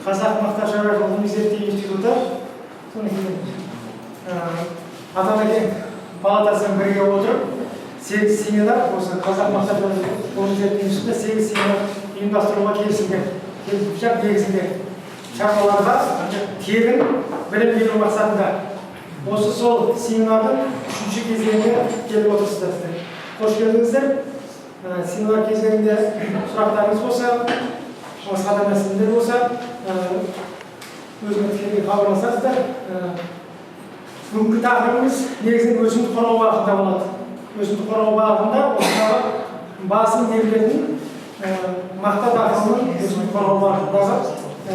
Қазақ мақта шаруашылығы ғылыми-зерттеу институты Атамекен палатасымен бірге отырып 8 семинар осы Қазақ мақта шаруашылығы ғылыми-зерттеу институтында 8 семинар ұйымдастыруға келісілген. Келісімшарт негізінде шаруаларға тегін білім беру мақсатында осы сол семинардың 3-ші кезеңіне келіп отырсыздар. Қош келдіңіздер. Семинар кезеңінде сұрақтарыңыз болса, басқа да мәселелер болса, өзіңізге хабарласасыздар. Бүгінгі тақырыбымыз негізінен өсімдік қорғау бағытында болады. Өсімдік қорғау бағытында осындағы басым берілетін мақта тақырыбының өсімдік қорғау бағытындағы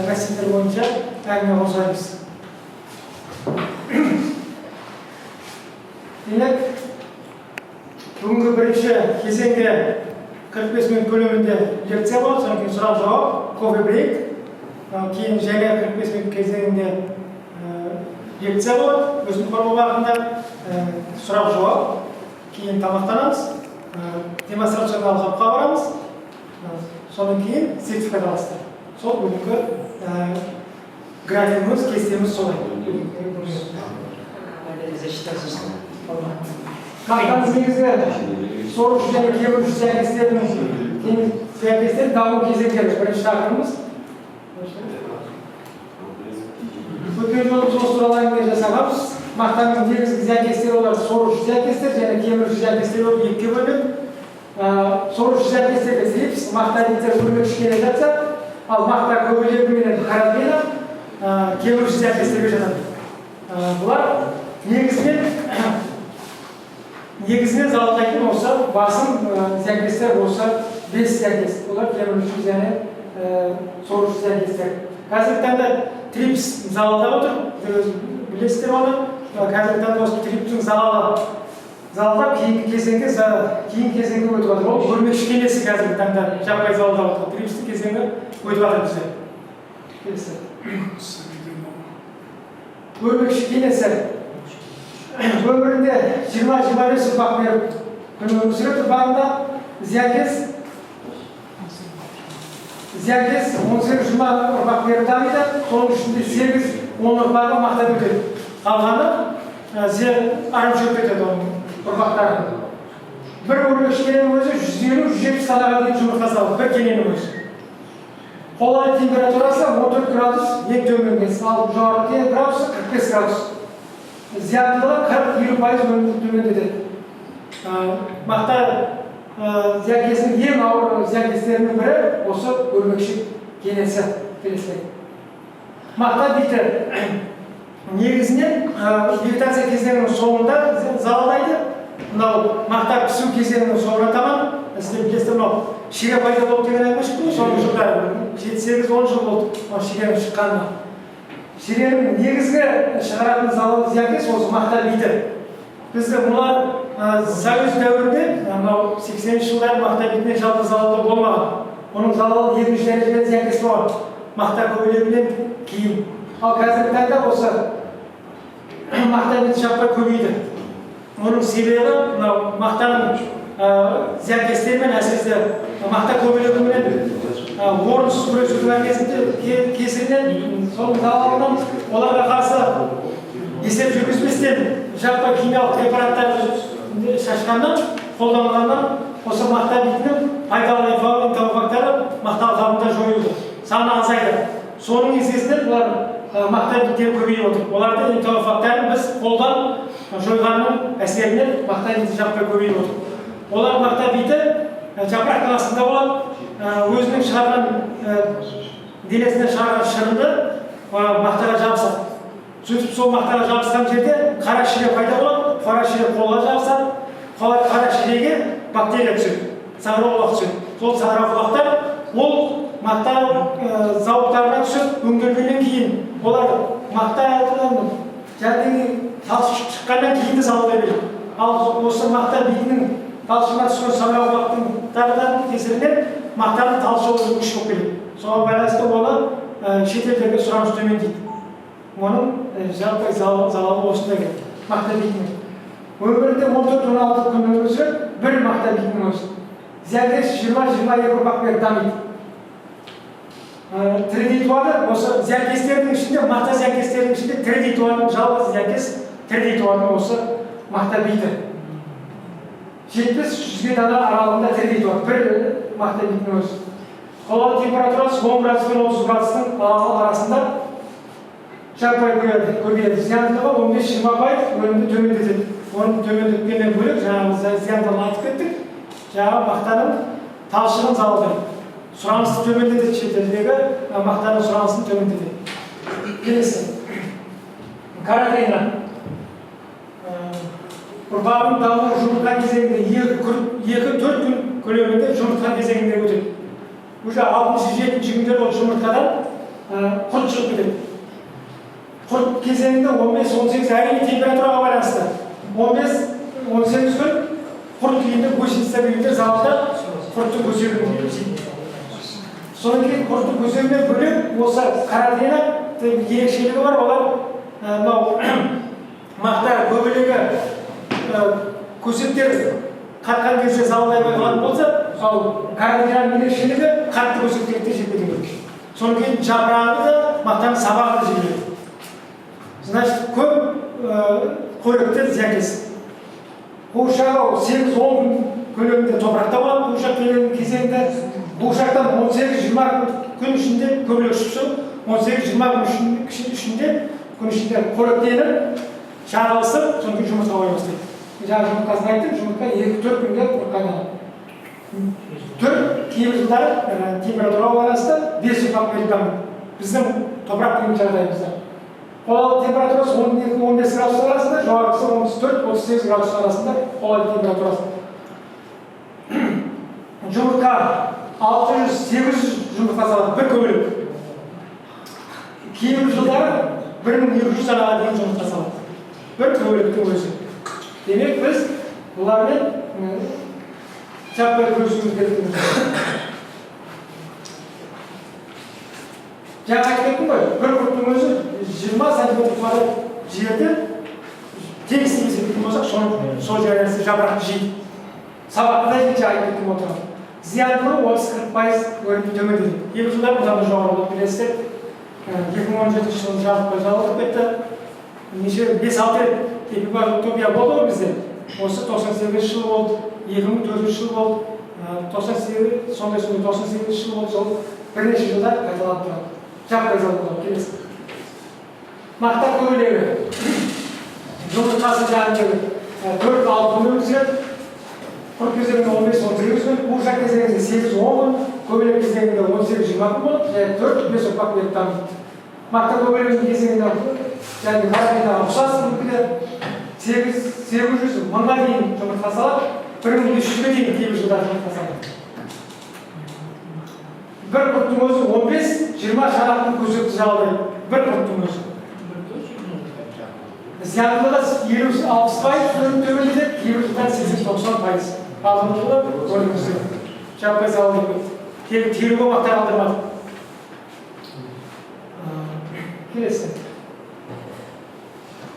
мәселелер бойынша әңгіме қозғаймыз. Демек, бүгінгі бірінші кезеңде 45 минут көлемінде лекция болады, содан кейін сұрақ-жауап, кофе-брейк, кейін және 45 минут кезеңінде лекция болады, өсімдік қорғау бағытында сұрақ-жауап, кейін тамақтанамыз, демонстрациялық алқапқа барамыз, содан кейін сертификат аласыздар. Сол бүгінгі графигіміз, кестеміз солай. Қақтаңыз негізгі сорғыш және кеміргіш сәйкестердің даму кезеңдері бірінші тақырыбымыз. Өткен жолы осы туралы әңгіме жасағанбыз. Мақтаның негізгі зиянкестері олар сорғыш зиянкестер және кеміргіш зиянкестер болып екіге бөлінеді. Сорғыш зиянкестерге сепс, мақта диттер өрмекші келе жатса, ал мақта көбелегі менен қарабина кеміргіш зиянкестерге жатады. Бұлар негізінен залалдайтын болса, басым зиянкестер болса 5 зиянкес. Олар кеміргіш және сорғыш зиянкестер. Қазіргі таңда трипс залалдап отыр, білесіздер оны. Қазіргі таңда осы триптің залалдап кейінгі кезеңге өтіп жатыр. Ол өрмекші келесі қазіргі таңда жаппай залалдап отыр. Трипстің кезеңі өтіп жатыр бізде. Өрмекші келесі өмірінде 20-25 ұрпақ беріп өмір сүріп тұрғанда зиянкес 18-20 ұрпақ беріп дамиды, соның ішінде 8-10 ұрпағы мақтап өтеді. Қалғаны арам-шөп етеді оның ұрпақтары. Бір өрмекші кененің өзі 150-170 салаға дейін жұмыртқа салады, бір кененің өзі. Қолайлы температурасы 14 градус ең төменгі, ал жоғары градусы 45 градус. Зияндылығы 40-50% төмендетеді. Мақта зиянкесінің ең ауыр зиянкестерінің бірі осы өрмекші кенесі. Мақта биті негізінен вегетация кезеңінің соңында залалдайды. Мынау мақта пісу кезеңінің соңына таман, сіздер білесіздер, мынау шире пайда болып деген әңгіме шықты, соңғы жылдары 7-8-10 жыл болды ширенің шыққанына. Ширенің негізгі шығаратын залалы зиянкес осы мақта биті. Бізді мұлар Совет дәуірінде, 80-ші жылдары мақта битінен жалпы залалы болмаған. Оның залалы екінші дәрежелі зиянкес болған. Мақта көбелегінен кейін. Ал қазіргі таңда осы мақта биті жаппай көбейді. Оның себебі мақтаның зиянкестерімен, әсіресе мақта көбелегімен орынсыз күресудің кесірінен соның залалынан оларға қарсы есеп жүргізбестен жаппай химиялық препараттарды шашқаннан, қолданғаннан осы мақта битінің пайдалы энтомофагтары мақта алқабында жойылды, саны азайды. Соның есесінен бұлар мақта биттері көбейіп отыр. Оларды энтомофагтарын біз қолдан жойғанның әсерінен мақта биті жаппай көбейіп отыр. Олар мақта биті жапырақтың астында болады, өзінің шығарған денесінен шығарған шырынды мақтаға жабысады. Сөйтіп сол мақтаға жабысқан жерде қара шире пайда болады, қара шире қолға жабысады, қара ширеге бактерия түседі, саңырауқұлақ түседі. Сол саңырауқұлақтар ол мақта зауыттарына түсіп, өңделгеннен кейін олар мақта шыққаннан кейін де залалдай береді. Ал осы мақта битінің талшығына түскен саңырауқұлақтың кесірінен мақтаның талшығы күш болып келеді. Соған байланысты оны шетелдерге сұраныс төмендейді. Оның жаппай залалы осында келеді. Мақта битінің. Өмірінде 14-16 күн өмір сүріп, бір мақта битінің өзі. Зиянкес 20-22 ұрпақ беріп дамиды. тірідей туады. Осы зиянкестердің ішінде, мақта зиянкестердің ішінде тірідей туатын жалғыз зиянкес тірідей туатын осы мақта биті. 70-100 дана аралығында тірідей туады. Бір мақта битінің өзі. Қолалы температурасы 10 градус пен 30 градустың арасында жаппай көбейеді. Зияндылығы 15-20% өнімді төмендетеді. Оны төмендеткеннен бөлек, жаңағы зияндылығын айтып кеттік. Жаңағы мақтаның талшығын залалдайды. Сұранысты төмендетеді, шетелдегі мақтаның сұранысын төмендетеді. Келесі. Каротейна. Ұрпағының дамуы жұмыртқа кезеңінде 2-4 күн көлемінде жұмыртқа кезеңінде өтеді. Уже 6-7 күндер ол жұмыртқадан құрт шығып кетеді. Құрт кезеңінде 15-18 әрине температураға байланысты. 15-18 күн құрт күйінде гусеница күйінде залалда құрттың көсеуін жейді. Содан кейін құрттың көсеуінен бөлек осы каротейна ерекшелігі бар. Олар мақта көбелегі көсептер қатқан кезде залалдай қойған болса, ал каротейнаның ерекшелігі қатты көсептерді жеп кету керек. Содан кейін жапырағы да мақтаның сабағы да жеп кетеді. Значит, көп қоректі зиянкес. Қуыршағы 8-10 көлемінде топырақта болады. Қуыршақ кезеңінде қуыршақтан 18-20 күн ішінде көбелек ұшып шығып, 18-20 күн ішінде қоректеніп, жарылысып, содан кейін жұмыртқа қоя бастайды. Жаңа жұмыртқасын айттым, жұмыртқа 2-4 күнде қоректенеді. Кейбір жылдары температураға байланысты 5 ұрпақ беріп дамиды. Біздің топырақ деген жағдайымызда. Қолалы температурасы 12-15 градус арасында, жоғарғысы 34-38 градус арасында қолалы температурасы. Жұмыртқа 600-800 жұмыртқа салады, бір көбелек. Кейбір жылдары 1200 данаға дейін жұмыртқа салады. Бір көбелектің өзі. Демек біз бұлармен жаппай күресуіміз керек. Жаңа айтып кеттім ғой, бір құрттың өзі 20 сантиметр жерде тегістік есептейтін болсақ, сол жерден жапырақты жейді. Сабақты да жете айтып кеттім отырған. Зияндылығы 30-40% өнімді төмендейді. Кейбір жылдар бұдан да жоғары болып келесіздер. 2017 жылы жабықпай жалғып кетті. Неше 5-6 рет эпигартопия болды ғой бізде. Осы 98 жыл болды, 2004 жыл болды, 98 жыл болды, сол бірнеше жылдар қайталанып тұрады. Жаппай жалғып келесі. Мақта көбелегі. Жұмыртқасы жағындағы 4-6 күн өткізеді. Құрт кезеңінде 15-18 күн, қуыршақ кезеңінде 8-10 күн, көбелек кезеңінде 18-20 күн болады, және 4-5 ұрпақ беріп дамиды. Мақта көбелегінің кезеңінде және каротейнаға ұқсас үлгіде 800 мыңға дейін жұмыртқа салады, 1500-ге дейін кейбір жылдар жұмыртқа салады. Бір құрттың өзі 15-20 шанақтың көсепті жалғайды. Бір құрттың өзі. Зияндылығы 50-60% өнім төмендетеді, кейбір жылдар 80-90%. Алдыңғы жылы өнімізді жаппай залалдайды. Теруге мақта қалдырмады. Келесі.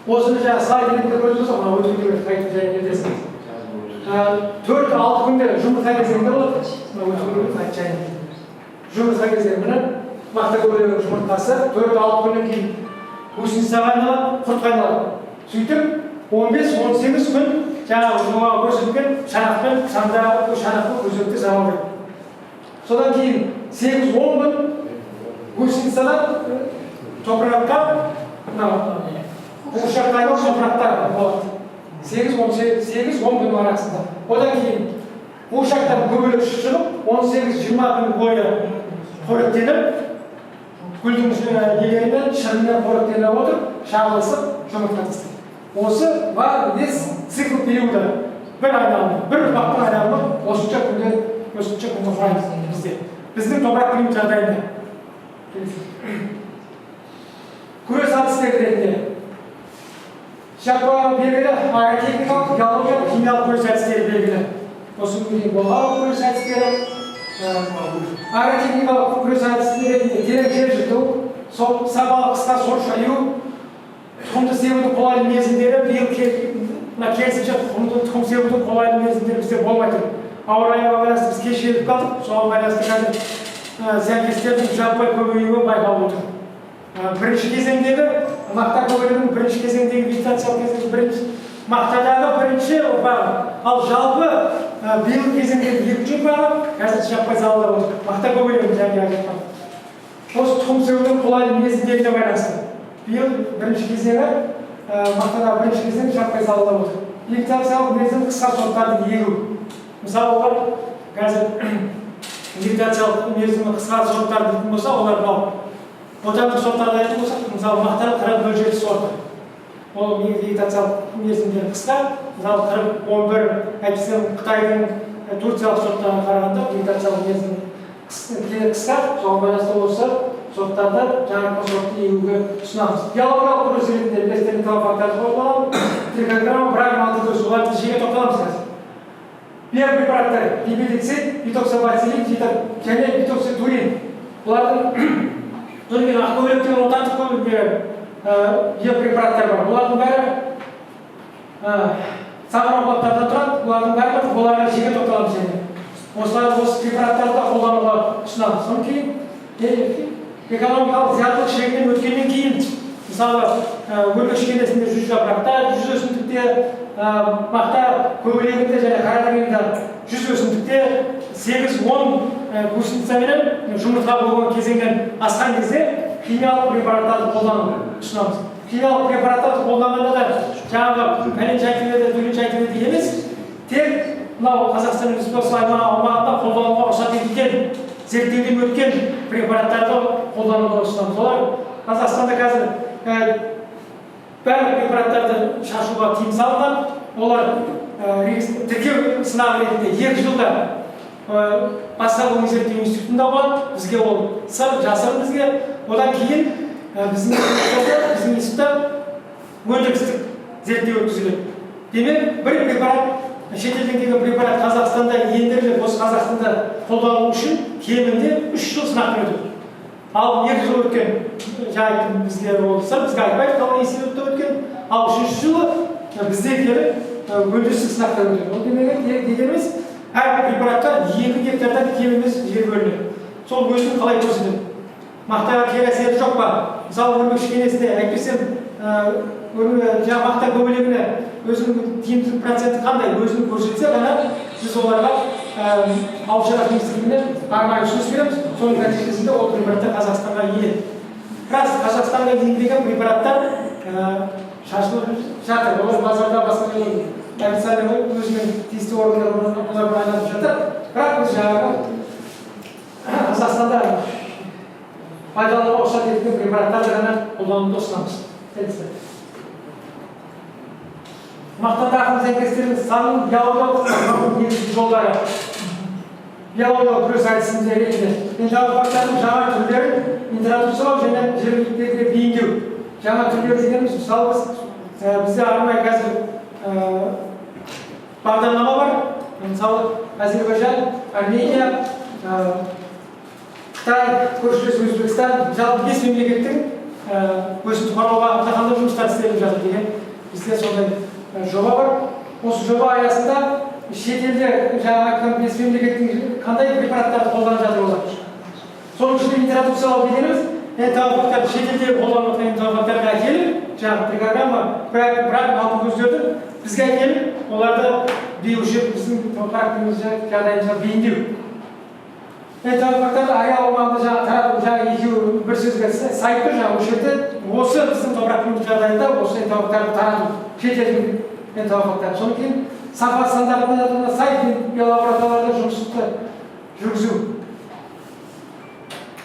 Осыны жаңа слайдерінде көріп тұрсақ, мына өтіндегі қайтып және кетесіңіз. 4-6 күнде жұмыртқа кезеңінде болады. Мына өтіндегі қайтып және жұмыртқа кезеңінде мақта көбелегінің жұмыртқасы 4-6 күннен кейін гусеницаға айналады, құртқа айналады. Сөйтіп 15-18 күн жаңағы жоғарғы көрсетілген шанақпен сандағы шанақпен көзекті залалдайды. Содан кейін 8-10 күн гусеницадан топыраққа қуыршаққа айналып топырақтар болады. 8-10 күн арасында. Одан кейін қуыршақтан көбелек шығып 18-20 күн бойы қоректеніп, гүлдің елерімен шырынмен қоректеніп отырып, шағылысып жұмыртқа тастайды. Осы бар бес цикл периоды бір айналымы, бір ұрпақтың айналымы осынша күнді құрайды бізде. Біздің топырақ климат жағдайында. Күрес әдістері ретінде жалпы белгілі агротехникалық, биологиялық, химиялық күрес әдістері белгілі. Осы күнде болған күрес әдістері, агротехникалық күрес әдістері ретінде терең жер жырту, сапалы қысқа сор шаю, тұқымды себудің қолайлы мерзімдері биыл керісінше тұқым себудің қолайлы мерзімдері бізде болмай тұр. Ауа райына байланысты біз кеш еліп қалдық, соған байланысты қазір зиянкестердің жаппай көбеюі байқалып отыр. Бірінші кезеңдегі мақта көбеюінің бірінші кезеңдегі вегетациялық кезеңдегі бірінші мақтадағы бірінші ұрпағы, ал жалпы биыл кезеңдегі екінші ұрпағы қазір жаппай залалап отыр. Мақта көбеюінің жаңағы айтқан. Осы тұқым себудің қолайлы мерзімдеріне байланысты. Биыл бірінші кезеңі мақтадағы бірінші кезең жаппай залалап отыр. Вегетациялық мерзім қысқа сорттарды егу. Мысалы олар қазір вегетациялық мерзімі қысқа сорттарды дейтін болса, олар мынау отандық сорттарды айтатын болсақ, мысалы мақтаның 40-07 сорты. Ол вегетациялық мерзімдері қысқа, мысалы 40-11 әйтпесе Қытайдың Турциялық сорттарына қарағанда вегетациялық мерзімі қысқа, соған байланысты осы сорттарды жаңағы сортты егуге ұсынамыз. Биологиялық құрылыс ретінде білесіздердің талаптарды қойылады. Трихограмма, брагмалдық оларды жеге тоқталамыз қазір. Биопрепараттар гибридицид, битоксобацилин және битокситурин. Бұлардың Түрген ақтөбеліктен отандық биопрепараттар бар. Бұлардың бәрі сағырауқаттардан тұрады. Бұлардың бәрі оларға жеге тоқталамыз және. Осы препараттарды қолдануға ұсынамыз. Содан кейін экономикалық зияндылық шегінен өткеннен кейін, мысалы, өрмек шекенесінде 100 жапырақта, 100 өсімдікте, мақта көбелегінде және қарадегенде 100 өсімдікте 8-10 гусеницаменен жұмыртқа болған кезеңнен асқан кезде химиялық препараттарды қолдануды ұсынамыз. Химиялық препараттарды қолданғанда да жаңағы пәленше айтылды, түгенше айтылды емес, тек мынау Қазақстан Республикасы аумағында қолдануға рұқсат етілген, зерттеуден өткен препараттарды қолдануға ұсынамыз. Олар Қазақстанда қазір барлық препараттарды шашуға тыйым салынған. Олар тіркеу сынағы ретінде 2 жылда басқа ғылыми зерттеу институтында болады. Бізге ол сыр, жасырын бізге. Одан кейін біздің институтта өндірістік зерттеу өткізіледі. Демек, бір препарат, шетелден келген препарат Қазақстанда ендіріліп, осы Қазақстанда қолдану үшін кемінде 3 жыл сынақтан өтеді. Ал 2 жыл өткен жайын бізге сыр, бізге айтпайды, ғылыми институтта өткен. Ал 3-ші жылы бізде келіп өндірістік сынақтан өтеді. Ол дегеніміз әр препаратқа 2 гектардан кем емес жер бөлінеді. Сол өзінің қалай көрсетеді? Мақтаға кері әсері жоқ па? Мысалы, өрмек шекенесінде әйтпесем мақта көбелегіне өзінің тиімділік проценті қандай өзін көрсетсе ғана біз оларға ауыл шаруашылық министрлігіне арнайы ұсыныс береміз. Соның нәтижесінде ол препараттар Қазақстанға енеді. Рас, Қазақстанға енген препараттар шашылып жатыр. Олар базарда басқа официально өзінің тиісті органдарына олар айналып жатыр. Бірақ біз жаңағы Қазақстанда пайдалануға рұқсат етілген препараттарды ғана қолдануды ұсынамыз. Мақтада ақыл зиянкестердің санын биологиялық негізгі жолдары. Биологиялық күрес әдісінде ретінде энтомофагтардың жаңа түрлерін интродуциялау және жергіліктерге бейімдеу. Жаңа түрлер дегеніміз, мысалы бізде арнайы қазір бағдарлама бар. Мысалы Әзербайжан, Армения, Қытай, көршілес Өзбекстан, жалпы 5 мемлекеттің өсімдік қорғауға қандай жұмыстар істеліп жатыр деген бізде сондай жоба бар. Осы жоба аясында шетелде жаңағы 5 мемлекеттің қандай препараттарды қолданып жатыр олар. Соның ішінде интродуциялау дегеніміз энтомофагтарды шетелде қолданып жатқан энтомофагтарға әкеліп, жаңағы трихограмма, брак алтын көздерді бізге әкеліп, оларды биошеп біздің практикамызға жағдайымызға бейімдеу. Энтомофагтарды аял аумағында таратып, екеуі бір сөзге сайып тұр, осы жерде осы біздің топырақтың жағдайында осы энтомофагтарды тарату, шетелдің энтомофагтарды. Содан кейін сапа стандартына сай биолабораторияларда жұмысты жүргізу.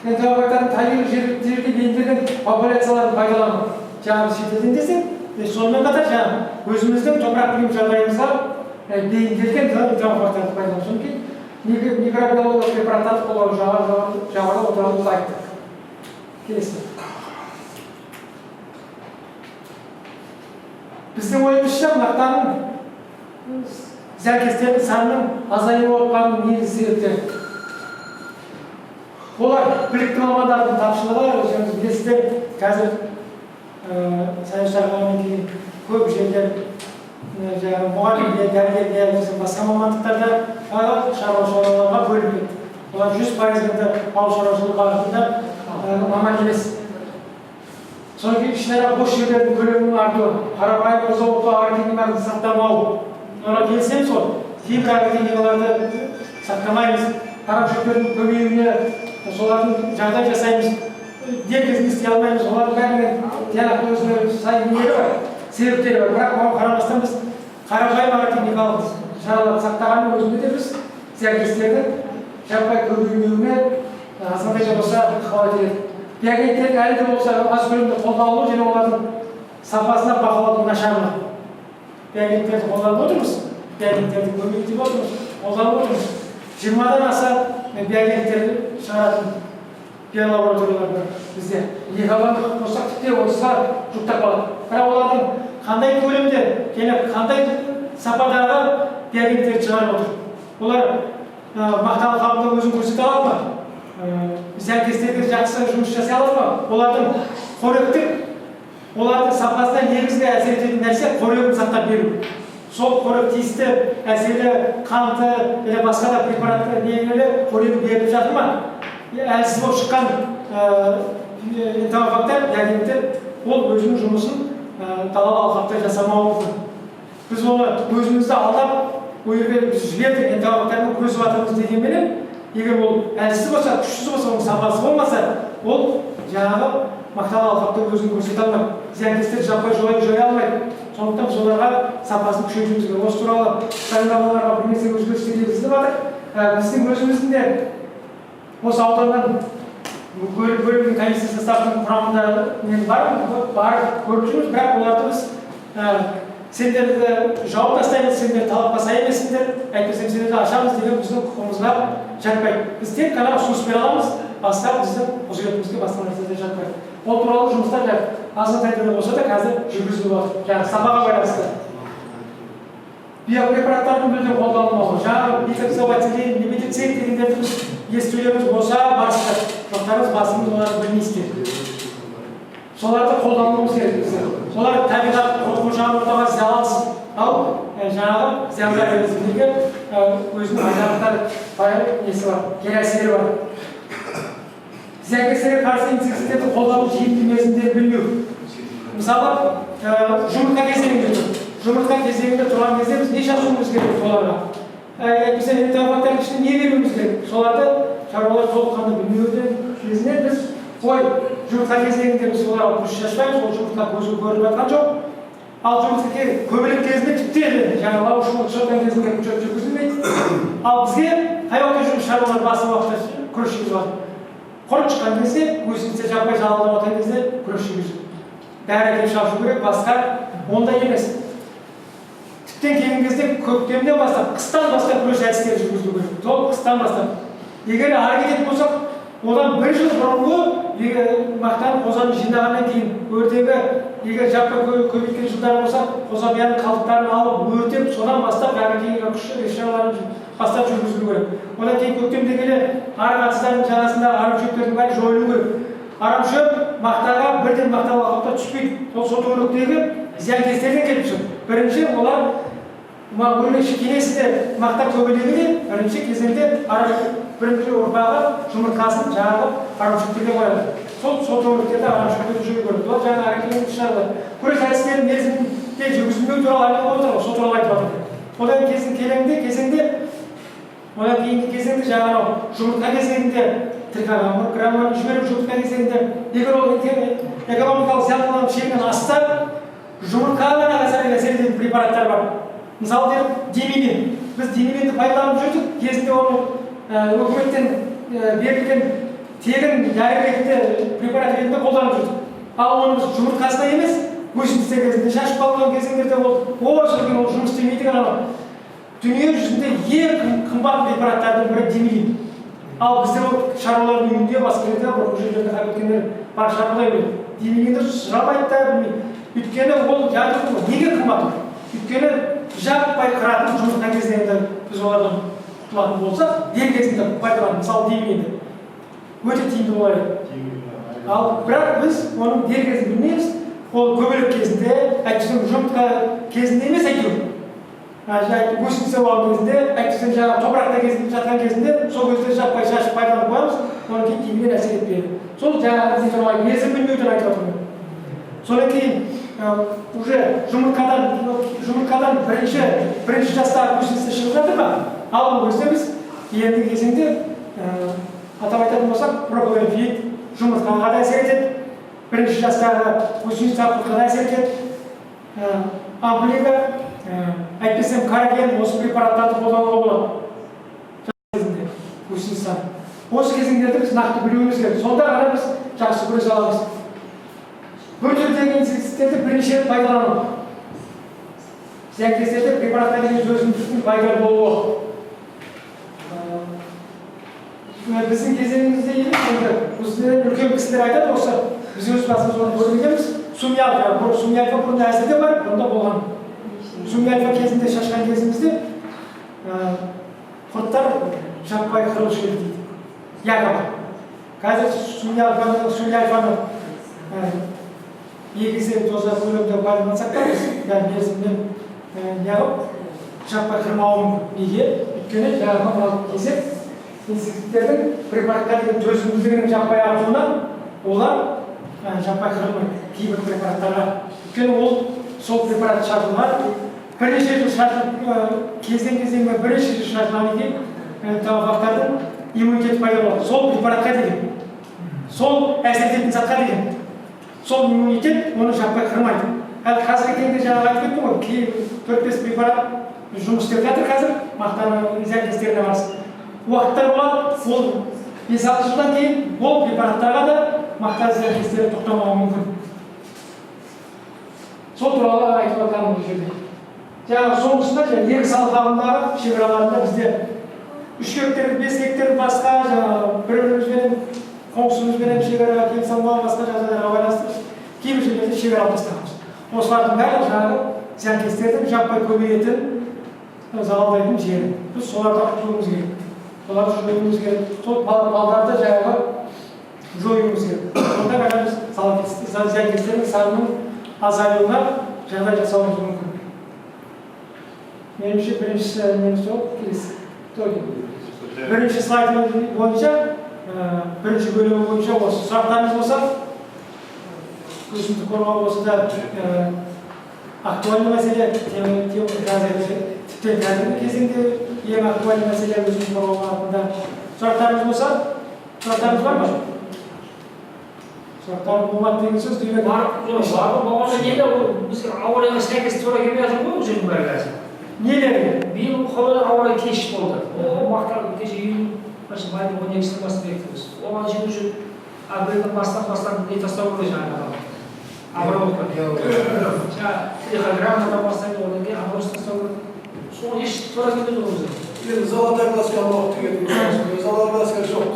Энтомофагтардың табиғи жерге бейімделген популяцияларын пайдалану. Жаңағы шетелден десек, сонымен қатар жаңағы өзіміздің топырақтың жағдайымызға бейімделген энтомофагтарды пайдалану. Содан кейін микробиологиялық препараттарды қолдану жағында отырғанымызды айттық. Келесі. Біздің ойымызша мақтаның зиянкестердің санының азаюы болғанының негізгі себептері. Олар білікті мамандардың тапшылығы, білесіздер, қазір саяждағаннан кейін көп жерлер мұғалімде, дәрігерде, басқа мамандықтарда шаруашыларға бөлінеді. олар 100% ауыл шаруашылығы бағытында маман емес. Содан кейін ішінара бос жерлердің көлемінің артуы, қарапайым зауытты агротехникаларды сақтамау. Оларға келсем сол, кейбір агротехникаларды сақтамаймыз, қарапшөптердің көбеюіне солардың жағдай жасаймыз, дер кезінде істей алмаймыз, олардың бәрінен тиянақты өзінің сай нелері бар, себептері бар. Бірақ оған қарамастан біз қарапайым агротехникалық шараларды сақтағанның өзінде де біз зиянкестердің жаппай көбеюіне азғантай да болса ықпал етеді. Биогендіктердің әлі де болса аз көлемде қолданылуы және олардың сапасына бақылаудың нашарлығы. Биогендіктерді қолданып отырмыз, биогендіктерді көбейтіп отырмыз, қолданып отырмыз. 20-дан аса биогендіктерді шығаратын биолабораториялар бар бізде. Екі болсақ тіпті 30-ға жуықтап қалады. Бірақ олардың қандай көлемде және қандай сападағы биогендіктерді шығарып отыр. Олар мақталы қабында өзін көрсете алады ма? Зиянкестерге жақсы жұмыс жасай алады ма? Олардың қоректік, олардың сапасына негізгі әсер ететін нәрсе қорегін сақтап беру. Сол қорек тиісті әсерлі қанты және басқа да препараттар нелері қорегі беріп жатыр ма? Әлсіз болып шыққан энтомофагтар, биогендіктер ол өзінің жұмысын далалы алқапта жасамауы мүмкін. Біз оны өзімізді алдап, ол жерге біз жібердік, энтомофагтардың көзіп жатырмыз дегенменен, егер ол әлсіз болса, күшсіз болса, оның сапасы болмаса, ол жаңағы мақталы алқапта өзін көрсете алмайды. Зиянкестерді жаппай жоя алмайды. Сондықтан біз оларға сапасын күшейтуіміз керек. Осы туралы заңнамаларға бірнеше өзгерістер енгізіліп жатыр. Біздің өзіміздің де осы ауданнан бөлімнің комиссия составының құрамында мен барып көріп жүрміз, бірақ оларды біз сендерді жауып тастаймыз, сендер талапқа сай емессіңдер, әйтпесе сендерді ашамыз деген біздің құқығымызға жатпайды. Біз тек қана ұсыныс бере аламыз, басқа біздің құзыретімізге басқа нәрселер жатпайды. Ол туралы жұмыстар азғантай түрде болса да қазір жүргізіліп жатыр. Жаңағы сапаға байланысты. Биопрепараттардың мүлдем қолданылмауы, жаңағы бифекзобацилин, немедицин дегендерді біз естулеріміз болса барысында, жоқтарымыз басымыз оларды білмейсіздер. Соларды қолдануымыз керек біздер. Солар табиғат қоршаған ортаға зиялансыз. Ал жаңағы зияндар елізімдерге өзінің ажарықтар несі бар, кері әсері бар. Зиянкестерге қарсы инсектицидтерді қолдану тиімді мерзімдерін білмеу. Мысалы, жұмыртқа кезеңінде тұр. Жұмыртқа кезеңінде тұрған кезде біз не шашуымыз керек соларға? Әйтпесе энтомофагтардың ішінде не беруіміз керек? Соларды шаруалар толыққанды білмеудің кезінде біз жұмыртқа кезеңінде біз соларға күш шашпаймыз, ол жұмыртқа көзі көріп жатқан жоқ. Ал жұмыртқа көбелек кезінде тіпті жаңағы лаушылық шыққан кезінде күшеп жүргізілмейді. Ал бізге қай уақытта жұмыс шаруалар басым уақытта күрес жүргізіп қорып шыққан кезде, өсімсе жаппай жалалап отырған кезде күрес жүргізіп. Дәрі әкеліп шашу керек, басқа ондай емес. Тіптен келген кезде көктемден бастап, қыстан бастап күрес әдістері жүргізілу керек. Сол қыстан бастап. Егер ары кететін болсақ, одан бір жыл бұрынғы мақтаны қозаны жинағаннан кейін өртегі егер жаппай көбейткен жылдар болса, қозабияның қалдықтарын алып өртеп, содан бастап жаңағы күш шараларын бастап жүргізілу керек. Одан кейін көктемде келе арық жағасындағы арамшөптердің бәрі жойылу керек. Арамшөп мақтаға бірден мақталы алқапта түспейді. Сол өріктегі зиянкестерден келіп шығады. Бірінші олар өрмекші кеңесінде мақта көбелегінде бірінші кезеңде бірінші ұрпағы жұмыртқасын жаңағы арамшөптерге қояды. Сол өріктерді арамшөптерді жою керек. Ол жаңағы әрекетінің шаралар. Күрес әдістерін мерзімде жүргізілмеу туралы айтып отыр, сол туралы айтып отыр. Одан кейінгі кезеңде жаңағы жұмыртқа кезеңінде трикограмманы жіберіп жұмыртқа кезеңінде егер ол экономикалық зиянданған шегінен асса, жұмыртқаға әсер ететін препараттар бар. Мысалы демилин. Біз демилинді пайдаланып жүрдік, кезінде оны өкіметтен берілген тегін дәрі ретінде препарат ретінде қолданып жүрдік. Ал оны біз жұмыртқасына емес, өсімдіктер кезінде шашып қалған кезеңдерде ол жұмыс істемейді ғана. Дүние жүзінде ең қымбат препараттардың бірі демилин. Ал біздер ол шаруалардың үйінде, басқа жерде, бұрынғы жерлерде қайып өткендер бар шаруалай береді. Демилинді сұрамайды да білмейді. Өйткені ол ядро неге қымбат? Өйткені жаппай қыратын жұмыртқа кезеңінде біз олардан құтылатын болсақ, дер кезінде пайдаланып, мысалы демилинді. Өте тиімді болар еді. Ал бірақ біз оның дер кезін білмейміз. Ол көбелек кезінде, әйтпесе жұмыртқа кезінде емес әйтеуір. гусеница болған кезінде, әйтпесе жаңағы топырақта жатқан кезінде, сол кезде жаппай шашып пайдаланып қоямыз, одан кейін тиіммен әсер етпейді. Сол жаңағы мерзім білмеуден айтып отырмын. Содан кейін уже жұмыртқадан бірінші жастағы гусеница шығып жатыр ма? Ал ол кезде біз ендігі кезеңде атап айтатын болсақ, прополифит жұмыртқаға да әсер етеді. Бірінші жастағы гусеница құртқа да әсер етеді. Амплига, әйтпесем караген осы препараттарды қолдануға болады. Гусеница. Осы кезеңдерді біз нақты білуіміз керек. Сонда ғана біз жақсы күресе аламыз. Бір түрдегі инсектицидтерді бірінші рет пайдалану. Зиянкестерде препаратқа деген төзімділіктің пайдалы болуы. Біздің кезеңімізде емес, бізден үлкен кісілер айтады осы, біз өз басымыз оны көрмегенбіз. Сумиальфа бұрын әзірде бар, бұрында болған. Сумиальфа кезінде шашқан кезімізде құрттар жаппай қырылушы еді дейді. Якобы. Қазір сумиальфаны егізе тоза көлемде пайдалансақ та біз мерзіммен неғып жаппай қырмауы мүмкін. Неге? Өйткені жаңағы кезек инсектицидтердің препаратқа деген төзімділігінің жаппай артуынан олар жаппай қырылмайды кейбір препараттарға. Өйткені ол сол препарат шартылған бірнеше жыл шартылып кезден-кезеңге бірнеше жыл шартылған екен тауықтардың иммунитеті пайда болады. Сол препаратқа деген, сол әсер ететін затқа деген, сол иммунитет оны жаппай қырмайды. Ал қазіргі кезеңде жаңағы айтып кеттім ғой, 4-5 препарат жұмыс істеп жатыр қазір, мақтаны зиянкестеріне қарсы. Уақыттар болады, ол 5-6 жылдан кейін ол препараттарға да мақта зиянкестері тоқтамауы мүмкін. Сол туралы айтып жатқаным бұл жерде. Жаңағы соңғысында егіс алқабындағы шекараларында бізде 3 гектар, 5 гектар басқа, бір-бірімізбен, қоңсымызбен шекараға келісімге басқа жағдайларға байланысты кейбір жерлерде шекара алып тастағанбыз. Осылардың бәрі жаңағы зиянкестердің жаппай көбейетін залалдайтын жері. Біз соларды жойуымыз керек. Соларды жойуымыз керек. Сол балдарды жаңағы жойуымыз керек. Сонда ғана біз зиянкестердің санының азаюына жағдай жасауымыз мүмкін. Меніңше біріншісі неміз жоқ, келесі. Бірінші слайд бойынша, бірінші бөлімі бойынша осы сұрақтарымыз болса, өсімдік қорғау болса да актуальны мәселе, тіптен қазіргі кезеңде ең актуальны мәселе өсімдік қорғау бағытында. Сұрақтарымыз болса, сұрақтарымыз бар ма? Сұрақтарымыз болмады деген сөз демек. Болғанда неде бізге ауа райына сәйкес тура келмей жатыр ғой бұл жердің бәрі қазір. Нелерге? Биыл қолдар ауа райы кеш болды. Мақтар кеше июнь майдың 12-сінен бастап ектіміз. Оған жеңу үшін апрельден бастап не тастау керек жаңағы. Обработка. Трихограммадан бастайды, одан кейін обработка тастау керек. Соған еш тура келмейді ғой бізде. Енді золотой глазка жоқ деген золотой глазка жоқ.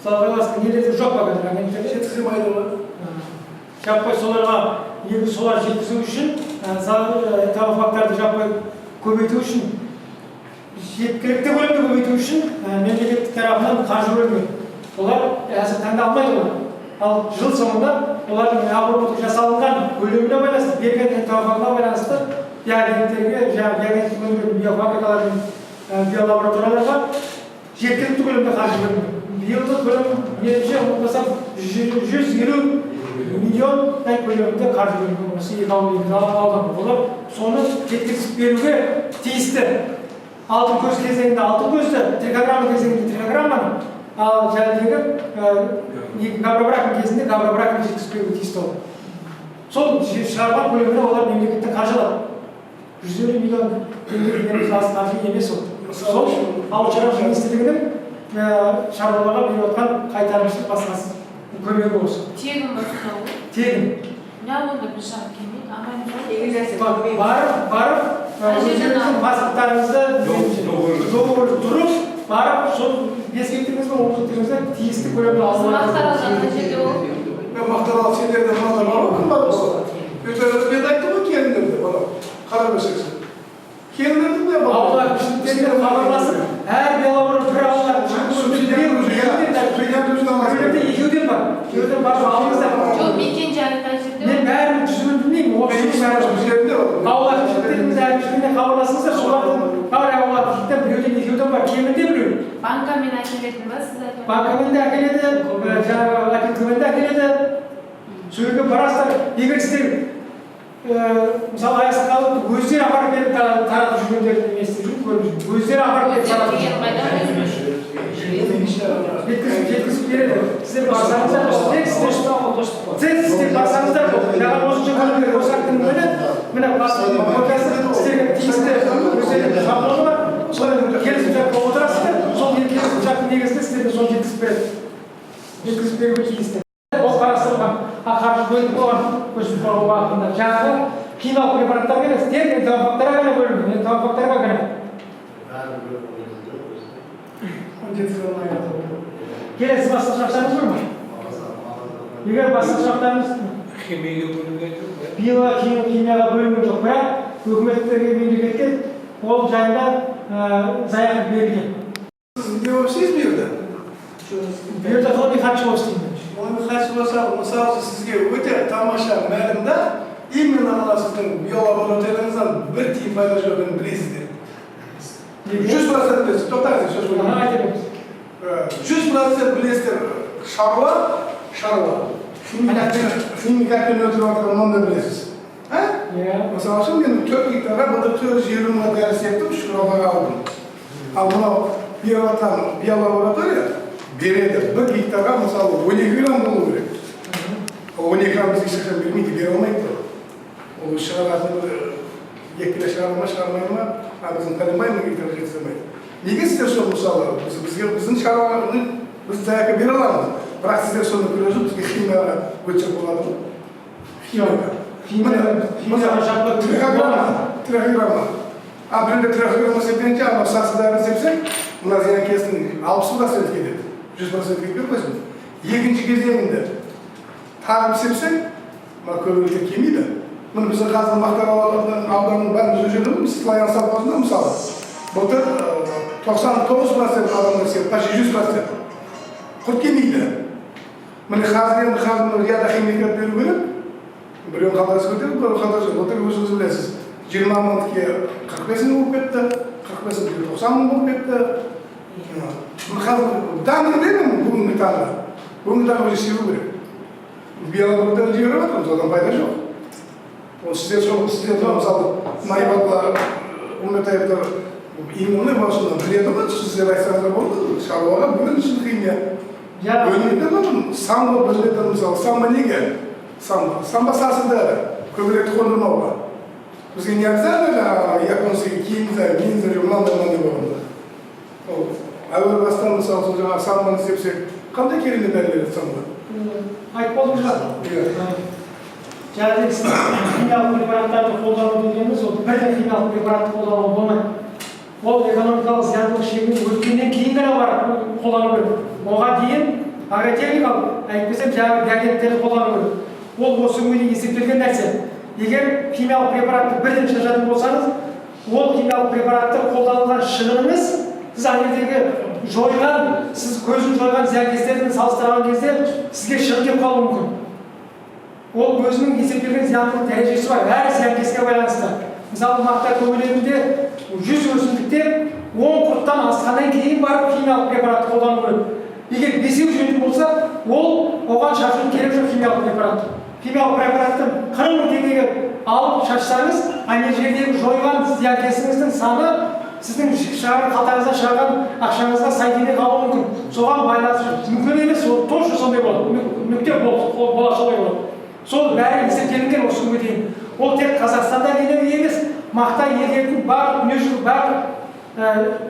Золотой глазка нелерде жоқ па қазір? Жеткізілмейді ғой. Жаппай соларға солар жеткізу үшін, тауықтарды жаппай көбейту үшін, жеткілікті көлемді көбейту үшін мемлекеттік тарапынан қаржы бөлінеді. Олар әзір таңда алмайды ғой. Ал жыл соңында олардың обработка жасалынған көлеміне байланысты, берген тауықтарға байланысты биогенеттерге, биогенетик өндіретін биофабрикалар мен биолабораторияларға жеткілікті көлемде қаржы бөлінеді. Биылғы көлем меніңше болмаса 150 миллион көлемінде қаржы бөлінген осы алған. Олар соны жеткізіп беруге тиісті. Алтын көз кезеңінде алтын көзді, трихограмма кезеңінде трихограмманы, ал габробракин кезінде габробракин жеткізіп беруге тиісті ол. Сол шығарған көлеміне олар мемлекеттен қаржы алады. 150 миллион теңгеден қаржы емес ол. Сол ауыл шаруашылық министрлігінің шаруаларға беріп отқан қайтарымшылық басқасы. Көмегі осы. Тегін ба тұтау? Тегін. Не онда бір шақ келмейді? Аман барып, өздеріңіздің паспорттарыңызды тұрып, барып, сол 5 гектарыңыз бен 10 гектарыңызды тиісті көлемде мақтаралған жерде ол? Мен мақтарал сендерде мынада бар ғой, кім бар осы? Мен айттым ғой келіндерді, қара бөсексін. Келіндерді не бар? Ауылға күшіліктеріне хабарласып, әр биолаборатория бір ауылға екеуден бар. Екеуден барып алыңыздар. Жоқ, мекен жайы қай жерде? Мен бәрін жүзімін білмеймін. ауыл әкімшіліктеріміз әкімшілігіне хабарласыңыздар, солардың бар ауыл әкімшіліктер біреуден екеуден бар, кемінде біреу. Банкамен әкелетін ба сіз айтып? Банкамен де әкеледі, жаңағы әкімдігімен де әкеледі. Сол жерге барасыздар, егер сіздер мысалы аясқалып өздері апарып беріп таратып жүргендерді естіп көріп жүрмін. Өздері апарып беріп таратып жеткізіп береді. Сіздер барсаңыздар, сіздер барсаңыздар, жаңа осынша күнге осы актінің міне сіздерге тиісті өздері шаблоны бар, соны келісімшартқа отырасыздар, сол келісімшарттың негізінде сіздерге соны жеткізіп береді. Жеткізіп беруге тиісті. Ол қарастырылған қаржы бөлініп болған өсіп қорғау уақытында жаңағы химиялық препараттар емес, тек тампактарға ғана бөлінген, тампактарға ғана. Келесі басқа сұрақтарыңыз бар ма? Егер басқа сұрақтарыңыз химияға бөлінген жоқ, бірақ үкіметтерге мемлекетке ол жайында заявка берілген. Сіз не вообще берді? Берді ғылыми хатшы болып істеймін. Оны хатшы болса, мысалы сізге өте тамаша мәлім да, именно ана сіздің биолабораторияңыздан бір тиын пайда жоқ екенін білесіздер. 100% білесіз, тоқтаңыз, сөз қойыңыз. 100% білесіздер, шаруа. Химикатпен өтіп жатқан мұнда білесіз. Мысалы үшін мен 4 гектарға бұлда 420 мың дәріс еттім, шүкіроваға алдым. Ал мынау биолаборатория береді. 1 гектарға мысалы 12 грамм болу керек. 12 грамм бізге ешқашан бермейді, бере алмайды. Ол шығаратын екпеле шығармай ма, біздің пәленбай 1000 гектарға жеткіземейді. Неге сіздер сол мысалы, біздің шаруаны біз заявка бере аламыз. Бірақ сіздер соны көресіз, бізге химияға өтсек болады ма? Химияға жаппай трихограмма. Біреуде трихограмма сепкенше, анау сасыдарын сепсек, мына зиянкестің 60% кетеді. 100% кетпейміз. Екінші кезеңінде тағып сепсек, мына көбіректе келмейді. Мұны біздің қазір мақтар ауданның бәрін біз өшірдім, біз Слоян совхозында мысалы. Былтыр 99% адамдар сеп, почти 100%. Құрт келмейді. Міне қазір яда химикат беру керек. Біреуін қалтасы көтеріп, біреуін қалтасы көтеріп, өзіңіз білесіз. 20 мыңдықке 45 мың болып кетті, 45 мыңдықке 90 мың болып кетті. Қазір дамын беремін бүгінгі таңда. Бүгінгі таңда өзі себу керек. Биологиядан жіберіп жатырмыз, одан пайда жоқ. Ол сіздер мысалы Майбатла Уметаевтар иммунный болсында біледі ғой, сіздер айтсаңыздар болды, шаруаға бөлін үшін химия. Бөлінеді ғой, самбо біледі мысалы, самбо неге? Самбо сасындары, көбіректі қондырмауға. Бізге не айтсаңдар жаңағы японский киімдер, миндер, мынандай болғанда. Әуел бастан мысалы жаңағы самбоны сепсек, қандай керемет дәрілер самбо? Айтып болдыңыз ба? Жаңағы химиялық препараттарды қолдану дегеніміз, ол бірден химиялық препаратты қолдану болмайды. Ол экономикалық зияндылық шегінен өткеннен кейін ғана бар қолдану керек. Оған дейін агротехникалық, әйтпесе жаңағы биогенеттерді қолдану керек. Ол осы күнге есептелген нәрсе. Егер химиялық препаратты бірден шашатын болсаңыз, ол химиялық препаратты қолданылған шығыныңыз, сіз анердегі жойған, сіз көзін жойған зиянкестермен салыстырған кезде сізге шығын кеп қалуы мүмкін. Ол өзінің есептелген зияндылық дәрежесі бар, әр зиянкеске байланысты. Мысалы, мақта көбелегінде 100 өсімдіктен 10 құрттан асқаннан кейін барып химиялық препаратты қолдану керек. Егер 5-еу жөнді болса, ол оған шашудың керек жоқ химиялық препарат. Химиялық препараттың 40 мың теңгеге алып шашсаңыз, ана жердегі жойған зиянкесіңіздің саны сіздің қалтаңыздан шығарған ақшаңызға сай келе қалуы мүмкін. Соған байланысты мүмкін емес, ол точно сондай болады. Нүкте бола солай болады. Сол бәрі есептелінген осы күнге дейін. Ол тек Қазақстанда емес, мақта егетін барлық дүниежүзілік барлық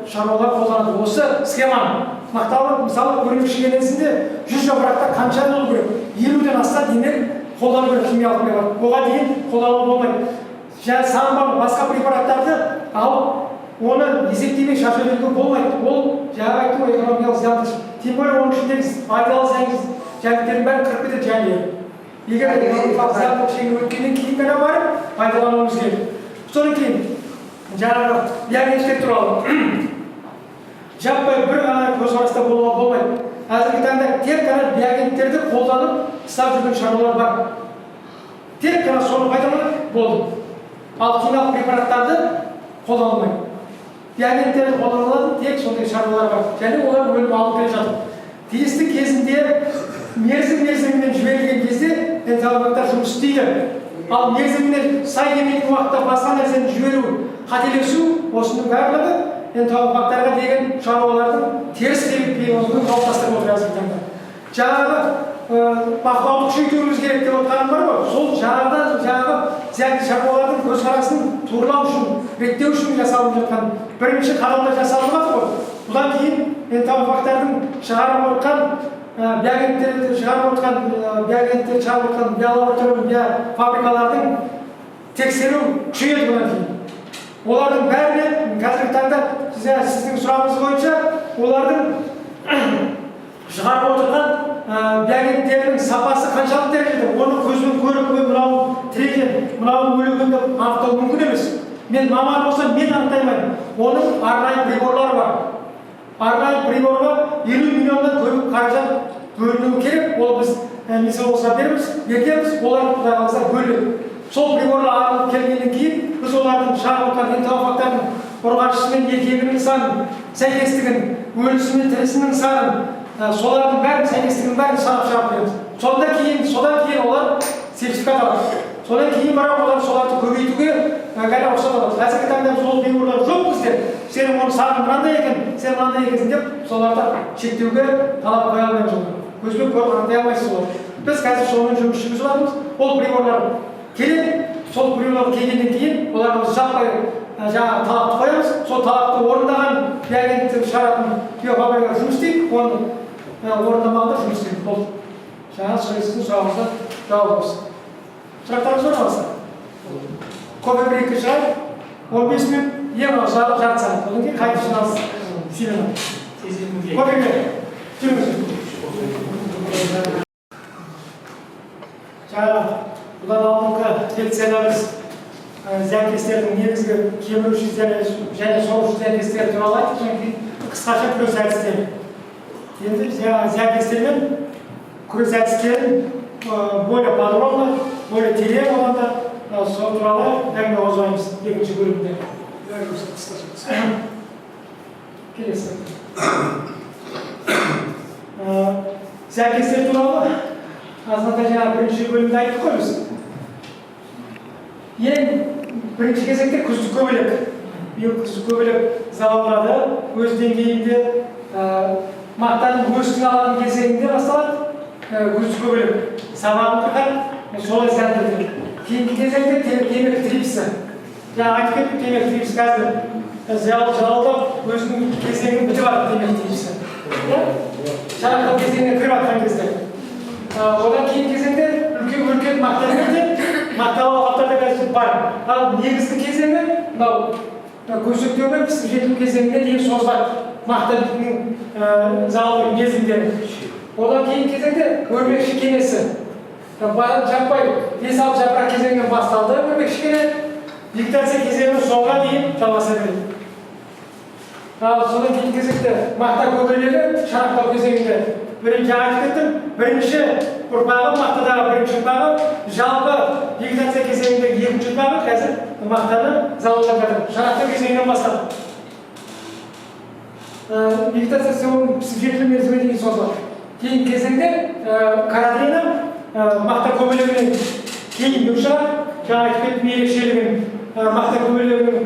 шаруалар қолданады. Осы схеманы. Мақталы мысалы өрнек шегенесінде 100 жапырақта қанша болу керек? 50-ден асса демек қолдану керек химиялық препарат. Оған дейін қолдану болмайды. Самбо басқа препараттарды алып, оны есептемей шашу беруге болмайды. Ол жаңағы айтты ғой экономикалық зиянды. Тем более оның ішіндегі пайдалы зиянкестердің бәрі кіріп кетеді және. Егер экономикалық зияндылық шегінен өткеннен кейін ғана барып пайдалануымыз керек. Содан кейін жаңағы биогенеттер туралы жаппай бір ғана көзқараста болуға болмайды. Қазіргі таңда тек қана биогенеттерді қолданып ұстап жүрген шаруалар бар. Тек қана соны пайдаланып болды. Ал химиялық препараттарды қолданылмайды. Биогентерді қолданылады, тек сондай шаруалар бар. Және олар өлім алып келе жатыр. Тиісті кезінде мерзіммен жіберілген кезде энтомологтар жұмыс істейді. Ал мерзіміне сай келмейтін уақытта басқа нәрсені жіберу, қателесу, осының барлығы энтомологтарға деген шаруалардың теріс пиғылығын қалыптастырып отыр қазіргі таңда. Жаңағы бақылауды күшейтуіміз керек деп отқаным бар ғой, сол жаңағы зиянды шаруалардың көзқарасын турлау үшін, реттеу үшін жасалып жатқан бірінші қадамда жасалып жатыр ғой. Бұдан кейін энтомологтардың шығарып отқан биогентерді шығарып отқан биолаборатория биофабрикалардың тексеру күшейеді бұдан кейін. Олардың бәріне қазіргі таңда сіздің сұрағыңыз бойынша олардың шығарып отырған биогентердің сапасы қаншалық дәрежеде, оны көзбен көріп мынау тіреген, мынау өлген деп анықтау мүмкін емес. Мен маман болсам мен анықтай алмаймын. Оның арнайы приборлары бар. Арнайы приборға 50 миллионнан көп қаражат бөлінуі керек. Ол біз мисалға береміз, олар құдағалыздар бөледі. Сол приборлар алынып келгеннен кейін біз олардың шығарып отқан энтомологтардың қорғаншысымен екеуінің санын, сәйкестігін, өлісі мен тірісінің санын, солардың бәрін сәйкестігінің бәрін шығарып береміз. Содан кейін олар сертификат алады. Содан кейін барып олар соларды көбейтуге ғана рұқсат алады. Қазіргі таңда сол приборлар жоқ бізде. Сенің оның саның мынандай екен, сен мынандай екенсің деп соларды шектеуге талап қоя алмаймыз олар. Көзбен көріп анықтай алмайсыз олар. Біз қазір сонымен жұмыс жүргізіп жатырмыз. Ол приборлар келеді, сол приборлар келгеннен кейін оларға жаппай жаңағы талапты қоямыз. Сол талапты орындаған биогенетті шығаратын биофабрика жұмыс істейді, оны орындамағанда жұмыс істейді. Болды. Жаңағы сіздің сұрағыңызға жауап осы. Сұрақтарыңыз бар ма? Кофе бір-екі шығар, 15 минут, ең жарты сағат. Одан кейін қайтып жиналыс сирена. Кофеге жүріңіз. Жаңағы бұдан алдыңғы лекцияда біз зиянкестердің негізгі кеміруші және соғушы зиянкестері туралы айттық, және кейін қысқаша күрес әдістері. Енді зиянкестермен күрес әдістерін более подробно, более терең болғанда сол туралы әңгіме қозғаймыз екінші бөлімде. Келесі. Зиянкестер туралы азында жаңа бірінші бөлімде айттық қой біз. Ең бірінші кезекте күздік көбелек. Биыл күздік көбелек залалдады. Өз деңгейінде мақтаның өсін алатын кезеңінде басталады. Күздік көбелек сабағын қырқады, солай зияндайды. Кейінгі кезеңде темекі трипсі. Жаңа айтып кеттім, темекі трипсі қазір жалалдап өзінің кезеңін бітіп жатыр темекі трипсі. Жарақат кезеңіне кіріп жатқан кезде. Одан кейін кезеңде үлкен мақталы алқаптарда қазір бар. Ал негізгі кезеңі мынау көсектеу мен пісіп жетілу кезеңіне дейін созылады. Мақтаның залалдың мерзімдері. Одан кейін кезеңде өрмекші кенесі. Жаппай 5-6 жапырақ кезеңнен басталды өрмекші кене. Вегетация кезеңінің соңға дейін жалғаса береді. Содан кейін кезекте мақта көбелегі шарақтау кезеңінде бірінші айтып кеттім, бірінші ұрпағы, мақтадағы бірінші ұрпағы, жалпы вегетация кезеңіндегі екінші ұрпағы қазір мақтаны залалдап жатыр. Шарақтау кезеңінен бастап. Вегетация соңын пісіп жетілу мерзіміне дейін созылады. Кейін кезеңде каратрина мақта көбелегінен кейін шығады. Жаңа айтып кеттім ерекшелігін мақта көбелегінің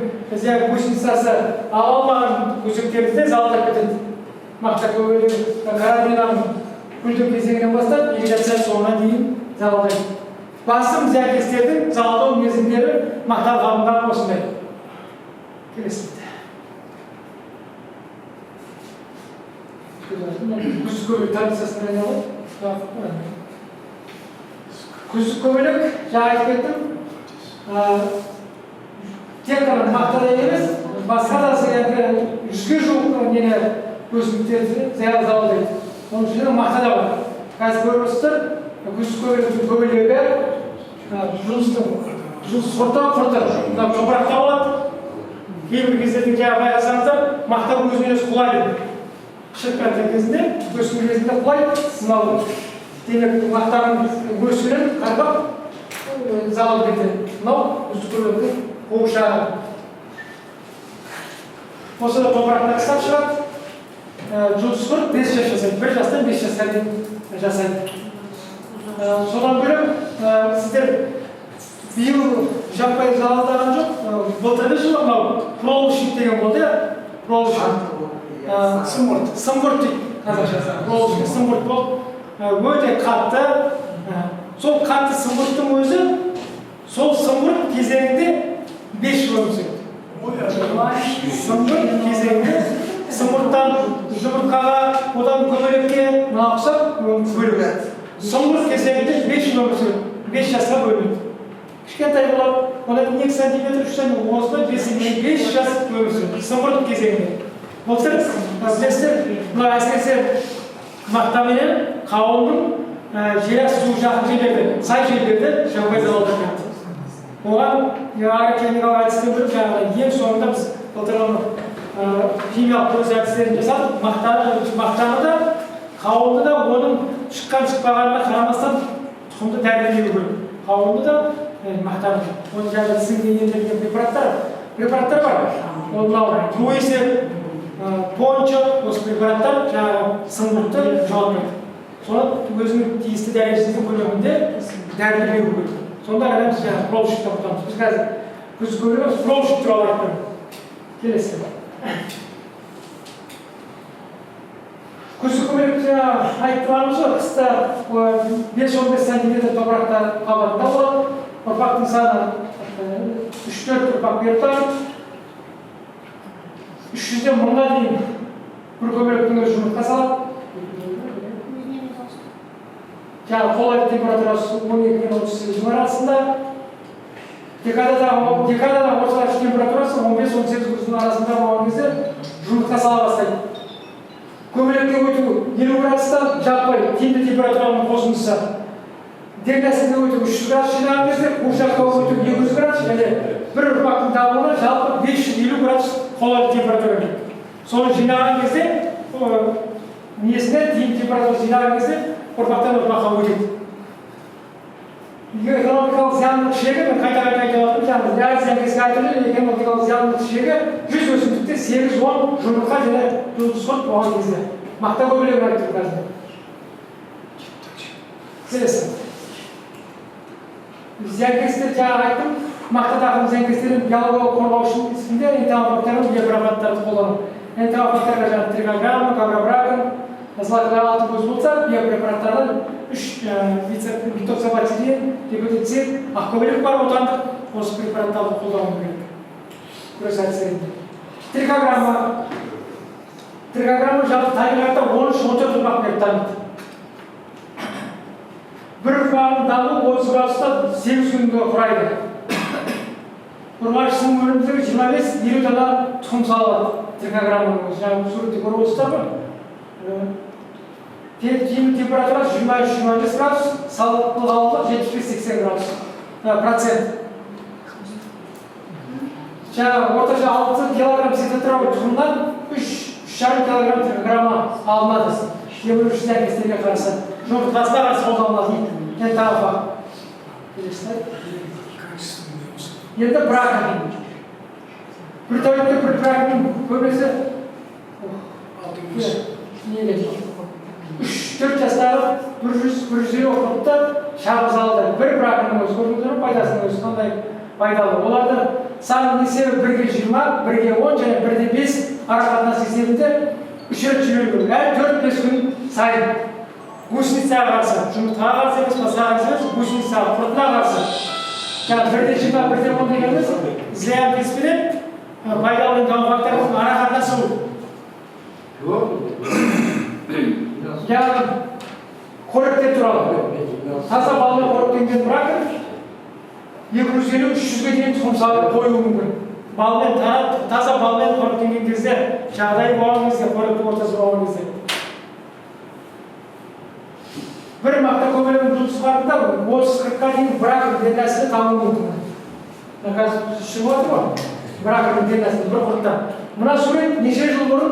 гусеницасы ала алмаған көсектерді залалдап кетеді. Мақта көбелегі каратинаның гүлдеу кезеңінен бастап вегетация соңына дейін залалдайды. Басым зиянкестердің залалдау мерзімдері мақта ғалымдары осындай. Келесі. Күздік көбелек таблицасына айналып. Күздік көбелек, жаңа айтып кеттім, тек қана мақтада емес, басқа да 100-ге жуық өсімдіктерді залалдайды. Оның ішінде мақта да бар. Қазір көріп отырсыздар, күздік көбелектің көбелегі жұлдыз құрты, топырақта болады. Кейбір кездердің жаңа байқасаңыздар, мақта өзінен өзі құлайды. Шыққан кезінде, өсімдік кезінде құлайды. Мынау демек мақтаның өсімін қарпап, залал берді. Мынау үздікөйлердің қуғышағы. Осы да топырақтан қыстап шығады. Жұлдызқұр 5 жас жасайды. 1 жастан 5 жасқа дейін жасайды. Содан бөлек сіздер биыл жаппай залалдаған жоқ. Былтырғы жылы мынау пролушник деген болды, иә? Пролушник. Сымғұрт дейді қазақшасы. Пролушник сымғұрт болды. Өте қатты. Сол қатты сымғұрттың өзі сол сымғұрт кезеңінде 5 жыл өмір сүреді. Сымғұрт кезеңінде сымғұрттан жұмыртқаға, одан көбелекке ұқсап бөлінеді. Сымғұрт кезеңінде 5 жыл өмір сүреді. 5 жасқа бөлінеді. Кішкентай болады, одан 2 сантиметр, 3 сантиметр, осылай 5 жас өмір сүреді. Сымғұрт кезеңінде. Былтыр білесіздер, мына әсіресе мақтаменен қауынның жер асты суы жақын жерлерде, сай жерлерде жаппай залалдар жатты. Оған агротехникалық әдістен бөліп жаңағы ең соңында біз былтыр химиялық өз әдістерін жасадық. Мақтаны да, қауынды да оның шыққан-шықпағанына қарамастан тұқымды дәрілеуі керек. Қауынды да, мақтаны да. Оның жаңағы сіңге ендірген препараттар бар. Ол мынау туесеп, пончо, осы препараттар жаңағы сыңғыртты жоғалтпайды. Соны өзінің тиісті дәрежесінің көлемінде дәрілеуі керек. Сонда ғана біз жаңағы пролушникті ұқтамыз. Біз қазір күз көреміз, пролушник туралы айтпаймыз. Келесі. Күзгі көмекті айтып тұрғанымыз ғой, қыста 5-15 сантиметр топырақта қабатында болады. Ұрпақтың саны 3-4 ұрпақ беріп тұрады. 300-ден 1000-ға дейін бір көмектің өзі жұмыртқа салады. Жаңағы қолайлы температурасы 12-38 арасында. Декадада орташа температурасы 15-18 градустың арасында болған кезде жұмыртқа сала бастайды. Көмелекке өту 50 градуста жаппай тиімді температураның қосындысы. Дернәсілге өту 300 градус жинаған кезде қуыршаққа өту 200 градус және бір ұрпақтың дамуына жалпы 550 градус қолайлы температура керек. Соны жинаған кезде несіне тиімді температура жинаған кезде ұрпақтан ұрпаққа өтеді. Экономикалық зиянның шегі, мен қайта-қайта айтып жатырмын, әр зиянкеске айтылды, экономикалық зиянның шегі 100 өсімдікте 8-10 жұмыртқа және жұлдызқұрт болған кезде. Мақта көбелегін айтып тұр қазір. Келесі. Зиянкестер жаңа айттым, мақта тақым зиянкестерін биологиялық қорғау үшін ісінде энтомофагтарын биопрепараттарды қолдану. Энтомофагтарға жаңа тригограмма, кабрабракон, злаковый алтын көз болса, биопрепараттардан 3 битоксабацилин, гепатицин, ақкөбелек бар отандық, осы препараттарды қолдану керек. Күрес әдістерінде. Тригограмма жалпы табиғатта 13-14 ұрпақ беріп дамиды. Бір ұрпағының дамуы 30 градуста 8 күнді құрайды. Ұрғашысының өнімділігі 25-50 дана тұқым салады. Тригограмманың жаңағы суретте көріп отырсыздар ма? Тиімді температурасы 23-25 градус, салқындылығы 75-80 градус процент. Жаңағы орташа 6 килограмм цитотрау тұқымнан 3,5 килограмм тригограмма алынады. Емір үшін әкестерге қараса. Жұмыртқасына қарсы қолданылады. Энтомофаг. Енді бракон. Бір тәулікте бір браконның көбесі 3-4 жастағы 100-150 оқытты шағыз алды. Бір браконның өзі көрдіңіздер пайдасының өзі қандай пайдалы. Оларды саны есебі 1-ге 20, 1-ге 10 және 1-де 5 арақатынас есебінде 3 рет жіберу керек. Әр 4-5 күн сайын гусеницаға қарсы, жұмыртқаға қарсы емес, басқаға қарсы емес, гусеницаға, құртына қарсы. Жаңа 1-де 20, 1-де 10 дегеніміз зиянкеспенен пайдалы энтомофагтардың арақатынасы бұл. Жаңағы қоректер туралы. Таза балмен қоректенген бракон 250-300-ге дейін тұқым салып қоюы мүмкін. Таза балмен қоректенген кезде, жағдай болған кезде, қоректі ортасы болған кезде. Бір мақта көбелегінің жұлдызқұртында 30-40-қа дейін бракон дернәсілі дамуы мүмкін. Қазір шығып отыр ғой, браконның дернәсілі бір құртта. Мына сурет неше жыл бұрын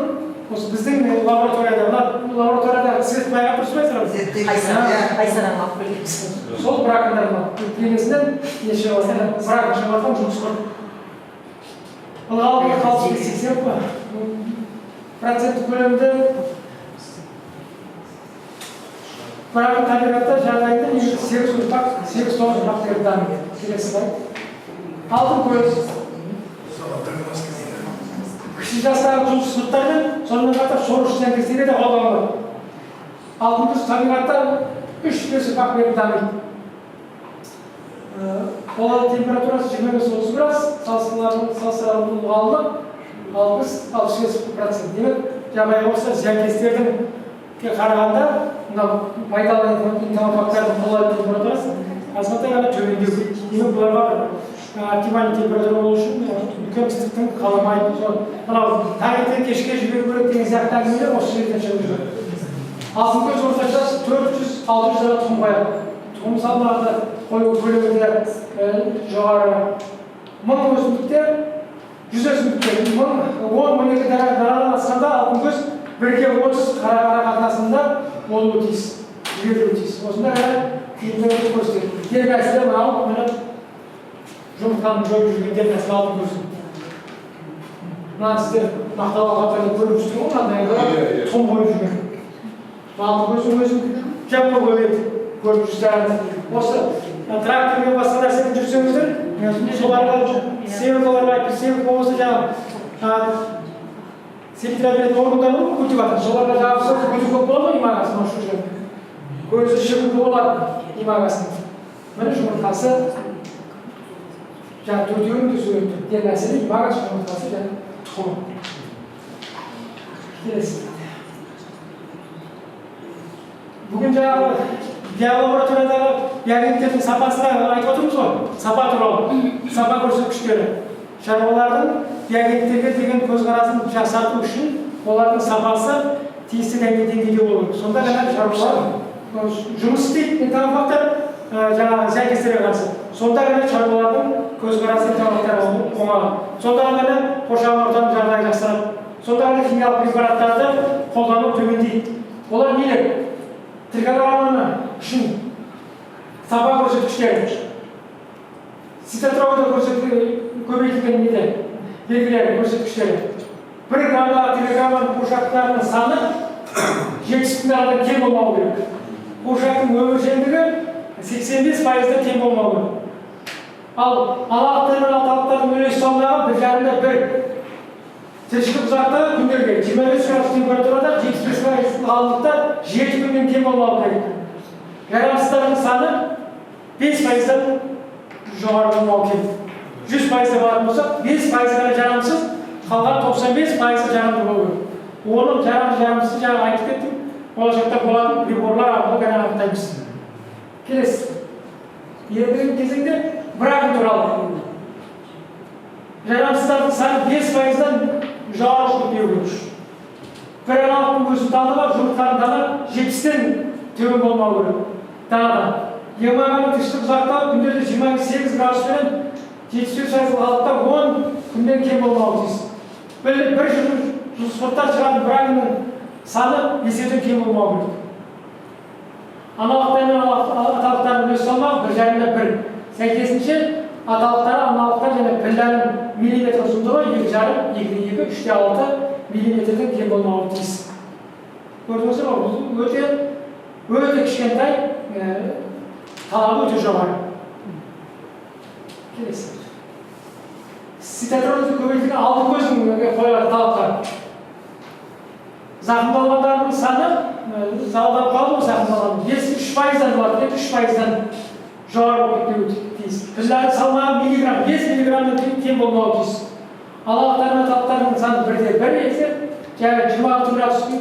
Осы біздің лабораторияда свет байға тұрыспайсыздар. Айсараң алып келеміз. Сол браконьерлар келесінен неше бракон шығарған жұмыс көрді. Ылғалдың қалыпсыз 80% көлемді бракон табиғатта жағдайында 8-9 бактерия дамиды. Келесі бар. Алтын көз. Кіші жастағы жұмыссыздықтармен сонымен қатар сорғыш зиянкестерге де қолданылады. Алтын көз табиғатта 3-5 бактерия дамиды. Олардың температурасы 25-30 градус, салыстырмалы ылғалдылық 60-65%. Демек, жабайы болса зиянкестердің қарағанда пайдалы интамофактардың қолайлы температурасы азғантай ғана төмендеу. Демек, бұларға оптимальды температура болу үшін үлкен ыстықтың қаламайды. Таңертең кешке жіберу керек деген сияқты әңгімелер осы жерден шығып жүреді. Алтын көз орташа 400-600 дана тұқым қояды. Тұқым салмағы көлемінде жоғары. 1000 өсімдіктер, 100 өсімдіктер. 10-12 дарадан асқанда алтын көз 1-30 қара қатынасында болуы тиіс, жіберуі тиіс. Осында тиімділігін көрсетеді. Дер мәселе мынау жұмыртқаны жойып жүрген дер мәселе алтын көз. Мына сіздер мақталағаттарды көріп жүрсің ғой, мынандай тұқым қойып жүрген. Алтын көздің өзін жапқа көріп жүрсіздер. Осы трактормен басқа нәрсені жүрсеңіздер, соларға сеялкаларға айтып, сеялка болмаса жаңағы селитра беретін органдар бар ғой, культиватор. Соларға жабылса көзі көп болады ма имагасын, осы жерде. Көзі шығып болады имагасын. Міне жұмыртқасы жаңағы төртеуін де сөйлетті. Дер мәселе имагас жұмыртқасы және тұқымы. Келесі. Бүгін жаңағы биолабораториядағы биогенеттердің сапасына айтып отырмыз ғой, сапа туралы, сапа көрсеткіштері. Шаруалардың биогенеттерге деген көзқарасын жақсарту үшін олардың сапасы тиісті деңгейде болу керек. Сонда ғана шаруалар жұмыс істейді, интамофактар жаңағы зиянкестерге қарсы. Сонда ғана шаруалардың көзқарасы интамофактар оңалады. Сонда ғана қоршаған ортаның жағдайы жақсарады. Сонда ғана химиялық препараттарды қолдану төмендейді. Олар нелер? Триколораманы үшін сапа көрсеткіштері, цитотропты көбейтілген белгілері көрсеткіштері. 1 грамдағы триколораманың қуыршақтарының саны 70 арада кем болмауы керек. Қуыршақтың өміршеңдігі 85%-да кем болмауы керек. Ал алалықтар мен аталықтардың үлес салмағы 1,5-1. Тіршілік ұзақтығы күндерге 25 градус температурада 75% ылғалдылықта 7 күннен кем болмауы керек. Жарамсыздардың саны 5%-дан жоғары болмауы керек. 100%-да баратын болсақ, 5% ғана жарамсыз, қалған 95% жарамды болу керек. Оның жарамсыз жаңа айтып кеттім, болашақта болатын приборлар арқылы ғана анықтаймыз. Келесі. Ендігі кезеңде бракон туралы. Жарамсыздардың саны 5%-дан жоғары көбею керек. Bir аналықтың өзі талдыға жұмыртқаның дана 70-тен төмен болмауы керек. Данадан. Емағаның тіршілік ұзақтығы күндерде 28 градуспен 75% ылғалдылықта 10 күннен кем болмауы тиіс. Bir спорттан шығатын браконның саны 5-тен кем болмауы керек. Аналықтар мен аталықтардың үлес салмағы 1,5-1. Сәйкесінше аталықтары аналықтар және пілләнің миллиметр ұзындығы 2,5, 2,2, 3,6 миллиметрден кем болмауы тиіс. Көрдіңіздер ғой, бұл өте кішкентай, талабы өте жоғары. Келесі. Цитотропты көбейтілген алтын көздің қойылатын талаптары. Зақымдалғандардың саны, залдан қалды ма зақымдалған? 3%-дан болады, 3%-дан жоғары болып тиіс. Пілләнің салмағы миллиграмм, 5 миллиграммнан кем болмауы тиіс. Алалықтар мен аталықтардың саны 1,1 есе, жаңағы 26 градустан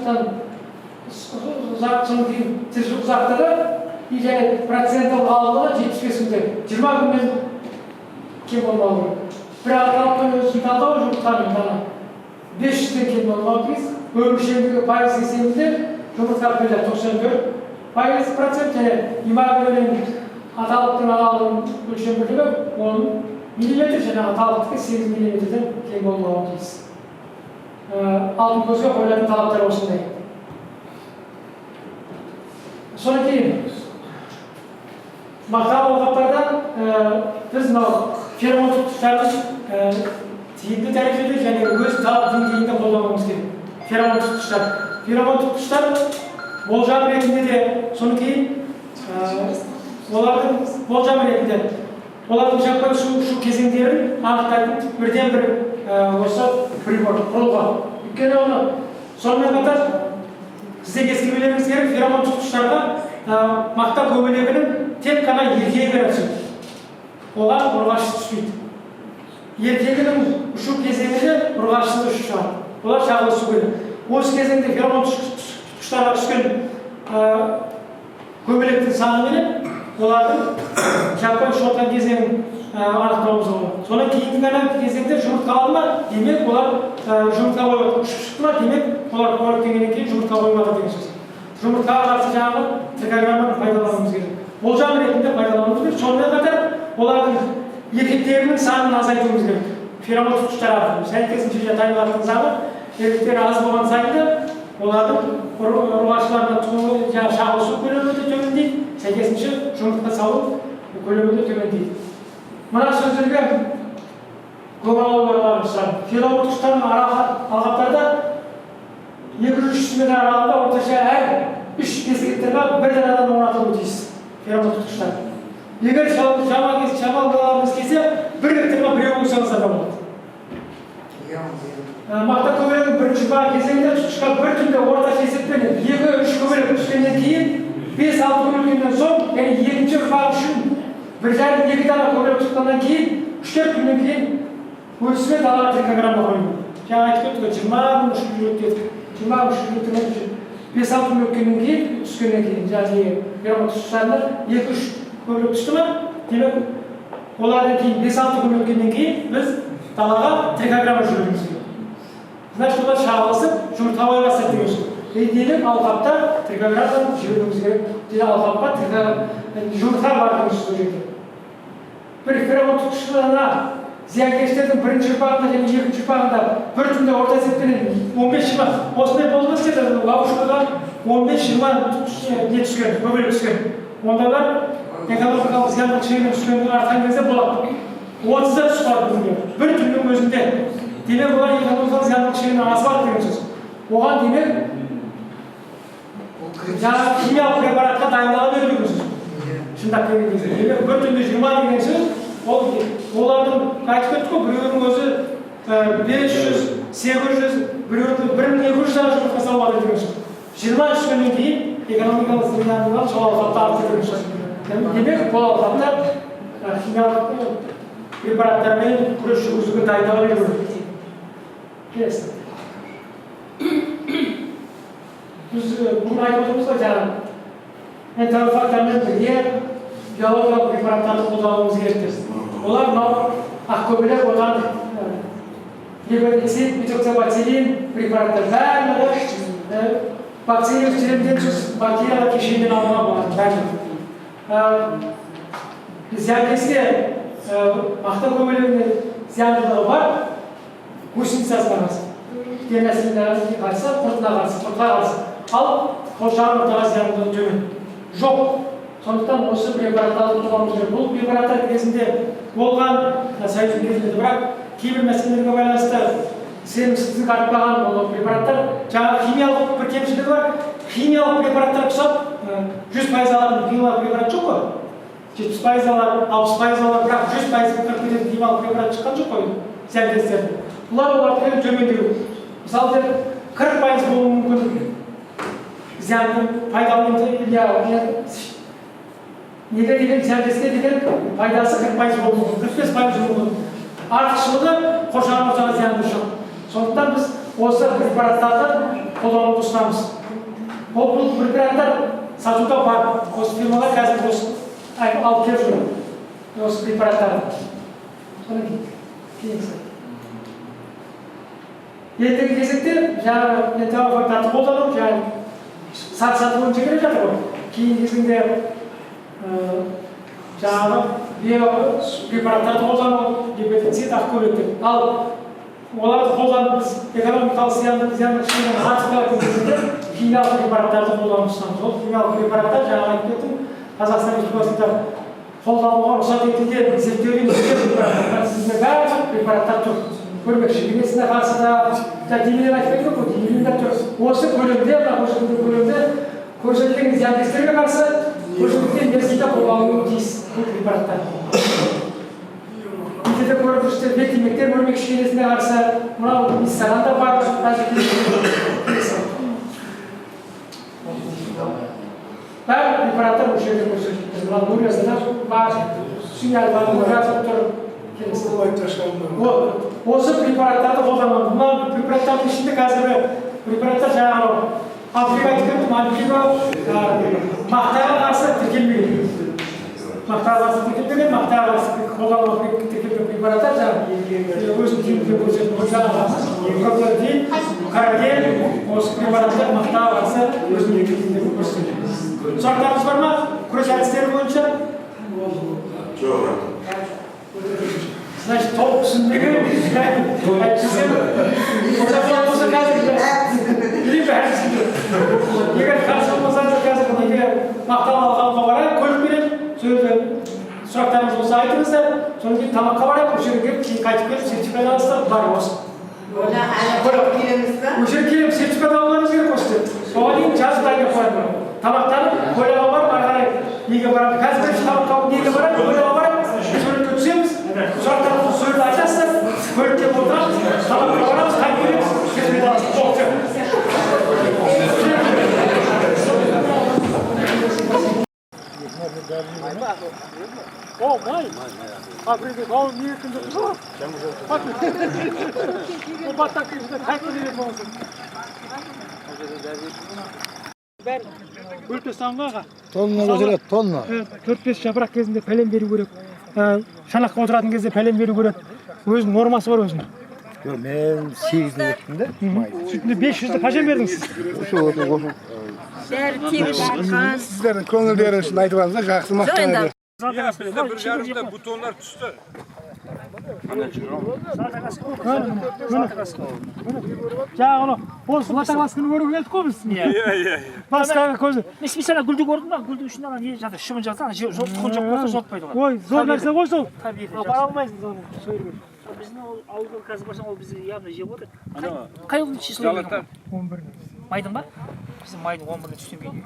тіршілік ұзақтығы және проценттің қалыңдығы 75 күнде, 20 күннен кем болмауы керек. Bir аталықтың өзін талдау жұмыртқаның дана 500-ден кем болмауы тиіс. Өміршеңдігі пайыз есебінде жұмыртқа піллә 94% және имагөленің аталықтың аналығының өлшемділігі 10 мм және аталықтығы 8 мм-ден кем болмауы тиіс. алтын көзге қойылатын талаптар осындай. Содан кейін мақтау алқаптардан біз мынау феромон тұтқыштарды тиімді дәрежеде және өз талап деңгейінде қолдануымыз керек. Феромон тұтқыштар. Феромон тұтқыштар болжам ретінде де, содан кейін олардың болжам ретінде олардың жаппай ұшу кезеңдерін анықтайтын бірден бір осы прибор құрылғы. Өйткені оны сонымен қатар сізге ескермелеріңіз керек, феромон тұтқыштарға мақта көбелегінің тек қана еркегі ғана түседі. Оған ұрғашы түспейді. Еркегінің ұшу кезеңінде ұрғашысыз ұшу шығады. Олар шағылысу керек. Осы кезеңде феромон тұтқыштарға түскен көбелектің саны менен олардың жаппай ұшырған кезеңін анықтауымыз болады. Содан кейінгі ғана кезеңде жұмыртқа алды ма, демек олар жұмыртқа қойып ұшып шықты ма, демек олар қоректенгеннен кейін жұмыртқа қоймады деген сөз. Жұмыртқаға қарсы жаңағы трикограмманы пайдалануымыз керек. Болжам ретінде пайдалануымыз керек. Сонымен қатар олардың еркектерінің санын азайтуымыз керек. Феромон тұтқыштар арқылы. Сәйкесінше табиғаттың заңы еркектер аз болған сайында олардың ұрғашыларына шағылысу көлемі де төмендейді, сәйкесінше жұмыртқа салу көлемі де төмендейді. Мына сөздерге көп алулар бар. Феромон тұтқыштардың алқаптарда 200-300 метр аралығында орташа әр 3 кескеттерге бір данадан орнатылуы тиіс. Феромон тұтқыштар. Егер шамалғаларымыз келсе, бір гектарға біреу болсаңыздар да болады. Мақта көбелегінің бірінші бағы кезеңінде тұтқышқа бір түнде орташа есеппен 2-3 көбелек түскеннен кейін 5-6 күннен соң, яғни екінші бағы үшін 1,5-2 дана көбелек тұтқаннан кейін 3-4 күннен кейін өсіме далаға трикограмма қойылды. Жаңа айтып өттік, 20 күн жүріп 20 күн жүріп 5-6 күн өткеннен кейін түскеннен кейін жаңағы феромон тұтқыштарында 2-3 көбелек түсті ма, демек олардан кейін 5-6 күн өткеннен кейін біз далаға трикограмма жүргіземіз керек. Значит, олар шағылысып, жұмыртқа қоя бастайды деген сөз. Демек алқапта трикограмманы жіберуіміз керек. Алқапқа жұмыртқа бар деген сөз жерде. Бір феромон тұтқышына зиянкештердің бірінші ұрпағында және екінші ұрпағында бір түнде орта есеппенен 15-20 осындай болды ма істеді, ловушкаға 15-20 не түскен, көбелек түскен. Ондайлар экологиялық зияндық шегінен түскеннен артқан кезде болады. 30-да түсіп бір түннің өзінде. Демек олар экологиялық зияндық шегінен асып деген сөз. Оған демек жаңағы химиялық препаратқа дайындала беру деген сөз. Шындап келген кезде. Демек бір түнде 20 деген сөз, олардың айтып кеттік қой, біреуінің өзі 500, 800, біреуінің 1200 дана жұмыртқа салады деген сөз. 20 түскеннен кейін экономикалық зиянынан сол алқапта артты деген сөз. Демек бұл алқапта химиялық препараттармен күрес жүргізуге дайындала беру керек. Келесі. Біз бүгін айтып отырмыз ғой, жаңағы энтерофагтармен бірге биологиялық препараттарды қолдануымыз керек деп. Олар мынау ақкөбелек одан гепатит, метоксабацилин препараттар барлығы бактерия үстелімден бактериялық кешеннен алуға болады барлығы. Зиянкеске мақта көбелегіне зияндылығы бар, гусеницасына қарсы, денесіне қарсы, құртына қарсы. Ал қоршаған зияндылығы төмен. Жоқ. Сондықтан осы препаратты алып тұрғанымыз керек. Бұл препараттар кезінде болған союз кезінде, бірақ кейбір мәселелерге байланысты сенімсіздік артпаған бұл препараттар. Жаңағы химиялық бір кемшілігі бар. Химиялық препараттар құсап 100% алатын химиялық препарат жоқ қой. 70% алар, 60% алар, бірақ 100% кіріп кететін химиялық препарат шыққан жоқ қой зиянкестерді. Олар төмендеу. Мысалы 40% болуы мүмкін зиянның пайдалы неге деген зиянкеске деген пайдасы 40% болуы мүмкін, 45% болуы мүмкін. Артықшылығы қоршаған ортаға зиянды жоқ. Сондықтан біз осы препараттарды қолдануды ұсынамыз. Бұл препараттар сатуда бар. Осы фирмалар қазір осы алып келіп жүр осы препараттарды. Содан кейін ендігі кезекте жаңағы энтерофагтарды қолдану, сатып бойынша келе жатыр ғой. Кейін кезінде жаңағы биопрепараттарды қолдану, гепатит, ақкөбелектер. Ал Оларды қолданып біз экономикалық зиянды шығынын артықлайтын кезінде химиялық препараттарды қолданып ұстамыз. Ол химиялық препараттар жаңағы айтып кеттім, Қазақстан Республикасында қолдануға рұқсат етілген зерттеуден өткен препараттар. Сізде барлық препараттар тұр. Көрмекші денесіне қарсы да денелер айтпайды ғой, денелер тұр. Осы көлемде, көрсетілген көлемде көрсетілген зиянкестерге қарсы көрсетілген мерзімде қолданылуы тиіс бұл препараттар. Бізде көріп жүрсіздер, бетімектер өрмекші денесіне қарсы мынау миссаран да бар. Бәрі препараттар осы жерде көрсетілді. Мынау нурезада бар, сүйәлбаны жазып тұр. Осы препараттарды қолданамыз. Мына препараттардың ішінде қазіргі препараттар жаңағы Африка айтып мақтаға қарсы тіркелмеген. Мақтаға қарсы тіркелмеген, мақтаға қарсы қолданылып тіркелген препараттар жаңағы өзінің тиімділігін көрсетіп жаңағы проплатин, караген, осы препараттар мақтаға қарсы өзінің тиімділігін көрсетеді. Сұрақтарыңыз бар ма? Күрес әдістері бойынша? Значит, толық түсіндігі, әйтсем, болса қазір білейін бәрі түсінді. Егер қарсы болмасаңыз қазір неге мақтал алғанға барайық, көлік берем, сұрақтарыңыз болса айтыңыздар, содан кейін тамаққа барайық, осы жерге кейін қайтып келіп сертификат алыңыздар, бар осы. Осы жерге келіп сертификат алуыңыз керек осы. Соған дейін жазып дайындап қояды. Тамақтанып, көліға барып, ары қарай неге барамыз? Қазір тамаққа неге барайық, көліға барайық, суретке түсеміз. Сұрақтарыңызды суретті айтасыздар, көлікте отырамыз, тамаққа барамыз, қайтып келеміз, сертификат аласыз. О, май! Африка, ол не екінші тұр? Ол баттақ кезінде қайтып келеді болсын. Бәрі өлте самғаға. Тонна көтереді, тонна. 4-5 жапырақ кезінде пәлен беру керек. Шанаққа отыратын кезде пәлен беру керек. Өзінің нормасы бар өзінің. Мен 8-ді еттім де. Сүтінде 500-ді қашан бердіңіз? Осы. Бәрі тегіс шыққан. Сіздердің көңілдері үшін айтып алыңыздар, жақсы мақтан. Bir jarımda butonlar düştü. Жаңағы осы латағаскыны көріп келдік қой біз. Басқаға көзі. Мен специально гүлді көрдім ба, гүлдің ішінде ана не жатыр, шыбын жатыр, ана тұқын жоқ болса жотпайды оған. Ой, зор нәрсе ғой сол. Табиғи. Бара алмайсыз оны сөйлеуге. Біздің ауылға қазір барсаң, ол бізді явно жеп отыр. Қай ұлдың число? 11. Майдың ба? Біздің майдың 11-іне түстен кейін.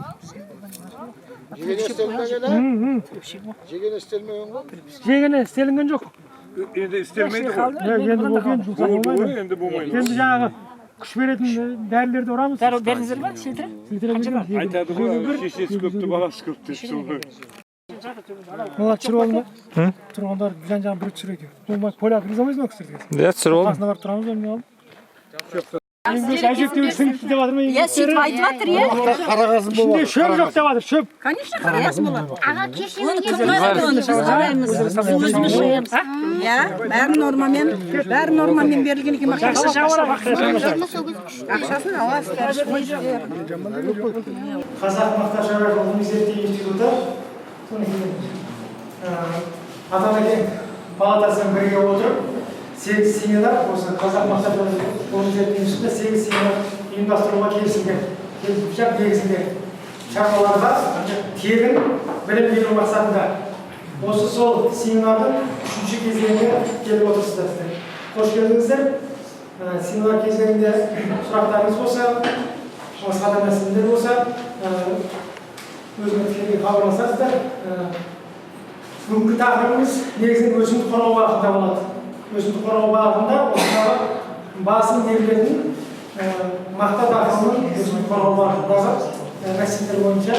Жеген істелмеген ғой? Жегені істелінген жоқ. Endi istemeydi bu. Енді бұл кейін жұмсақ болмайды. Endi bu mayın. Енді жаңағы күш беретін дәрілерді ұрамыз. Беріңіздер ме? Сілтірі? Айтады ғой, шешесі көпті, баласы көпті. Мына Чыролында тұрғындар жан-жағын бірік жүреді. Болмай поляк ризамайсың ба кісілерге? Да, Чырол. Қасына барып тұрамыз ба мен алып? Әжептеуір сіңіпті деп жатыр ма? Я сөйтіп айтып жатыр, иә? Қарағазым Ішінде шөп жоқ деп жатыр, шөп. Конечно, қарағазым болады. Аға кешенің біз қараймыз, өзіміз жаямыз. Иә, бәрі нормамен берілген екен. Ақшасын аласыздар. Қазақ мақта шаруа ғылыми зерттеу институты Атамекен палатасымен бірге отырып 8 семинар, осы қазақ мақта шаруа ғылыми зерттеу институтында 8 семинар ұйымдастыруға келісілген. Келісімшарт негізінде шаруаларға тегін білім беру мақсатында. Осы сол семинардың 3-ші кезеңіне келіп отырсыздар. Қош келдіңіздер. Семинар кезеңінде сұрақтарыңыз болса, басқа да мәселелер болса, өзіңізге хабарласасыздар. Бүгінгі тақырыбымыз негізінен өсімдік қорғау бағытында болады. Өсімдік қорғау бағытында осындағы басын берілетін мақта тақырыбының өсімдік қорғау бағытындағы мәселелер бойынша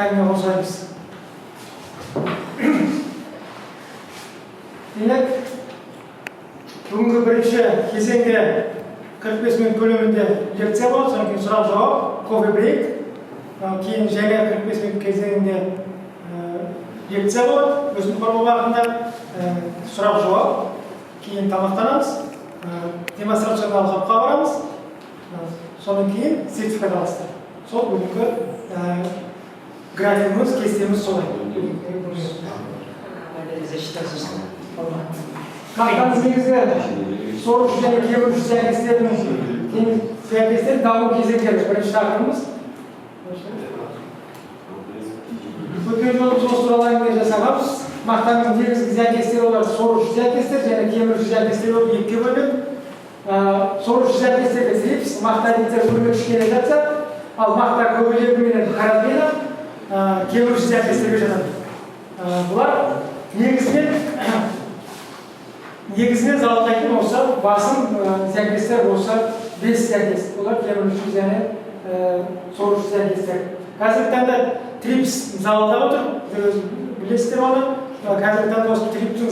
әңгіме қозғаймыз. Демек, бүгінгі бірінші кезеңде 45 минут көлемінде лекция болады, содан кейін сұрақ-жауап, кофе брейк. Кейін және 45 минут кезеңінде лекция болады, өсімдік қорғау бағытында сұрақ-жауап. Кейін тамақтанамыз, демонстрациялық алқапқа барамыз, содан кейін сертификат аласыздар. Сол бүгінгі графигіміз, кестеміз солай. Засчитаться. Мақтаның негізгі сорушы және кеміруші сәйкестер даму кезеңдері бірінші тақырыбымыз. Өткен жолы осы туралы әңгіме жасағанбыз. Мақтаның негізгі зиянкестері олар сорушы зиянкестер және кеміруші зиянкестер болып екіге бөлінеді. Сорушы зиянкестерге трипс, мақта беттер өрмекші келе жатса, ал мақта көбелегі менен карантина кеміруші зиянкестерге жатады. Бұлар негізінен зауыттайтын осы басым зиянкестер осы 5 зиянкес. Олар кеміруші және сорушы зиянкестер. Қазіргі таңда трипс залда отыр, білесіздер оны. Қазіргі таңда осы трипстің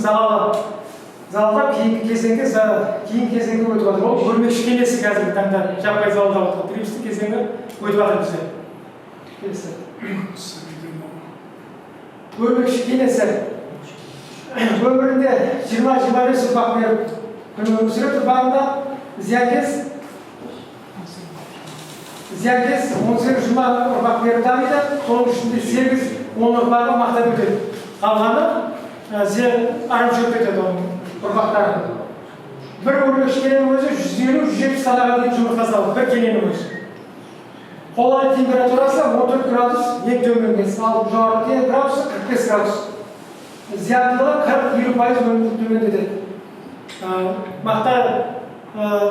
залда кейінгі кезеңге өтіп жатыр. Ол өрмекші кенесі қазіргі таңда жаппай залда отыр. Трипстің кезеңі өтіп жатыр бізде. Өрмекші кенесі өмірінде 20-25 ұрпақ беріп күні өмір сүреді. Бағында зиянкес 18-20 ұрпақ беріп дамиды. Соның ішінде 8-10 ұрпағы мақта өтеді. Қалғаны арымшөп кетеді оның ұрпақтары. Бір өрмекші кененің өзі 150-170 санаға дейін жұмыртқа салады, бір кененің өзі. Қолайлы температурасы 14 градус ең төменгі, ал жоғары температурасы 45 градус. Зияндылығы 40-50% төмендетеді. Мақта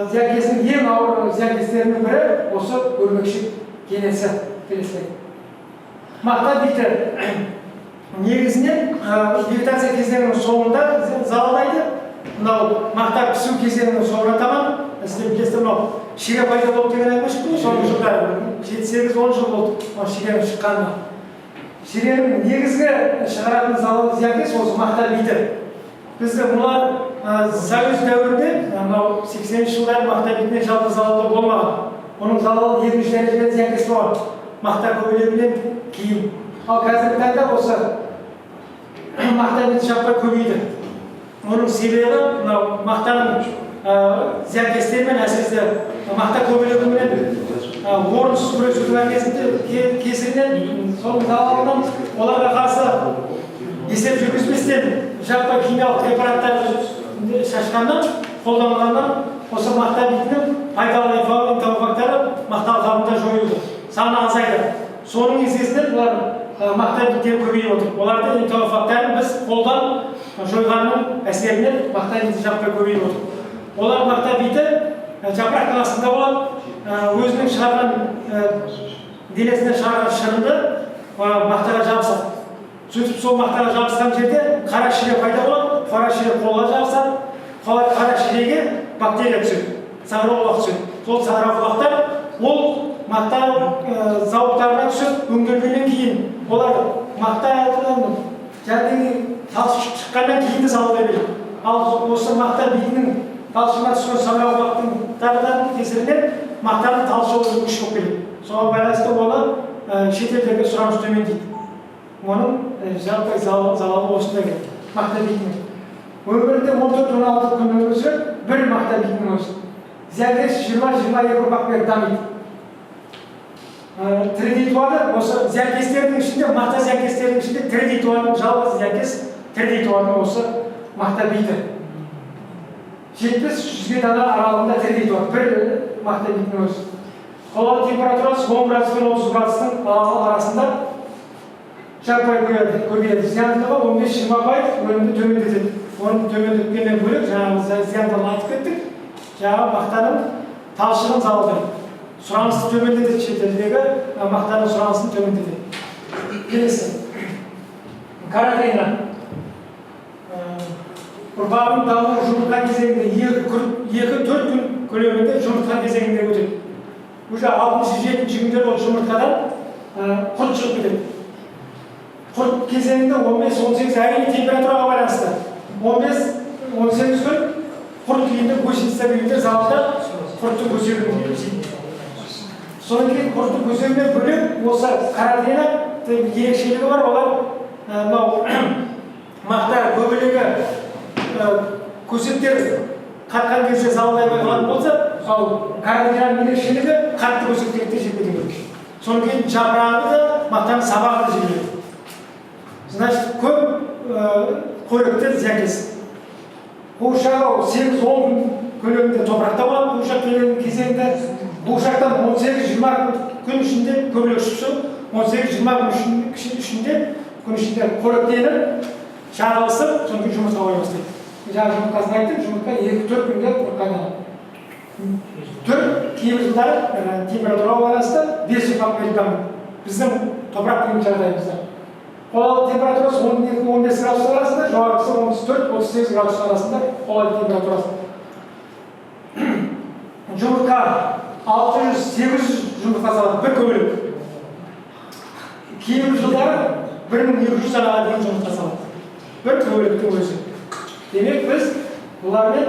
зиянкесінің ең ауыр зиянкестерінің бірі осы өрмекші кенесі. Мақта биті негізінен вегетация кезеңінің соңында залалдайды. Мынау мақта пісу кезеңінің соңына таман, сіздер білесіздер, мынау шире пайда болып деген әңгіме шықты ғой, соңғы жылдары 7-8-10 жыл болды ширенің шыққанына. Ширенің негізгі шығаратын залал зиянкес осы мақта биті. Бізді мұлар Союз дәуірінде, мынау 80-ші жылдары мақта битінен жалпы залалды болмаған. Оның залалы екінші дәрежелі зиянкес болған. Мақта көбелегінен кейін. Ал қазіргі таңда осы мақта биті жаппай көбейді. Оның себебі мынау мақтаның зиянкестерімен әсіресе мақта көбелегімен орынсыз күресудің кесірінен соның залалынан оларға қарсы есеп жүргізбестен жаппай химиялық препараттар шашқаннан, қолданылғаннан осы мақта битінің пайдалы энтомофагтары мақта алқабында жойылды, саны азайды. Соның нәтижесінде бұлар мақта биттері көбейіп отыр. Оларды энтомофагтарын біз қолдан жойғанның әсерінен мақта биті жаппай көбейіп отыр. Олар мақта биті жапырақтың астында болады, өзінің шығарған денесінен шығарған шырынды мақтаға жабысады. Сөйтіп сол мақтаға жабысқан жерде қара шире пайда болады, қара шире қолға жабысады, қара ширеге бактерия түседі, саңырауқұлақ түседі. Сол саңырауқұлақтар ол мақта зауыттарына түсіп өңделгеннен кейін олар мақта шыққаннан кейін де залал береді. Ал осы мақта битінің талшығына түскен саңырауқұлақтың кесірінен мақтаның талшығы күш болып келеді. Соған байланысты оны шетелдерге сұраныс төмендейді. Оның жаппай залалы осында келеді. Мақта битінің. Өмірінде 14-16 күн өмір сүріп, бір мақта битінің өзі. Зиянкес 20-22 ұрпақ беріп дамиды. Тірідей туады, осы зиянкестердің ішінде, мақта зиянкестердің ішінде тірідей туатын жалғыз зиянкес, тірідей туатын осы мақта биті. 70-100 дана аралығында тірідей туады, бір мақта битінің өзі. Қолайлы температурасы 10 градус пен 30 градустың арасында жаппай көбейеді. Зияндылығы 15-20% өнімді төмендетеді. Оның төмендеткеннен бөлек жаңағы зияндылығын айтып кеттік. Жаңағы мақтаның талшығын залалдайды. Сұранысты төмендетеді, шетелдегі мақтаның сұранысын төмендетеді. Келесі. Карантина. Ұрпағының дамуы жұмыртқа кезеңінде 2-4 күн көлемінде жұмыртқа кезеңінде өтеді. Уже 60-70 күндер ол жұмыртқадан құрт шығып кетеді. Құрт кезеңінде 15-18 әрине температураға байланысты. 15-18 күн құрт күйінде көшетістер күйінде залалда құрттың көсегін жейді. Содан кейін құрттың көсегінен бөлек осы карантина ерекшелігі бар. Олар мақта көбелегі көсептер қатқан кезде залалдай байқалатын болса, ал карантинаның ерекшелігі қатты көсептерді жеп кету керек. Содан кейін жапырағы да мақтаның сабағы да жебеледі. Значит, көп қоректі зиянкес. қуыршағы 8-10 күн көлемінде топырақта болады. Қуыршақ келген кезеңде қуыршақтан 18-20 күн ішінде көбелек шығып, 18-20 күн ішінде қоректеніп, шағылысып, содан кейін жұмыртқа қоя бастайды. Жаңа жұмыртқасын айттым, жұмыртқа 2-4 күнде қайнайды. Кейбір жылдары температура байланысты 5 ұрпақ беріп біздің топырақ деген жағдайымызда. Қолайлы температурасы 12-15 градус арасында, жоғарғысы 34-38 градус арасында қолайлы температурасы. Жұмыртқа 600-800 жұмыртқа салады, бір көбелек. Кейбір жылдары 1200 санаға дейін жұмыртқа салады, бір көбелектің өзі. Демек біз бұлармен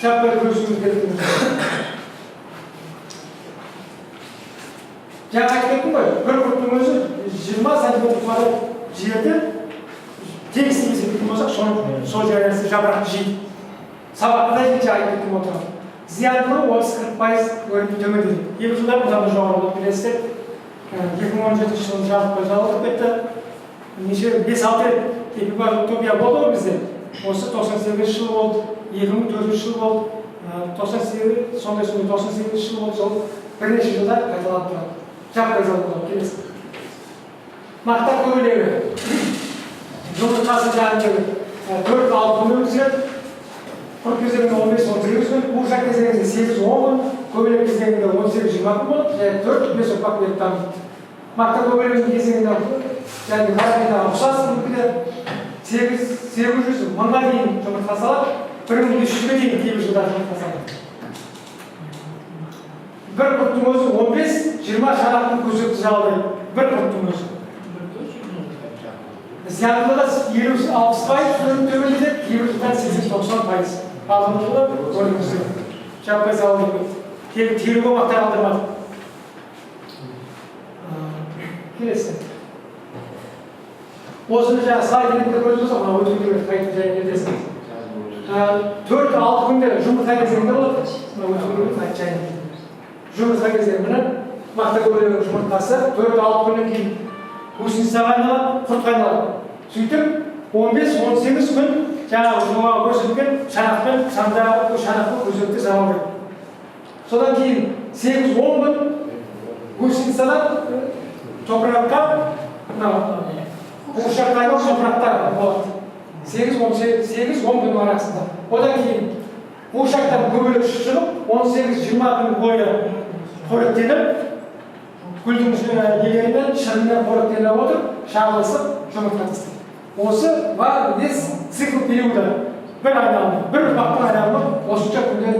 жаппай күресуіміз керек. Жаңа айтып кеттім ғой, бір құрттың өзі 20 сантиметр квадрат жерді тегістік есептейтін болсақ, сол жерден жапырақты жейді. Сабақты да жейді айтып кеттім отырған. Зиянды 30-40% өрімді төмендейді. Екі жылдар бұдан жоғары болып келесіздер. 2017 жылын жабықпай жалғып кетті. Неше 5-6 рет эпигоотопия болды ғой бізде. Осы 98 жыл болды, 2004 жыл болды, 98 жыл болды, сол бірнеше жылдар қайталанып тұрады. Жаппай жалғып келесі. Мақта көбелегі. Жұмыртқасы жағындағы 4-6 күн өткізеді. Құрт кезеңінде 15-18 күн, қуыршақ кезеңінде 8-10 күн, көбелек кезеңінде 18-20 күн болады, және 4-5 ұрпақ беріп дамиды. Мақта көбелегінің кезеңінде және қарапайымда ұқсас мүмкінде 800 мыңға дейін жұмыртқа салады, 1500-ге дейін кейбір жылдар жұмыртқа салады. Бір құрттың өзі 15-20 шанақты көрсетті жағдайды. Бір құрттың өзі. Зияндылығы 50-60% төмендейді, кейбір жылдар 80-90%. Алдыңғы жылы көрдіңіздер. Жаппай салып кетті. Теруге мақтар алдырмады. Келесі. Осыны жаңа слайдерінде көріп тұрсақ, мына өтуге қайтып жайын кетесіңіз. 4-6 күнде жұмыртқа кезеңінде болады. Мына өтуге қайтып жайын кетесіңіз. Жұмыртқа кезеңінде мақта көбелегінің жұмыртқасы 4-6 күннен кейін гусеницаға айналады, құртқа айналады. Сөйтіп 15-18 күн жаңағы жоғарғы көрсеткен шанақпен, сандағы шанақпен көзетті жамалдайды. Содан кейін 8-10 күн гусеницадан топыраққа, қуыршаққа айналып топырақта болады. 8-10 күн арасында. Одан кейін қуыршақтан көбелек шығып, 18-20 күн бойы қоректеніп, гүлдің елерімен, шырынмен қоректеніп отырып, шағылысып, жұмыртқа тастайды. Осы бар бес цикл периоды, бір айналымы, бір ұрпақтың айналымы осынша күнді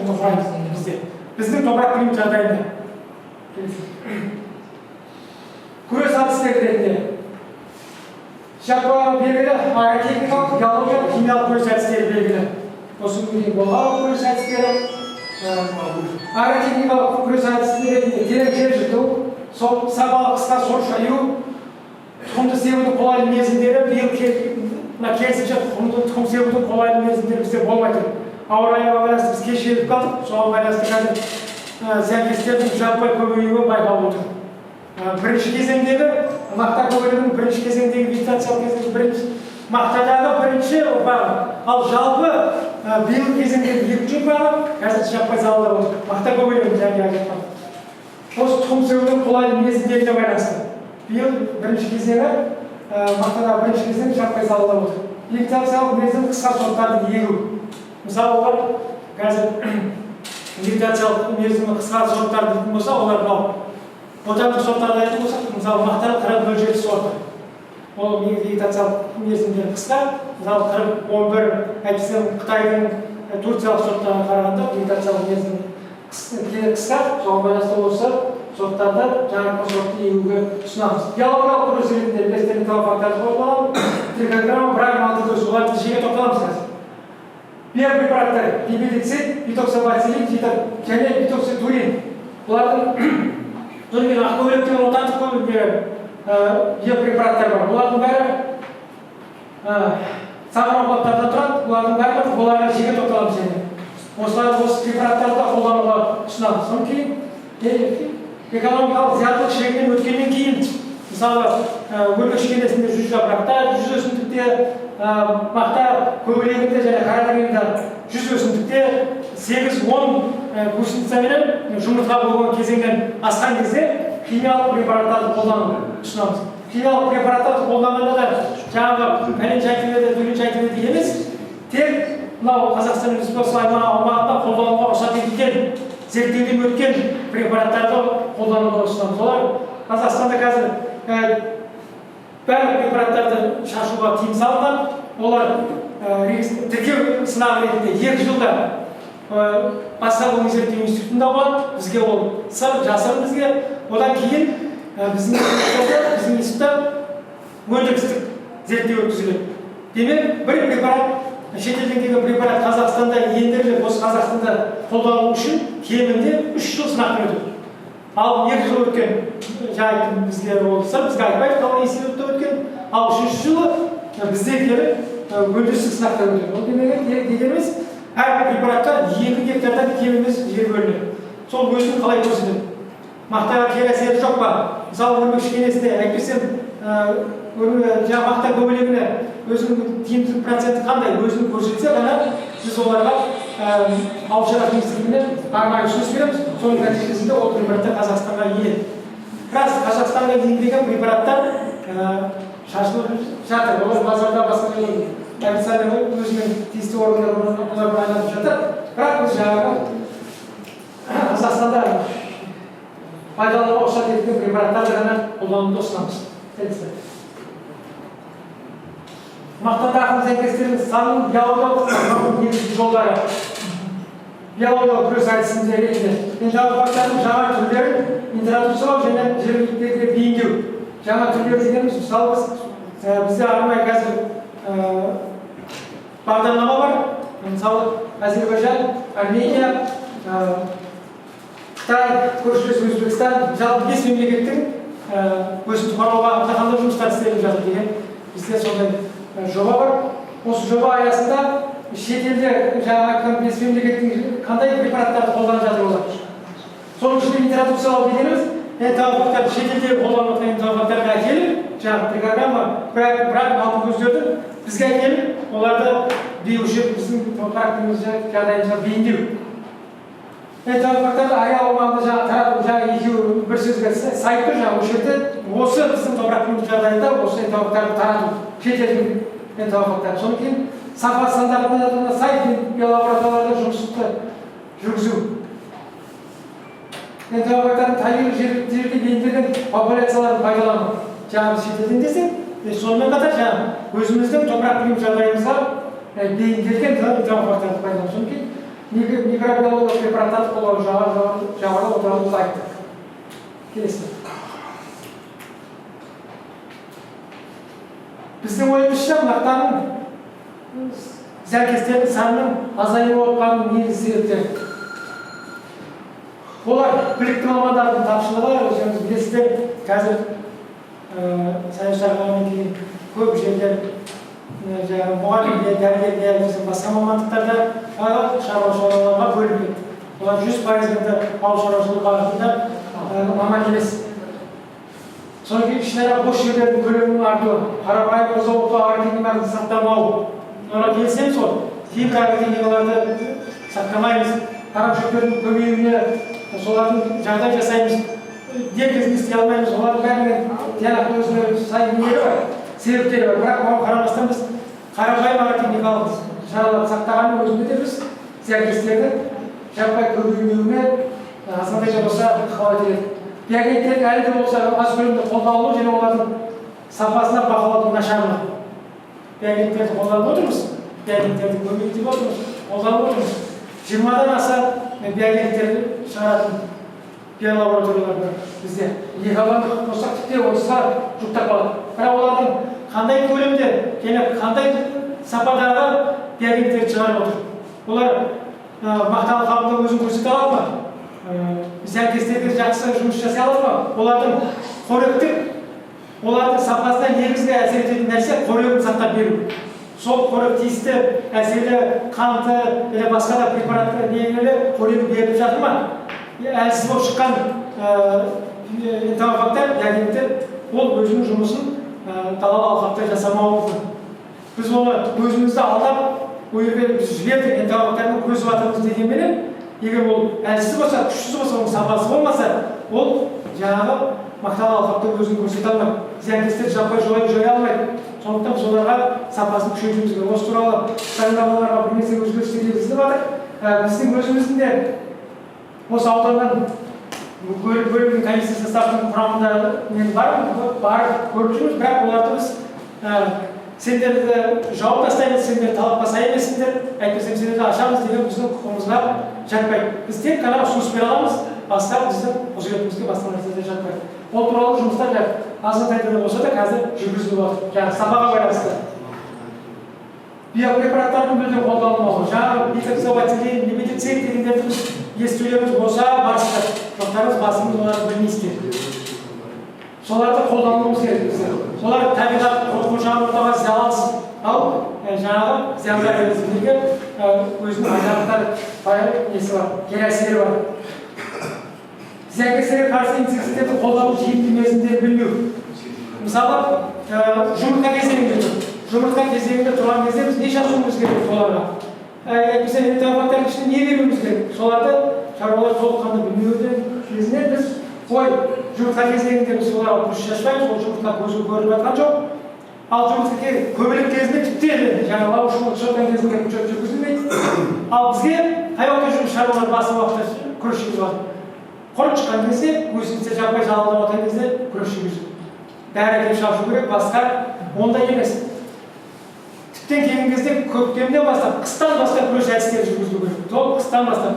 құраймыз бізде. Біздің топырақ климат жағдайында. Күрес әдістері ретінде жаппай белгілі аэротехникалық, биологиялық, химиялық күрес әдістері белгілі. Осы күнде болған күрес әдістері, аэротехникалық күрес әдістері ретінде терең жер жырту, сабалы қысқа сор шаю, тұқымды себудің қолайлы мерзімдері биыл керісінше тұқым себудің қолайлы мерзімдері бізде болмай тұр. Ауа райына байланысты біз кеш жетіп қалдық, соған байланысты қазір зиянкестердің жаппай көбеюі байқалып отыр. Бірінші кезеңдегі мақта көбелегінің бірінші кезеңдегі вегетациялық кезеңдегі бірінші мақтадағы бірінші ұрпағы, ал жалпы биыл кезеңдегі екінші ұрпағы қазір жаппай салынып отыр. Мақта көбелегінің жаңағы айтқан. Осы тұқым себудің қолайлы мерзімдеріне байланысты. Биыл бірінші кезеңі мақтадағы бірінші кезең жаппай салынып отыр. Вегетациялық мерзім қысқа сорттарды егу. Мысалы, олар қазір вегетациялық мерзімі қысқа сорттар дейтін болса, олар мынау отандық сорттарды айтатын болсақ, мысалы мақтаның 40-07 сорты. Ол вегетациялық мерзімдері қысқа, мысалы 40-11 әйтпесе Қытайдың Турциялық сорттарына қарағанда вегетациялық мерзімі қысқа, соған байланысты осы сорттарды жаңағы сортты егуге ұсынамыз. Биологиялық күрес ретінде білесіздер металлофактарды қойып трихограмма, брагма, оларды жиі тоқталамыз қазір. Биопрепараттар, пибидицид, битоксобацилин, және битокситурин. Бұлардың Дүнген ақкөбелектен отандық биопрепараттар бар. Бұлардың бәрі сағырау баптарда тұрады. Бұлардың бәрі оларға жеге тоқталамыз және. Осы препараттарды қолдануға ұсынамыз. Содан кейін экономикалық зияндылық шегінен өткеннен кейін мысалы өрмекші кенесінде 100 жапырақта, 100 өсімдікте, мақта көбелегінде және қарадегенде 100 өсімдікте 8-10 гусеницаменен жұмыртқа болған кезеңнен асқан кезде химиялық препараттарды қолдану ұсынамыз. Химиялық препараттарды қолданғанда да жаңағы пәлен жайтыледі, түген жайтыледі емес, тек мынау Қазақстан Республикасы аумағында қолдануға рұқсат етілген, зерттеуден өткен препараттарды қолдануға ұсынамыз. Олар Қазақстанда қазір барлық препараттарды шашуға тыйым салынған. Олар тіркеу сынағы ретінде 2 жылда басқа ғылыми зерттеу институтында болады. Бізге ол сыр, жасырын бізге. Одан кейін біздің институтта өндірістік зерттеу өткізіледі. Демек, бір препарат, шетелден келген препарат Қазақстанда ендіріліп, осы Қазақстанда қолдану үшін кемінде 3 жыл сынақтан өтеді. Ал 2 жыл өткен жайын бізге олса, бізге айтпайды, қалай институтта өткен. Ал 3 жылы бізде келіп өндірістік сынақтан өтеді. Ол дегеніміз, әр препаратқа 2 гектардан кем емес жер бөлінеді. Сол өзін қалай көрсетеді? Мақтаға кері әсері жоқ па? Мысалы, өрмекші кенесінде әйтпесем мақта көбелегіне өзінің тиімділік проценті қандай? Өзін көрсетсе ғана біз оларға ауыл шаруашылық министрлігіне арнайы ұсыныс береміз. Соның нәтижесінде ол препараттар Қазақстанға енеді. Рас, Қазақстанға енген препараттар шашылып жатыр. Олар базарда басқа официально өзінің тиісті органдар байланып жатыр. Бірақ біз жаңағы Қазақстанда пайдалануға рұқсат етілген препараттарды ғана қолдануды ұсынамыз. Мақта дақыл сәйкестерінің санын биологиялық негізгі жолдары. Биологиялық күрес әдісінде ретінде энтомофагтардың жаңа түрлерін интродуциялау және жергіліктерге бейімдеу. Жаңа түрлер дегеніміз, мысалы бізде арнайы қазір бағдарлама бар. Мысалы Әзербайжан, Армения, Қытай, көршілес Өзбекстан, жалпы 5 мемлекеттің өсімдік қорғауға қандай жұмыстар істеліп жатыр деген бізде сондай жоба бар. Осы жоба аясында шетелде жаңағы 5 мемлекеттің қандай препараттарды қолданып жатыр олар. Соның ішінде интродуциялау дегеніміз энтомофагтарды шетелде қолданып жатқан энтомофагтарға әкеліп, жаңағы программа бірақ алтын көздерді бізге әкеліп, оларды бейуші біздің практикамызға жағдайымызға бейімдеу. Энтомофагтарды аяқ аумағында тарату екеуі бір сөзге сайып тұр, осы жерде осы біздің топырақтың жағдайында осы энтомофагтарды тарату, шетелдің энтомофагтарды. Содан кейін сапа стандартына сай биолабораторияларда жұмысты жүргізу. Энтомофагтардың табиғи жерге бейімделген популяцияларын пайдалану. Жаңағы шетелден десек, сонымен қатар жаңағы өзіміздің топырақтың жағдайымызға бейімделген энтомофагтарды пайдалану. Содан кейін микробиологиялық препараттарды қолдану жағында отырғанымызды айттық. Келесі. Біздің ойымызша мақтаның зиянкестердің санының азайып отқанының негізгі себептері. Олар білікті мамандардың тапшылығы, өзіңіз білесіздер, қазір саяжайлармен кейін көп жерлер мұғалімге, дәрігерге, басқа мамандықтарда шаруашылығына бөлінеді. Олар 100% ауыл шаруашылығы бағытында маман емес. Содан кейін ішінара бос жерлердің көлемінің артуы, қарапайым қозғалықты агротехниканы сақтамау. Оларға келсем сол, кейбір агротехникаларды сақтамаймыз, қарап шөптердің көбеюіне солардың жағдай жасаймыз, дер кезінде істей алмаймыз. Олардың бәрінен тиянақты өзіне сай нелері бар, себептері бар. Бірақ оған қарамастан біз қарапайым агротехникалық шараларды сақтағанның өзінде де біз зиянкестерді жаппай көбеюіне азғандай да болса ықпал етеді. Биогенеттердің әлі де болса аз көлемде қолданылу және олардың сапасына бақылаудың нашарлығы. Биогенеттерді қолданып отырмыз, биогенеттерді көбейтіп отырмыз, қолданып отырмыз. 20-дан аса биогенеттерді шығаратын биолабораториялар бар бізде. Екі болсақ тіпті 30-ға жұқтап қалады. Бірақ олардың қандай көлемде және қандай сападағы биогенеттерді шығарып отыр. Олар мақталы қабында өзін көрсете алады ма? Зиянкестерге жақсы жұмыс жасай алады ма? Олардың қоректік, олардың сапасына негізгі әсер ететін нәрсе қорегін сақтап беру. Сол қорек тиісті әсерлі қанты және басқа да препараттар негізгі қорегі беріп жатыр ма? Әлсіз болып шыққан энтомофагтар, биогенеттер ол өзінің жұмысын далалы алқапта жасамауы мүмкін. Біз оны өзімізді алдап, ол жерге біз жібердік, энтологтардың көзіп жатырмыз дегенменен, егер ол әлсіз болса, күшсіз болса, оның сапасы болмаса, ол жаңағы мақталы алқапта өзін көрсете алмайды. Зиянкестерді жаппай жоя алмайды. Сондықтан біз оларға сапасын күшейтуіміз керек. Осы туралы заңнамаларға бірнеше өзгерістер енгізіліп жатыр. Біздің өзіміздің де осы ауданнан бөлімнің комиссия составының құрамында мен барып көріп жүрміз, бірақ оларды біз сендерді жауып тастаймыз, сендер талапқа сай емессіңдер, әйтпесе сендерді ашамыз деген біздің құқығымызға жатпайды. Біз тек қана ұсыныс бере аламыз, басқа біздің құзыретімізге басқа нәрселер жатпайды. Ол туралы жұмыстар азғантай болса да қазір жүргізіліп жатыр. Жаңағы сапаға байланысты. Биопрепараттардың мүлдем қолданылмауы, жаңағы метоксобацилин, немеticid дегендерді біз естулеріміз болса барысты. Жоқтарымыз басымыз оларды білмейсіздер. Соларды қолдануымыз керек. Солар табиғат қоршаған ортаға залалсыз, ал жаңағы зияндар емесіндегі өзінің айғақтары несі бар, кері әсері бар. Зиянкестерге қарсы инсектицидтерді қолдану тиімді мерзімдерін білмеу. Мысалы, жұмыртқа кезеңінде тұрған кезде біз не жазуымыз керек оларға? Әйтпесе энтологтардың ішіне не беруіміз керек? Соларды шаруалар толыққанды білмеудің кезінде біз жұмыртқа кезеңінде біз соларға күш шашпаймыз, ол жұмыртқа көзі көріп жатқан жоқ. Ал жұмыртқа көбелек кезінде тіпті жаңағы шотқан кезінде жүргізілмейді. Ал бізге қай уақытта жүріп шаруалар басым уақытта күріш жүргізіп жатыр. Құрып шыққан кезде, өсімдіктер жаппай жалғалап отырған кезде күріш жүргізіп. Дәрі әкеліп шашу керек, басқа ондай емес. Тіптен келген кезде көктемден бастап, қыстан бастап күреш әдістері жүргізілу керек. Сол қыстан бастап.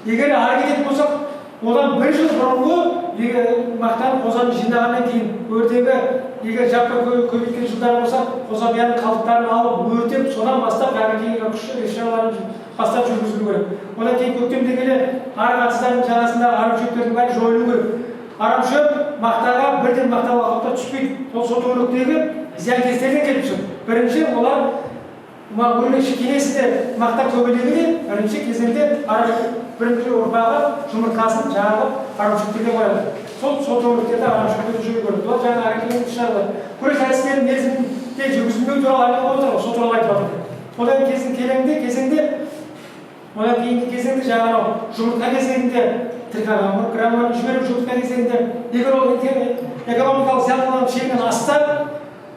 Егер ары кететін болсақ, одан бір жыл бұрынғы мақтаны қозаны жинағаннан кейін өртегі егер жаппай көбейткен жылдар болса, қоза бияның қалдықтарын алып өртеп, содан бастап кейін шараларын бастап жүргізілу керек. Одан кейін көктемде келе арық жағасындағы арамшөптердің бәрі жойылу керек. Арамшөп мақтаға бірден мақталы алқапта түспейді. Сол өріктегі зиянкестерден келіп шығады. Бірінші олар өрмекші кенесінде мақта көбелегі де бірінші кезеңде бірінші ұрпағы жұмыртқасын жаңағы арамшөптерге қояды. Сол өріктерді арамшөптерді жою керек. Ол жаңағы әрекетленген шаралар. Күрес әдістерін мерзімде жүргізілмеу туралы айтып отыр ғой, сол туралы айтып отыр. Одан кейінгі кезеңде жаңағы жұмыртқа кезеңінде трикограмманы жіберіп жұмыртқа кезеңінде егер ол экономикалық зиянның шегінен асса,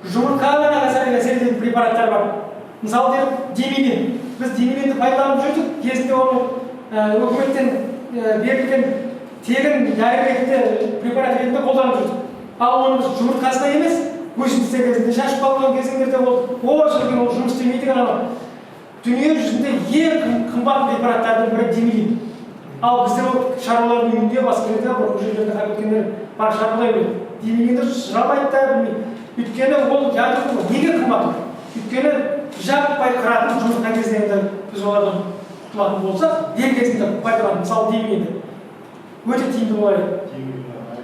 жұмыртқаға ғана әсер ететін препараттар бар. Мысалы демилин. Біз демилинді пайдаланып жүрдік. Кезінде оны өкіметтен берілген тегін дәрі препарат ретінде қолданып жүрдік. Ал оны біз жұмыртқасына емес, өсімдіктер кезінде шашып қалған кезеңдерде ол жұмыс істемейді ғана. Дүние жүзінде ең қымбат препараттардың бірі демилин. Ал бізде шаруалардың үйінде, басқа жерде, бұрынғы жерлерде қайып өткендер бар шаруалай біледі. Демилинді сұрамайды да білмейді. Өйткені ол ядролық неге қымбат? Өйткені жаппай қыратын жұмыртқа кезеңінде біз олардан құтылатын болсақ, дер кезінде пайдаланып, мысалы демилинді. Өте тиімді болады.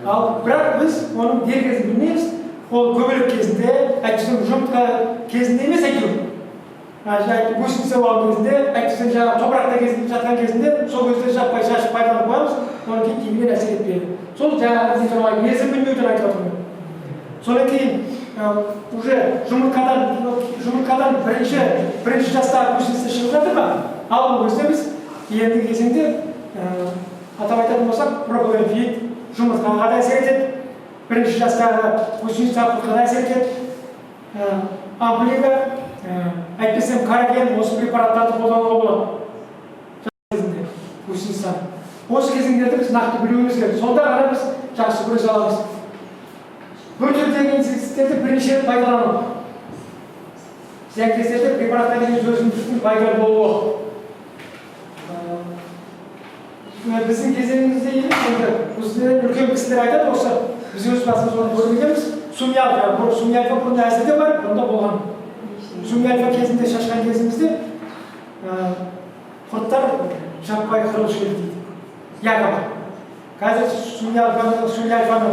Ал бірақ біз оның дер кезін білмейміз. Ол көбелек кезінде, әйтпесе жұмыртқа кезінде емес әйтеуір. Өсімдік алған кезінде, әйтпесе жаңағы топырақта жатқан кезінде, сол кезде жаппай шашып пайдаланып қоямыз, одан кейін тиімден әсер етпейді. Сол жаңағы мерзім білмеуден айтып отырмын. Содан кейін уже жұмыртқадан бірінші жастағы өсімдіктер шығып жатыр ма? Ал ол кезде біз ендігі кезеңде атап айтатын болсақ, прополифит жұмыртқаға да әсер етеді. Бірінші жастағы өсімдіктер құртқа да әсер етеді. Амплига, әйтпесем караген осы препараттарды қолдануға болады. Осы кезеңдерді біз нақты білуіміз керек. Сонда ғана біз жақсы күрес аламыз. Бұл түрдегі инсектицидтерді бірінші рет пайдалану. Зиянкестерді препараттан кейін өсімдіктің пайдалы болуы. Біздің кезеңімізде емес, бізден үлкен кісілер айтады, осы біз өз басымыз оны көрмегенбіз. Сумиальфа бұрында әзірде бар, бұрында болған. Сумиальфа кезінде шашқан кезімізде құрттар жаппай қырылышы дейді. Якобы. Қазір сумиальфаны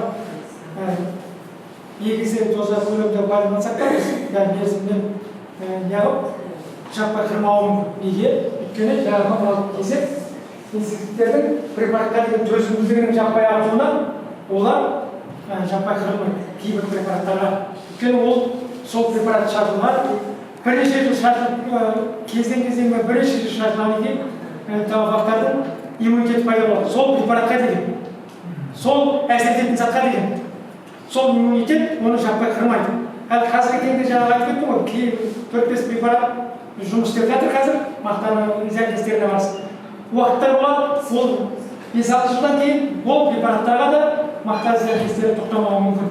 егізер доза көлемде пайдалансақ та біз мерзіммен жаппай қырмауы мүмкін. Неге? Өйткені жаңағы кезек инсектицидтердің препаратқа деген төзімділігінің жаппай артуынан олар жаппай қырылмайды. кейбір препараттарға. Өйткені ол сол препарат шартылар. Бірнеше жыл кезден бірнеше жыл шартылғаннан кейін тамақақтардың иммунитеті пайда болады. Сол препаратқа деген, сол әсер ететін затқа деген. Сол иммунитет оны жаппай қырмайды. Ал қазіргі теңде жаңағы айтып кеттім ғой, 4-5 препарат жұмыс істеп жатыр қазір, мақтаның зиянкестеріне қарсы. Уақыттар болады, ол 5-6 жылдан кейін ол препараттарға да мақта зиянкестері тоқтамауы мүмкін.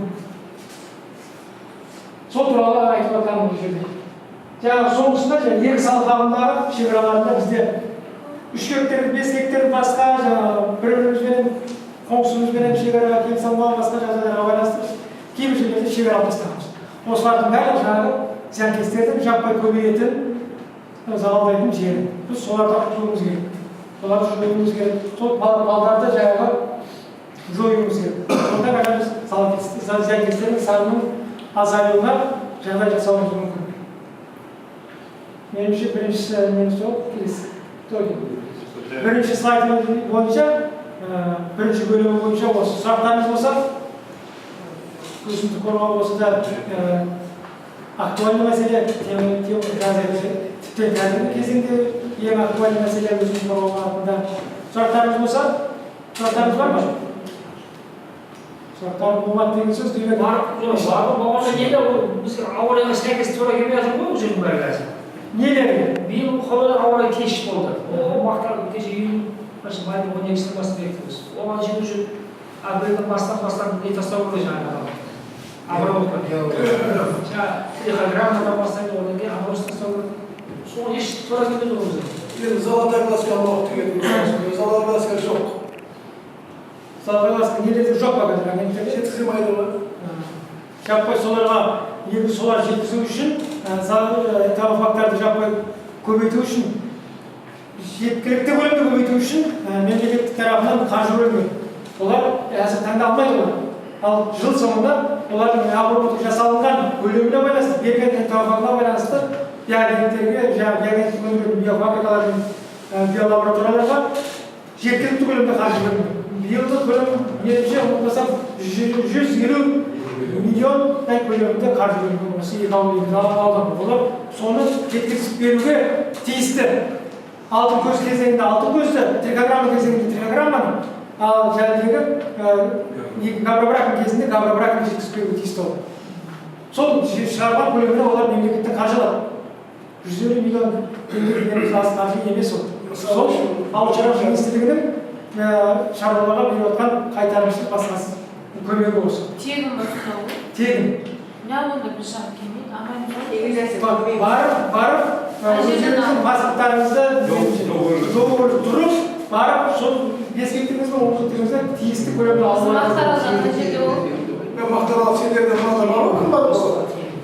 Сол туралы айтып жатқаным бұл жерде. Жаңағы соңғысында егіс алқабындағы шекараларында бізде 3 гектар, 5 гектар басқа бір-бірімізбен қоңсымызбен шекараға келіп салмауға басқа жағдайларға байланысты кейбір жерлерде шекара алып тастағанбыз. Осылардың бәрі жаңағы зиянкестердің жаппай көбейетін, залалдайтын жері. Біз соларды құтылуымыз керек. Соларды жойуымыз керек. Сол балдарды жаңағы жойуымыз керек. Сонда ғана біз зиянкестердің санының азаюына жағдай жасауымыз мүмкін. Меніңше біріншісі неміз ол келесі. Бірінші слайдымыз бойынша, бірінші бөлімі бойынша осы сұрақтарымыз болса, өсімдік қорғау болса да актуальны мәселе, тіптен қазіргі кезеңде ең актуальны мәселе өсімдік қорғау бағытында. Сұрақтарымыз болса, сұрақтарымыз бар ма? Сұрақтарым болмады деген сөз демек. Болғанда неде бізге ауа райына сәйкес тура келмей жатыр ғой бұл жердің бәрі қазір. Нелері? Биыл қолдар ауа райы кеш болды. Мақтардың кеше майдың 12-сінен бастап ектіміз. Оған жеңу үшін апрельдің бастан не тастау керек жаңағы обработка. Трихограммадан бастайды, одан кейін обработка тастау керек. Соған еш тура келмеді ол өзі. Енді золотой глазка алып деген золотой глазка жоқ. Золотой глазка нелерде жоқ па қазір агенттікте? Жеткізілмейді ғой. Жаппай соларға солар жеткізу үшін, табақпақтарды жаппай көбейту үшін, жеткілікті көлемді көбейту үшін мемлекеттік тарапынан қаржы бөлінеді. Олар әзір таңда алмайды олар. Ал жыл соңында олардың обработка жасалынған көлеміне байланысты, берген табақпаққа байланысты биогенеттерге, биогенеттік өндіретін биофабрикалар мен биолабораторияларға жеткілікті көлемде қаржы бөлінеді. Биылғы көлем меніңше ұмытпасам 150 миллиондай көлемінде қаржы бөлінген осы алған. Олар соны жеткізіп беруге тиісті. Алтын көз кезеңінде алтын көзді, трихограмма кезеңінде трихограмманы, ал жәлдегі габробракин кезінде габробракин жеткізіп беруге тиісті олар. Сол шығарған көлеміне олар мемлекеттен қаржы алады. 150 миллион теңге қаржы емес ол. Сол ауыл шаруашылық министрлігінің шаруаларға беріп отқан қайтарымшылық басқасы көмегі осы. Тегін ба сонда? Тегін. Не онда бір шаң келмейді? Барып, өздеріңіздің паспорттарыңызды доғыр тұрып, барып, сол 5 гектарыңыз бен 10 гектарыңызды тиісті көлемде алып мақтар алған жерде ол? Мен мақтар алып сендерде мынада бар ғой, кім бар болса.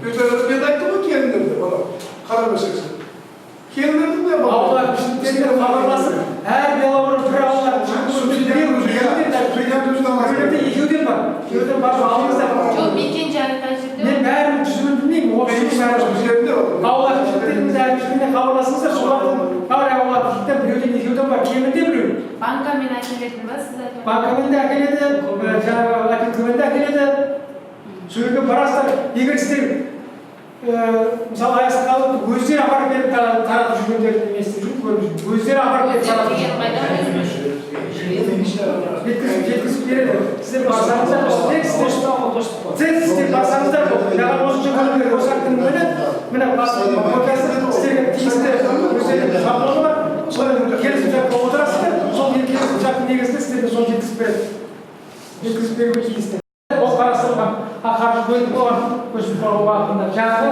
Мен айттым ғой келіндерді, бала, қара бөсексін. Келіндерді де бар. Ауылдар күшіліктеріне хабарласып, әр биолаборатория ауылдар екеуден бар. Екеуден барып алыңыздар. Жоқ, мекен жайы қай жерде? Мен бәрін жүзімін білмеймін. Ауылдар күшіліктеріміз әкімшілігіне хабарласыңыздар, солардың бар ауылдар күшіліктер біреуден екеуден бар, кемінде біреу. Банкамен әкелетін ба сіз айтып? Банкамен де әкеледі, жаңағы әкімдігімен де әкеледі. Сөйлеуге барасыздар, егер сіздер мысалы аясын қалып, өздері апарып беріп таратып жүргендерді еместер жүріп көріп жүрмін. Өздері апарып беріп таратып жеткізіп береді. Сіздер барсаңыздар, сіздер барсаңыздар, жаңағы осынша көлемдер осы актінің міне сіздерге тиісті өздерінің шаблоны бар, сол келісімшартқа отырасыздар, сол келісімшарттың негізінде сіздерге сол жеткізіп береді. Жеткізіп беруге тиісті. Ол қарастырылған қаржы бөлініп болған өсімдік қорғау бағытында жаңағы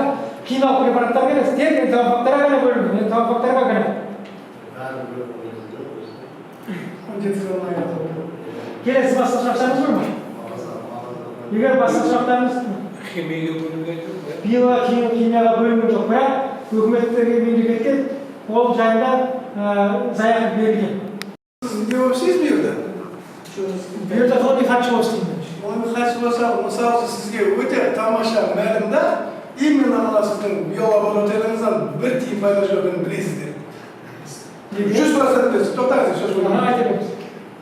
химиялық препараттарға емес, тек табақпақтарға ғана бөлінген, табақпақтарға ғана. Келесі басқа сұрақтарыңыз бар ма? Егер басқа сұрақтарыңыз химияға бөлінген жоқ, бірақ өкіметтерге, мемлекетке ол жайында заявка берілген. Сіз не болып істейсіз бұл жерде? Бұл жерде ғылыми хатшы болып істеймін. Ғылыми хатшы болса, мысалы сізге өте тамаша мәлімда, именно мына сіздің биолабораторияңыздан бір тиын пайда жоғын білесіздер. 100% білесіз, тоқтаңыз, сөз қойдым.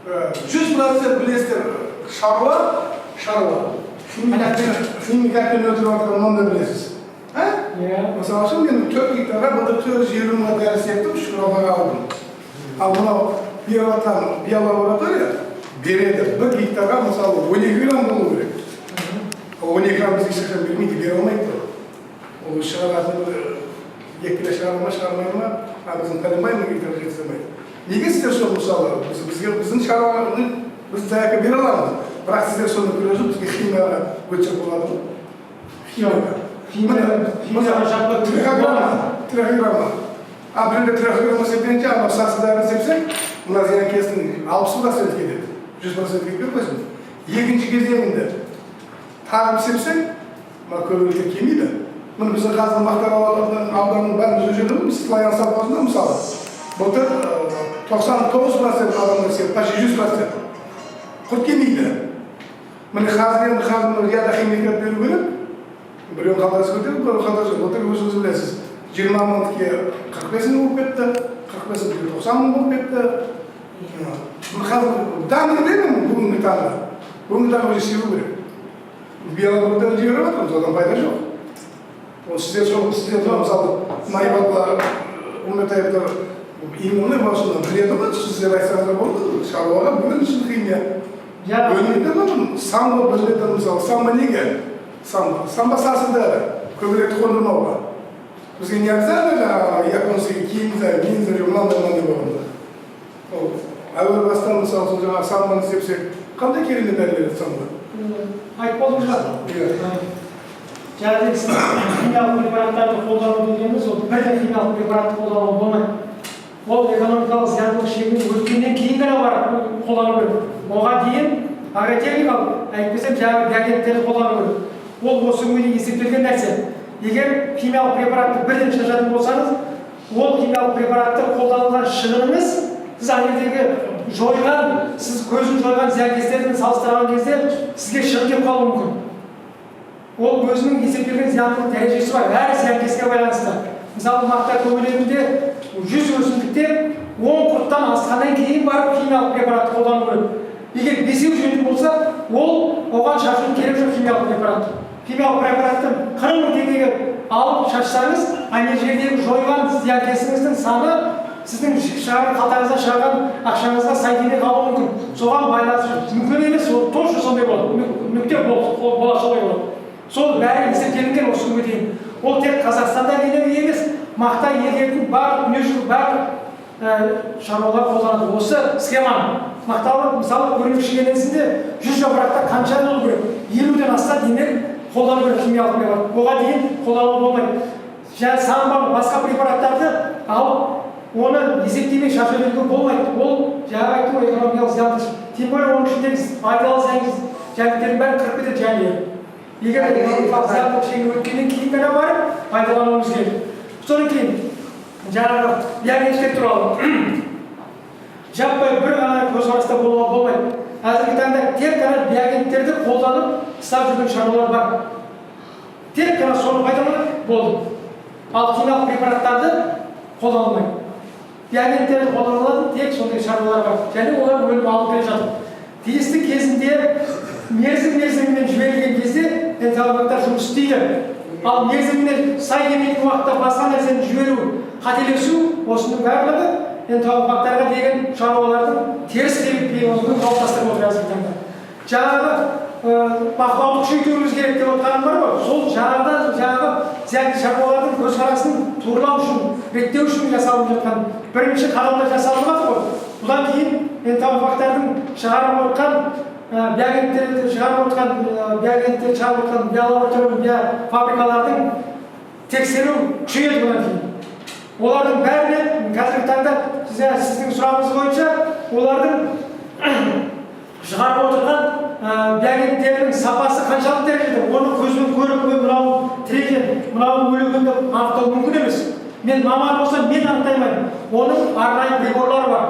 100% білесіздер, шаруа. химикатпен өтіріп жатқан оны да білесіз. Мысалы үшін мен 4 гектарға былтыр 420 мың дәрі септім, шүкір Аллаға алдым. Ал мынау беріп жатқан биолаборатория береді 1 гектарға мысалы 12 грамм болу керек. 12 грамм бізге ешқашан бермейді, бере алмайды. Ол шығаратын 2 кило шығармай ма, біздің пәленбай 1 гектарға жеткіземейді. Неге сіздер сол мысалы біздің шаруаны біз заявка бере аламыз, бірақ сіздер соны көресіз, бізге химияға өтсек болады ма? Химияға трихограмма. А біреуде трихограмма сепкенше, анау сасы дәрі сепсек, мына зиянкестің 60% кетеді. 100% кетпей қойсын. Екінші кезеңінде тағып сепсек, көбіректе келмейді. Міне біздің қазір Мақтаарал ауданының бәрін жүргеніміз, Слоян совхозында мысалы, былтыр 99% адамдар сеп, почти 100%. Құрт келмейді. Міне қазір рияда химикат беру керек. Біреуін қалтасы көтеріп, біреуін қалтасы көтеріп. Былтыр өзіңіз білесіз. 20 мыңдықке 45 мың болып кетті, 45 мыңдықке 90 мың болып кетті. Данный время бүгінгі таңда. Бүгінгі таңда уже себу керек. Биологиядан жіберіп жатырмыз, одан пайда жоқ. Ол сіздер мысалы Майбатла Уметаевтар иммунный болсында біледі ма, сіздер айтсаңыздар болды, шаруаға бүгін үшін химия. Бөлінеді ма, самбо біледі мысалы, самбо неге? Самбо сасында көбіректі қондырмауға. Бізге не обязательно японский киімді, минзір, мынандай болғанда. Әуел бастан мысалы сол жаңағы самбоны сепсек, қандай керемет дәрілер самбо? айтып болдым шығар. Жаңағы сіз химиялық препараттарды қолдану дегеніміз, ол бірден химиялық препаратты қолдану болмайды. Ол экономикалық зияндылық шегінен өткеннен кейін ғана барып қолдану керек. Оған дейін агротехникалық, әйтпесе жаңағы биогенеттерді қолдану керек. Ол осы күнге дейін есептелген нәрсе. Егер химиялық препаратты бірден шашатын болсаңыз, ол химиялық препаратты қолданылған шығыныңыз сіз анердегі жойған, сіз көзін жойған зиянкестермен салыстырған кезде сізге шығын деп қалуы мүмкін. Ол өзінің есептелген зияндылық дәрежесі бар, әр зиянкеске байланысты. Мысалы, мақта көбелегінде 100 өсімдікте 10 құрттан асқаннан кейін барып химиялық препаратты қолдану керек. Егер 5 жөнді болса, оған шашудың керек жоқ химиялық препаратты. Химиялық препаратты 40 мың теңгеге алып шашсаңыз, ана жердегі жойған зиянкесіңіздің саны сіздің қалтаңыздан шығарған ақшаңызға сай келмей қалуы мүмкін. Соған байланысты мүмкін емес, ол точно сондай болады. Нүкте бола солай болады. Сол бәрі есептелінген осы күнге дейін. Ол тек Қазақстанда емес, мақта егетін барлық дүниежүзілік барлық шаруалар қолданады. Осы схеманы. Мақталы мысалы өрнек шегенесінде 100 жапырақта қанша болу керек? 50-ден асса демек қолдану керек химиялық препарат. Оған дейін қолдану болмайды. Және самбо басқа препараттарды алып оны есептемей шаша беруге болмайды. Ол жаңағы айтты ғой экономикалық зиянды. Тем более оның ішіндегі пайдалы зиянкестердің бәрі кіріп кетеді және. Егер экономикалық зияндылық шегіне өткеннен кейін ғана барып пайдалануымыз керек. Содан кейін жаңағы биогенеттер туралы жаппай бір ғана көзқараста болуға болмайды. Қазіргі таңда тек қана биогенеттерді қолданып ұстап жүрген шаруалар бар. Тек қана соны пайдаланып болды. Ал химиялық препараттарды қолданылмайды. Биогенеттерді қолданылады, тек сондай шаруалар бар. Және олар бөліп алып келе жатыр. Тиісті кезінде мерзіммен жіберілген кезде денсаулықтар жұмыс істейді. Ал мерзіміне сай келмейтін уақытта басқа нәрсені жіберу, қателесу, осының барлығы денсаулықтарға деген шаруалардың теріс пиғылын қалыптастырып отыр қазіргі таңда. Жаңағы бақылауды күшейтуіміз керек деп отырғаным бар ғой, сол жаңағы зиянды шаруалардың көзқарасын турлау үшін, реттеу үшін жасалып жатқан бірінші қадамдар жасалып жатыр ғой. Бұдан кейін денсаулықтардың шығарып отқан биогенеттерді шығарып отқан биолаборатория фабрикалардың тексеру күшейеді бұдан кейін. Олардың бәріне қазіргі таңда сіздің сұрағыңыз бойынша олардың шығарып отырған биогенеттердің сапасы қаншалық дәрежеде, оны көзбен көріп, мынау тіреген, мынау өлген деп анықтау мүмкін емес. Мен маман болсам, мен анықтаймын. Оның арнайы приборлары бар.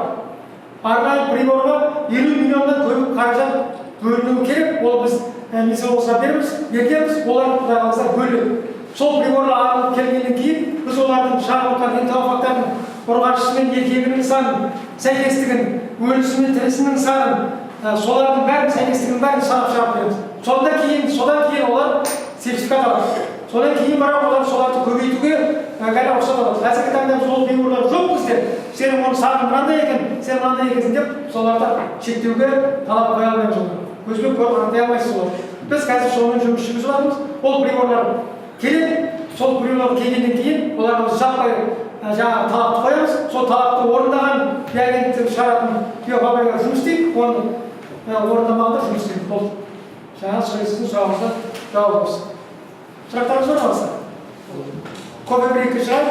Арнайы приборға 50 миллионнан көп қаражат бөлінуі керек. Ол біз мисалға береміз, ертеміз, олар құдағалыздар бөлінеді. Сол приборлы алып келгеннен кейін біз олардың шығарып отқан денсаулықтардың ұрғашысымен еркегінің санын, сәйкестігін, өлісі мен тірісінің санын, солардың бәрін сәйкестігін бәрін санап шығарып береміз. Содан кейін олар сертификат алады. Содан кейін барып олар соларды көбейтуге ғана рұқсат алады. Қазіргі таңда біз ол бейурлар жоқ бізде. Сенің оны сағың мынандай екен, сен мынандай екенсің деп соларды шектеуге талап қоя алмаймыз олар. Көзбен көріп анықтай алмайсыз олар. Біз қазір сонымен жұмыс жүргізіп жатырмыз. Ол приборлар келеді, сол приборлар келгеннен кейін оларға жаппай жаңағы талапты қоямыз. Сол талапты орындаған реагенттер шығаратын биофабрикалар жұмыс істейді, оны орындамағанда жұмыс істейді. Болды. Жаңа сіздің сұрағыңызға жауап осы. Сұрақтарыңыз бар ма? Кофе брейкі шығар,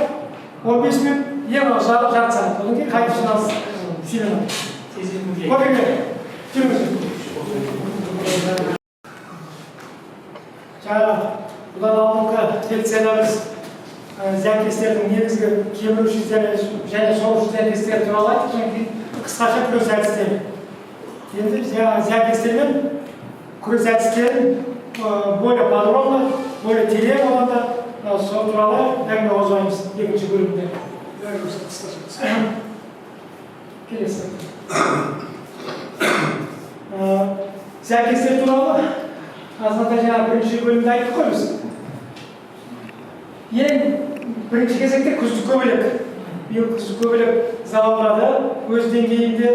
15 минут, ең жарты сағат. Одан кейін қайтып жиналыс семинар. Кофе брейк. Жүріңіз. Жаңа бұдан алдыңғы лекцияларымыз зиянкестердің негізгі кеміруші және соғушы зиянкестері туралы айттық, содан кейін қысқаша күрес әдістері. Енді зиянкестермен күрес әдістерін более подробно, более терең болғанда сол туралы әңгіме қозғаймыз екінші бөлімде. Келесі. Зиянкестер туралы азғанда жаңа бірінші бөлімде айттық қой біз. Ең бірінші кезекте күздік көбелек. Биыл күздік көбелек залалдады, өз деңгейінде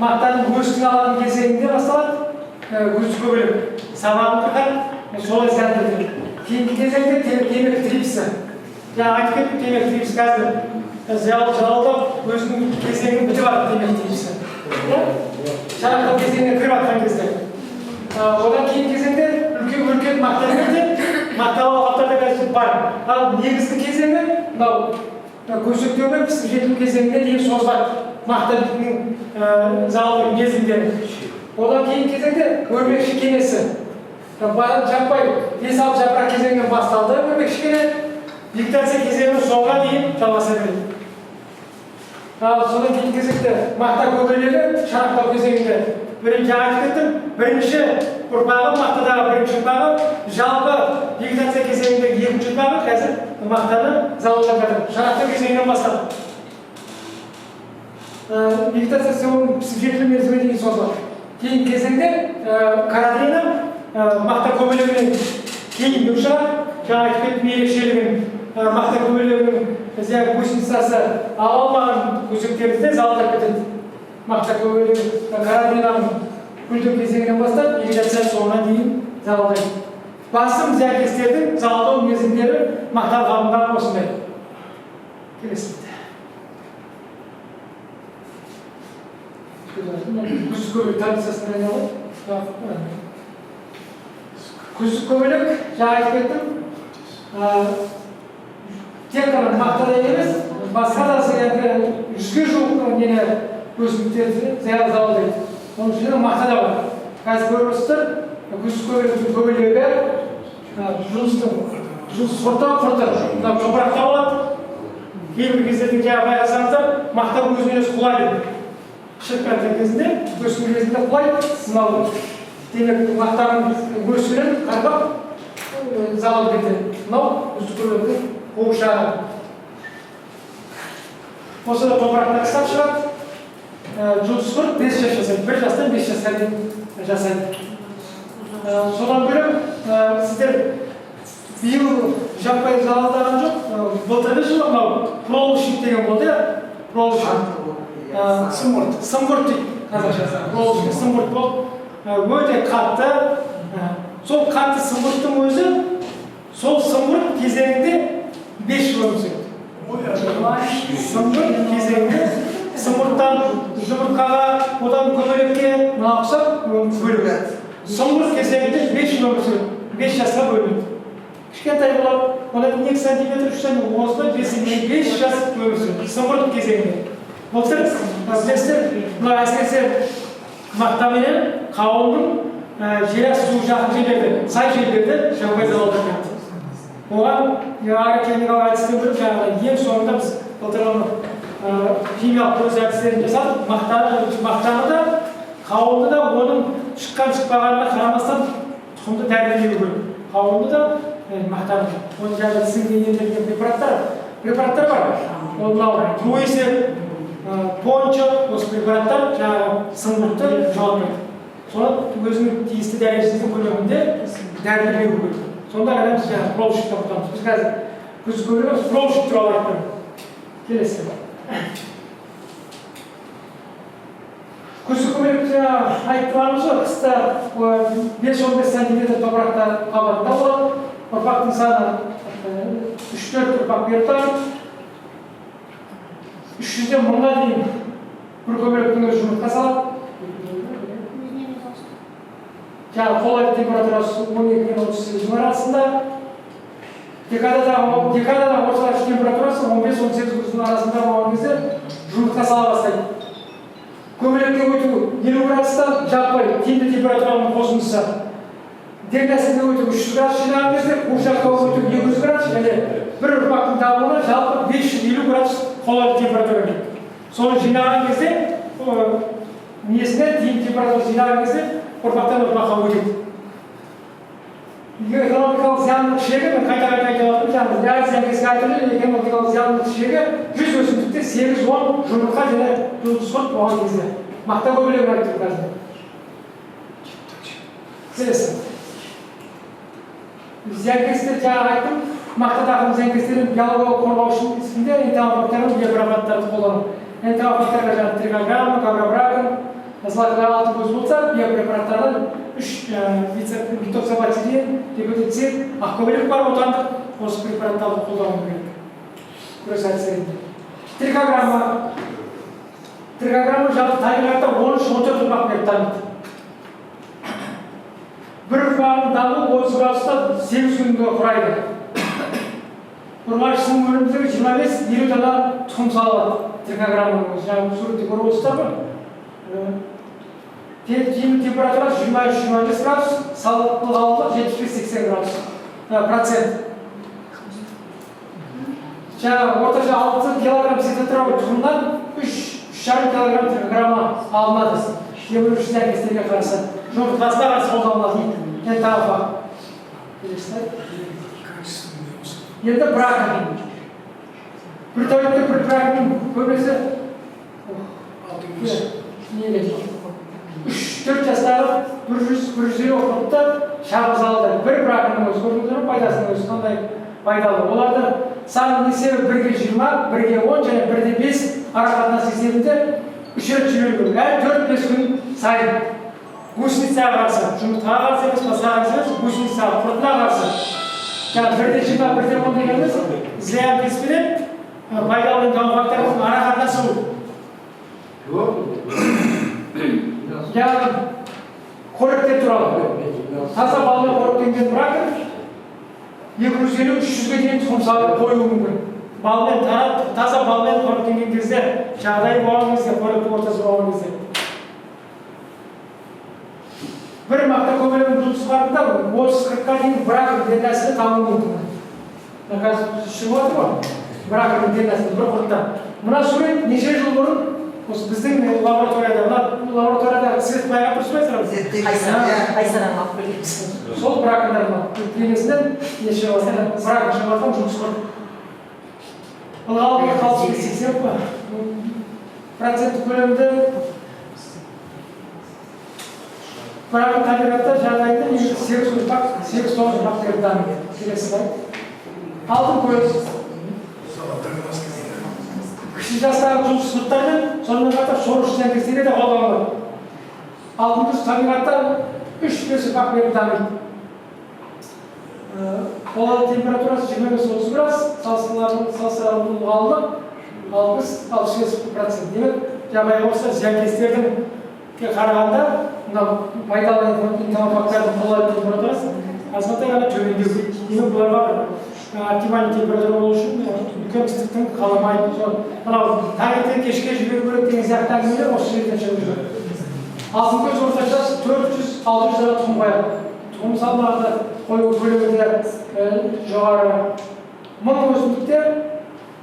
мақтаның өсін алатын кезеңінде басталады. Күздік көбелек сабағын тұрған солай зияндырды. Кейінгі кезеңде темекі трипсі. Жаңа айтып кеттім, темекі трипсі қазір жалалдап өзінің кезеңін бітіп жатыр темекі трипсі. Шарықтау кезеңіне кіріп жатқан кезде. Одан кейін кезеңде үлкен мақталы алқаптарда қазір бар. Ал негізгі кезеңі мынау көшектеумен пісіп жету кезеңіне дейін созылады мақтаның залалдың мезгілдері. Одан кейін кезеңде өрмекші кенесі. Жаппай бес алып жапырақ кезеңінен басталды өрмекші кене. Вегетация кезеңінің соңына дейін жалғаса береді. Содан кейін кезекте мақта көбелегі шарықтау кезеңінде бірінші айтып кеттім, бірінші ұрпағы мақтадағы бірінші ұрпағы, жалпы вегетация кезеңіндегі екінші ұрпағы қазір мақтаны залалдап жатыр. Шарықтау кезеңінен бастап. Вегетация соның пісіп жетілу мерзіміне дейін созылады. Кейін кезеңде каротина мақта көбелегінен кейін шығады. Жаңа айтып кеттім ерекшелігін мақта көбелегінің гусеницасы ала алмаған өсектерді залалдап кетеді. Мақта көбелегі каротинаның гүлдеу кезеңінен бастап вегетация соңына дейін залалдайды. Басым зиянкестердің залалдау мерзімдері мақта ғалымдағы осындай. Келесі. Күздік көбелек таблицасына айналып. Күздік көбелек, жаңа айтып кеттім, тек қана мақтада емес, басқа да жүзге жуық өсімдіктерді залалдайды. Оның ішінде мақтада бар. Қазір көріп отырсыздар, күздік көбелектің көбелегі жұлдыз құрты, топырақта болады. Кейбір кездердің жаңа байқасаңыздар, мақта өзінен өзі құлайды. Шыққан кезінде, өсім кезінде құлайды, мынау демек мақтаның өсімін қарғап залал кетеді. Мынау күздік көбелектің қуғышағы. Осы да топырақта қыстап шығады. Жұлдыз құрт 5 жас жасайды. 1 жастан 5 жасқа дейін жасайды. Содан бөлек сіздер биыл жаппай залалдаған жоқ. Былтырғы жылы мынау пролушник деген болды, пролушник. Сымғырт дейді қазақшасы. Пролушник сымғырт болды. Өте қатты. Сол қатты сымғырттың өзі сол сымғырт кезеңінде 5 жыл өмір сүреді. Сымғырт кезеңінде сымғырттан жұмыртқаға, одан көбелекке ұқсап бөлінеді. Сымғырт кезеңінде 5 жыл өмір сүреді. 5 жасқа бөлінеді. Кішкентай болады, одан 2 сантиметр, 3 сантиметр, осылай 5 жас өмір сүреді. Сымғырт кезеңінде. Былтыр мына әсіресе мақтаменен қауынның жер асты суы жақын жерлерде, сай жерлерде жаппай залалдап кетті. Оған агрохимиялық әдістен бөліп жаңағы ең соңында біз былтыр химиялық күрес әдістерін жасадық. Мақтаны да, қауынды да оның шыққан-шықпағанына қарамастан тұқымды дәрілеуі керек. Қауынды да, мақтаны да. Оның жаңағы сіңген емделген препараттар бар. Ол мынау труисер, пончо, осы препараттар жаңағы сыңғыртты жоғалтпайды. соны өзінің тиісті дәрежесінің көлемінде дәрілеу керек. Сонда ғана біз жаңағы проушикті ұтамыз. Біз қазір күз көреміз, проушик туралы айтпаймын. Келесі. Күзгі көмекті айтып тұрғанымыз ғой, қыста 5-15 сантиметр топырақта қабатында болады. Ұрпақтың саны 3-4 ұрпақ беріп тұрады. 300-ден 1000-ға дейін бір көмектің өзі жұмыртқа салады. Жаңағы қолайлы температурасы 12-38 арасында. Декадада орташа температурасы 15-18 градустың арасында болған кезде жұмыртқа сала бастайды. Көмелекке өту 50 градустан жаппай тиімді температураның қосындысы. Дернәсілге өту 300 градус жинаған кезде, қуыршаққа өту 200 градус, және бір ұрпақтың дамуына жалпы 550 градус қолайлы температура керек. Соны жинаған кезде, несіне тиімді температура жинаған кезде ұрпақтан ұрпаққа өтеді. Экономикалық зиянның шегі, мен қайта-қайта айтып жатырмын, жаңағы зиянкеске айтылды, экономикалық зиянның шегі 100 өсімдікте 8-10 жұмыртқа және жұлдыз құрт болған кезде. Мақта көбелек айтып қазір. Келесі. Зиянкестер жаңағы айттым, мақта тақым зиянкестерін биологиялық қорғау үшін ісінде энтомофагтардың биопрепараттарды қолдану. Энтомофагтарға жаңағы тригограмма, габрабрагон, злакогалатын көз болса, биопрепараттардан 3 битоксабацилин, рибодицин, ақкөбелек бар отандық, осы препараттарды қолдану керек. Күрес әдістерінде. Тригограмма жалпы табиғатта 13-14 ұрпақ беріп дамиды. Бір ұрпағының дамуы 30 градуста 8 күнге құрайды. Ұрғашысының өнімділігі 25-50 дана тұқым салады. Тригограмманың жаңағы суретте көріп отырсыздар ғой. Тиімді температурасы 23-25 градус, салқындылығы 75-80 градус процент. Жаңағы орташа 6 килограмм цитотравы тұқымнан 3,5 килограмм тригограмма алынады. Еміруші зиянкестерге қарсы, жұмыртқасына қарсы қолданылады. Энтомофаг. Енді бракон. Бір тәулікте бір бракон көбесі 3-4 жастағы 100-150 оқытты шағыз алды. Бір браконның өзі көрдіңіздер, пайдасының өзі қандай пайдалы. Оларды саны есебі 1-20, 1-10 және 1-5 арақатынасы есебінде 3 рет жіберу. Әр 4-5 күн сайын. Гусеницаға қарсы, жұмыртқаға қарсы емес, басқаға қарсы емес, гусеницаға, құртына қарсы. Жаңағы 1-20, 1-10 дегеніміз зиянкеспенен пайдалы энтомофагтардың арақатынасы бұл. Жаңағы қоректер туралы. Таза балмен қоректенген бракон 250-300-ге дейін тұқым салып қоюы мүмкін. Таза балмен қоректенген кезде, жағдай болған кезде, қоректің ортасы болған кезде. Бір мақта көбелегінің жұлдыз қарында 30-40-қа дейін бракон дернәсілі дамуы мүмкін. Қазір шығып отыр ғой, бракон дернәсілі бір құртта. Мына сурет неше жыл бұрын біздің лабораторияда свет байға тұрсызбайсыздар? Айсараң алып келеміз. Сол бракондар денесінен неше бракон шығарған жұлдыз құрт. Ылғалдығы 65-80% көлемінде бракон табиғатта жағдайында 8-9 ұрпақ беріп дамиды. Келесі слайд. Алтын көз. Кіші жастағы жұлдыз құрттармен сонымен қатар шорыш зиянкестерге де қолданылады. Алтын көз табиғатта 3-5 ұрпақ беріп дамиды. Қолайлы температурасы 25-30 градус, салыстырмалы ылғалдылық 60-65%. Демек, жабайы болса зиянкестердің қарағанда пайдалы энтомофагтардың қолайлы температурасы азғантай ғана төмендеу. Демек, бұларға оптимальный температура болу үшін үлкен ыстықтың қаламайды. Мынау таңертең кешке жіберу керек деген сияқты әңгімелер осы жерден шығып жүр. Алтын көз орташа 400-600 дана тұқым қояды. Тұқым салмағы қою көлемінде жоғары. 1000 өсімдікте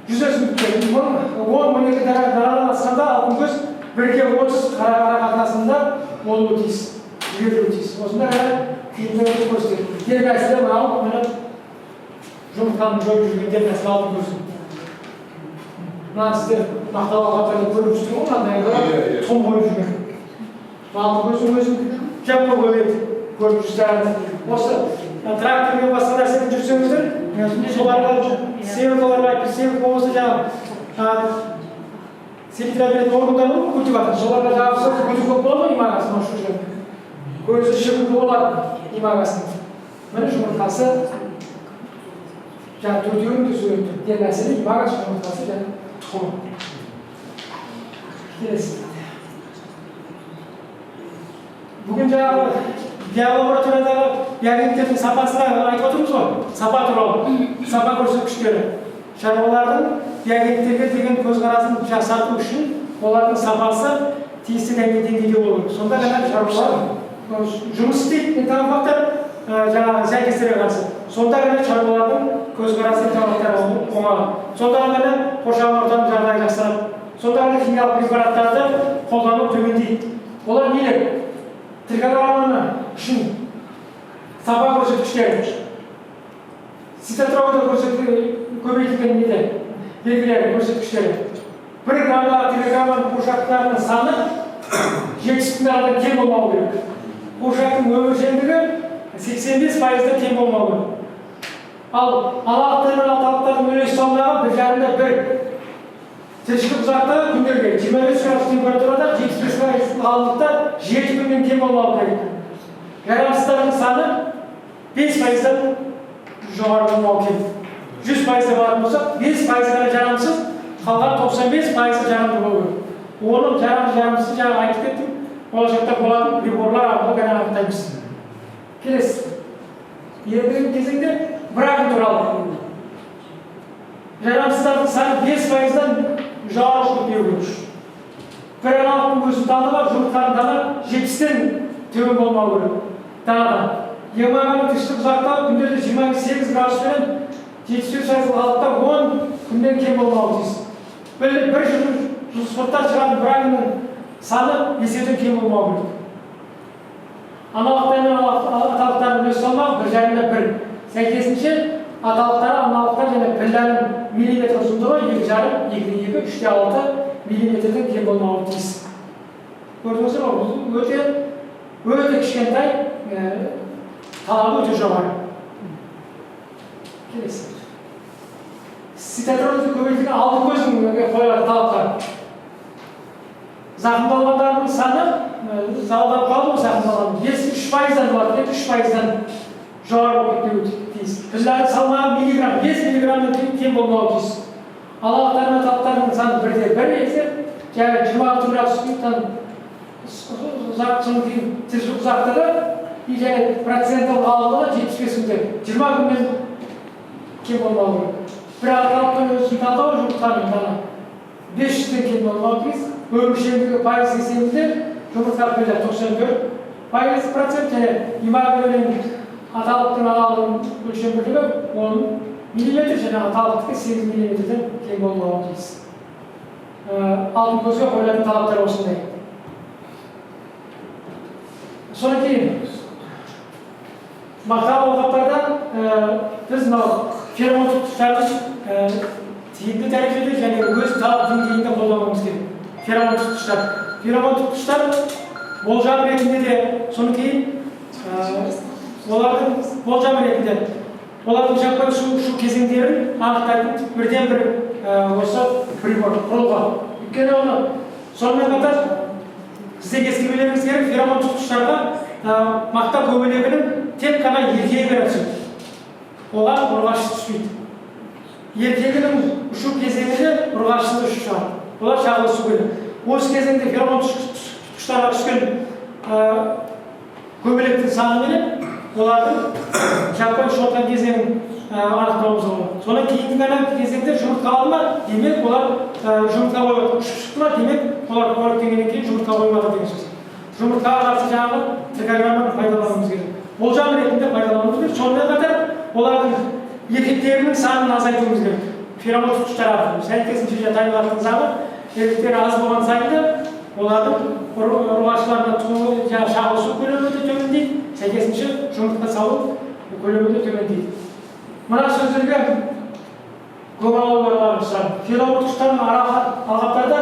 100 өсімдікте 10-12 данадан асқанда алтын көз 1-30 қара қатынасында болуы тиіс, жіберуі тиіс. Осында тиімділігін көрсетеді. Дернәсілі мынау жұмыртқаны жойып жүрген дернәсілі алтын көз. Мына сіздер мақтау алғандарды көріп жүрсің ғой, мынандай тұқым қойып жүрген. Алтын көздің өзін жаппа көбейді көріп жүрсіздер. Осы трактормен басқа нәрсемен жүрсеңіздер, соларға сеялкаларға айтып, сеялка болса жаңағы селитра беретін органдар бар, культиватор. Соларға жабылса көзі көп болады ма имағасын осы жерде? Көзі шығыңқы болады имағасын. Міне жұмыртқасы жаңағы төртеуін де сөйлепті. Дер мәселе имағас жұмыртқасы және тұқымы. Келесі. Бүгін жаңағы биолабораториядағы биогентердің сапасына айтып отырмыз ғой, сапа туралы, сапа көрсеткіштері. Шаруалардың биогентерге деген көзқарасын жақсарту үшін олардың сапасы тиісті деңгейде болу керек. Сонда ғана шаруалар жұмыс істейді, талаптар жаңағы сәйкестерге қарсы. Сонда ғана шаруалардың көзқарасы талаптары оңалады. Сонда ғана қоршаған ортаның жағдайы жақсарады. Сонда ғана химиялық препараттарды қолдану төмендейді. Олар нелер? Трихограмманы үшін сапа көрсеткіштері, цитотрофты көбейтілген неде белгілері көрсеткіштері. 1 грамдағы трихограмманың қуыршақтарының саны 70 арада кем болмауы керек. Қуыршақтың өміршеңдігі 85%-тен кем болмауы керек. Ал алалықтар мен аталықтардың үлес салмағы 1,5-1. Тіршілік ұзақта күндерге 25 градус температурада 75% қалыңдықта 7 күннен кем болмауы керек. Жарамсыздардың саны 5%-дан жоғары болмауы керек. 100% баратын болсақ, 5% жарамсыз, қалған 95% жарамды болу керек. Оның жарамсыз жаңа айтып кеттім, болашақта болатын приборлар арқылы ғана анықтаймыз. Келесі. Ендігі кезеңде бракон туралы. Жарамсыздардың саны 5%-дан жоғары болып беру керек. Bir аналықтың өзін талдыға жұмыртқаның дана 70-тен төмен болмау керек. Данадан. Емағаның тіршілік ұзақтағы күндерде 28 градуспен 75% қалдықта 10 күнден кем болмауы тиіс. Бір спорттан шығатын браконның саны еседен кем болмауы керек. Аналықтар мен аталықтардың үлес салмағы 1,5-1. Сәйкесінше аталықтары аналықтар және пілләнің миллиметр ұзындығы 2,5, 2,2, 3,6 миллиметрден кем болмауы тиіс. Көрдіңіздер ме? Өте кішкентай, талабы өте жоғары. Келесі. Цитотрофты көбейтілген алтын көздің қойылатын талаптар. Зақымдалғандардың саны, залдан қалды ма зақымдалған? 3%-дан болады, 3%-дан жоғары болып кетуі тиіс. Пілләнің салмағы миллиграмм, 5 миллиграммнан кем болмауы тиіс. Алалықтар мен аталықтардың саны 1,1 есе, жаңағы 26 градустан тіршілік ұзақтығы және проценттің қалыңдығы 75 күнде. 20 күннен кем болмауы керек. Бір аталықтың өзін талдауы жұмыртқаның дана 500-ден кем болмауы тиіс. Өміршеңдігі пайыз есебінде жұмыртқа піллә 94% және имағаның аталықтың аналығының өлшем бірлігі 10 миллиметр және аталықтығы 8 миллиметрден кем болмауы тиіс. Алтын көзге қойылатын талаптар осындай. Содан кейін мақтау алқаптарда біз феромон тұтқыштарын тиімді дәрежеде және өз талап деңгейінде қолдануымыз керек. Феромон тұтқыштар. Феромон тұтқыштар болжам ретінде де, содан кейін олардың болжам ретінде олардың жаппай шу кезеңдерін анықтайтын бірден бір осы прибор құрылғы. Өйткені оны сонымен қатар сізде ескермелеріңіз керек, феромон тұтқыштарға мақта көбелегінің тек қана еркегі түседі. Оған ұрғашысы түспейді. Еркегінің ұшу кезеңінде ұрғашысы ұшу шығады. Олар шағылысу керек. Осы кезеңде феромон тұтқыштарға түскен көбелектің саны менен олардың жаппай ұшып кезеңін анықтауымыз болады. Содан кейінгі кезеңде жұмыртқа алды ма, демек олар жұмыртқа қойып ұшып шықты ма, демек олар қоректенгеннен кейін жұмыртқа қоймады деген сөз. Жұмыртқаға қарсы жаңағы трихограмманы пайдалануымыз керек. Болжам ретінде пайдалануымыз керек. Сонымен қатар олардың еркектерінің санын азайтуымыз керек. Феромон тұтқыштар арқылы. Сәйкесінше табиғаттың заңы еркектер аз болған сайында олардың ұрғашыларына шағылысу көлемі де төмендейді. Сәйкесінше жұмыртқа салу көлемі де төмендейді. Мына сөздерге көңіл аударуларыңыздар. Феромон тұтқыштардың алқаптарда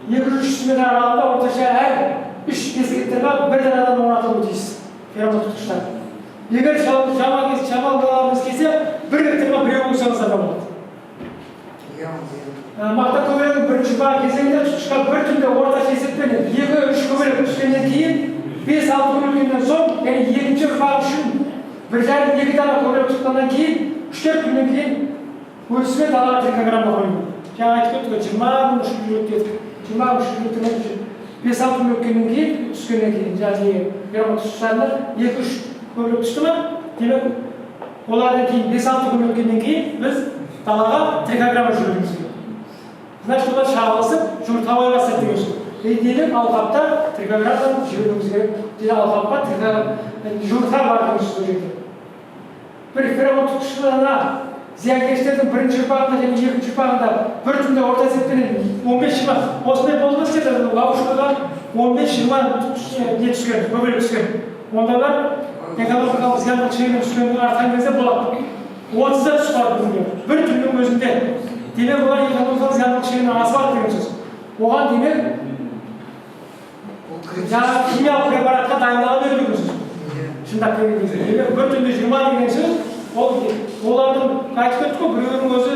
200-300 метр аралығында орташа әр 3 ескерткіштерге бірден адам орнатылуы тиіс. Ферма тұтқыштар. Егер шамал баламыз келсе, бір гектарға біреу қойсаңыздар да болады. Мақта көбелегінің бірінші бағы кезеңінде тұтқышқа бір түнде орташа есеппен 2-3 көбелек түскеннен кейін 5-6 күн өткеннен соң, яғни екінші ұрпақ үшін 1,5-2 дана көбелек тұтқаннан кейін 3-4 күннен кейін өсіме далаға трикограмма қойылды. Жаңа айтып кеттік, 20 күн үшіп жүріп 5-6 күн өткеннен кейін, түскеннен кейін, яғни ферма тұтқыштарында 2-3 көбелек түсті ме, демек олардан кейін 5-6 күн өткеннен кейін біз далаға трикограмма жүргіземіз. Значит, олар шағылысып, жұмыртқалай бастайды деген сөз. Демек алқапта трикограмманы жіберуіміз керек. Алқапқа жұмыртқа бар деген сөз ол жерде. Бір ферма тұтқышlarына зиянкештердің бірінші ұрпағында және екінші ұрпағында бір түнде орта есеппенен 15-20 осындай болмас деді, ловушкаға 15-20 не түскен, көбелек түскен. Ондайлар экономикалық зияндық шегінен түскеннен артқан кезде болады. 30-да түсіп қалады біздің бір түннің өзінде. Демек олар экономикалық зияндық шегінен асып деген сөз. Оған демек жаңағы химиялық препаратқа дайындала беру деген сөз. Шындап келген кезде. Демек бір түнде 20 деген сөз, олардың айтып кеттік қой, біреуінің өзі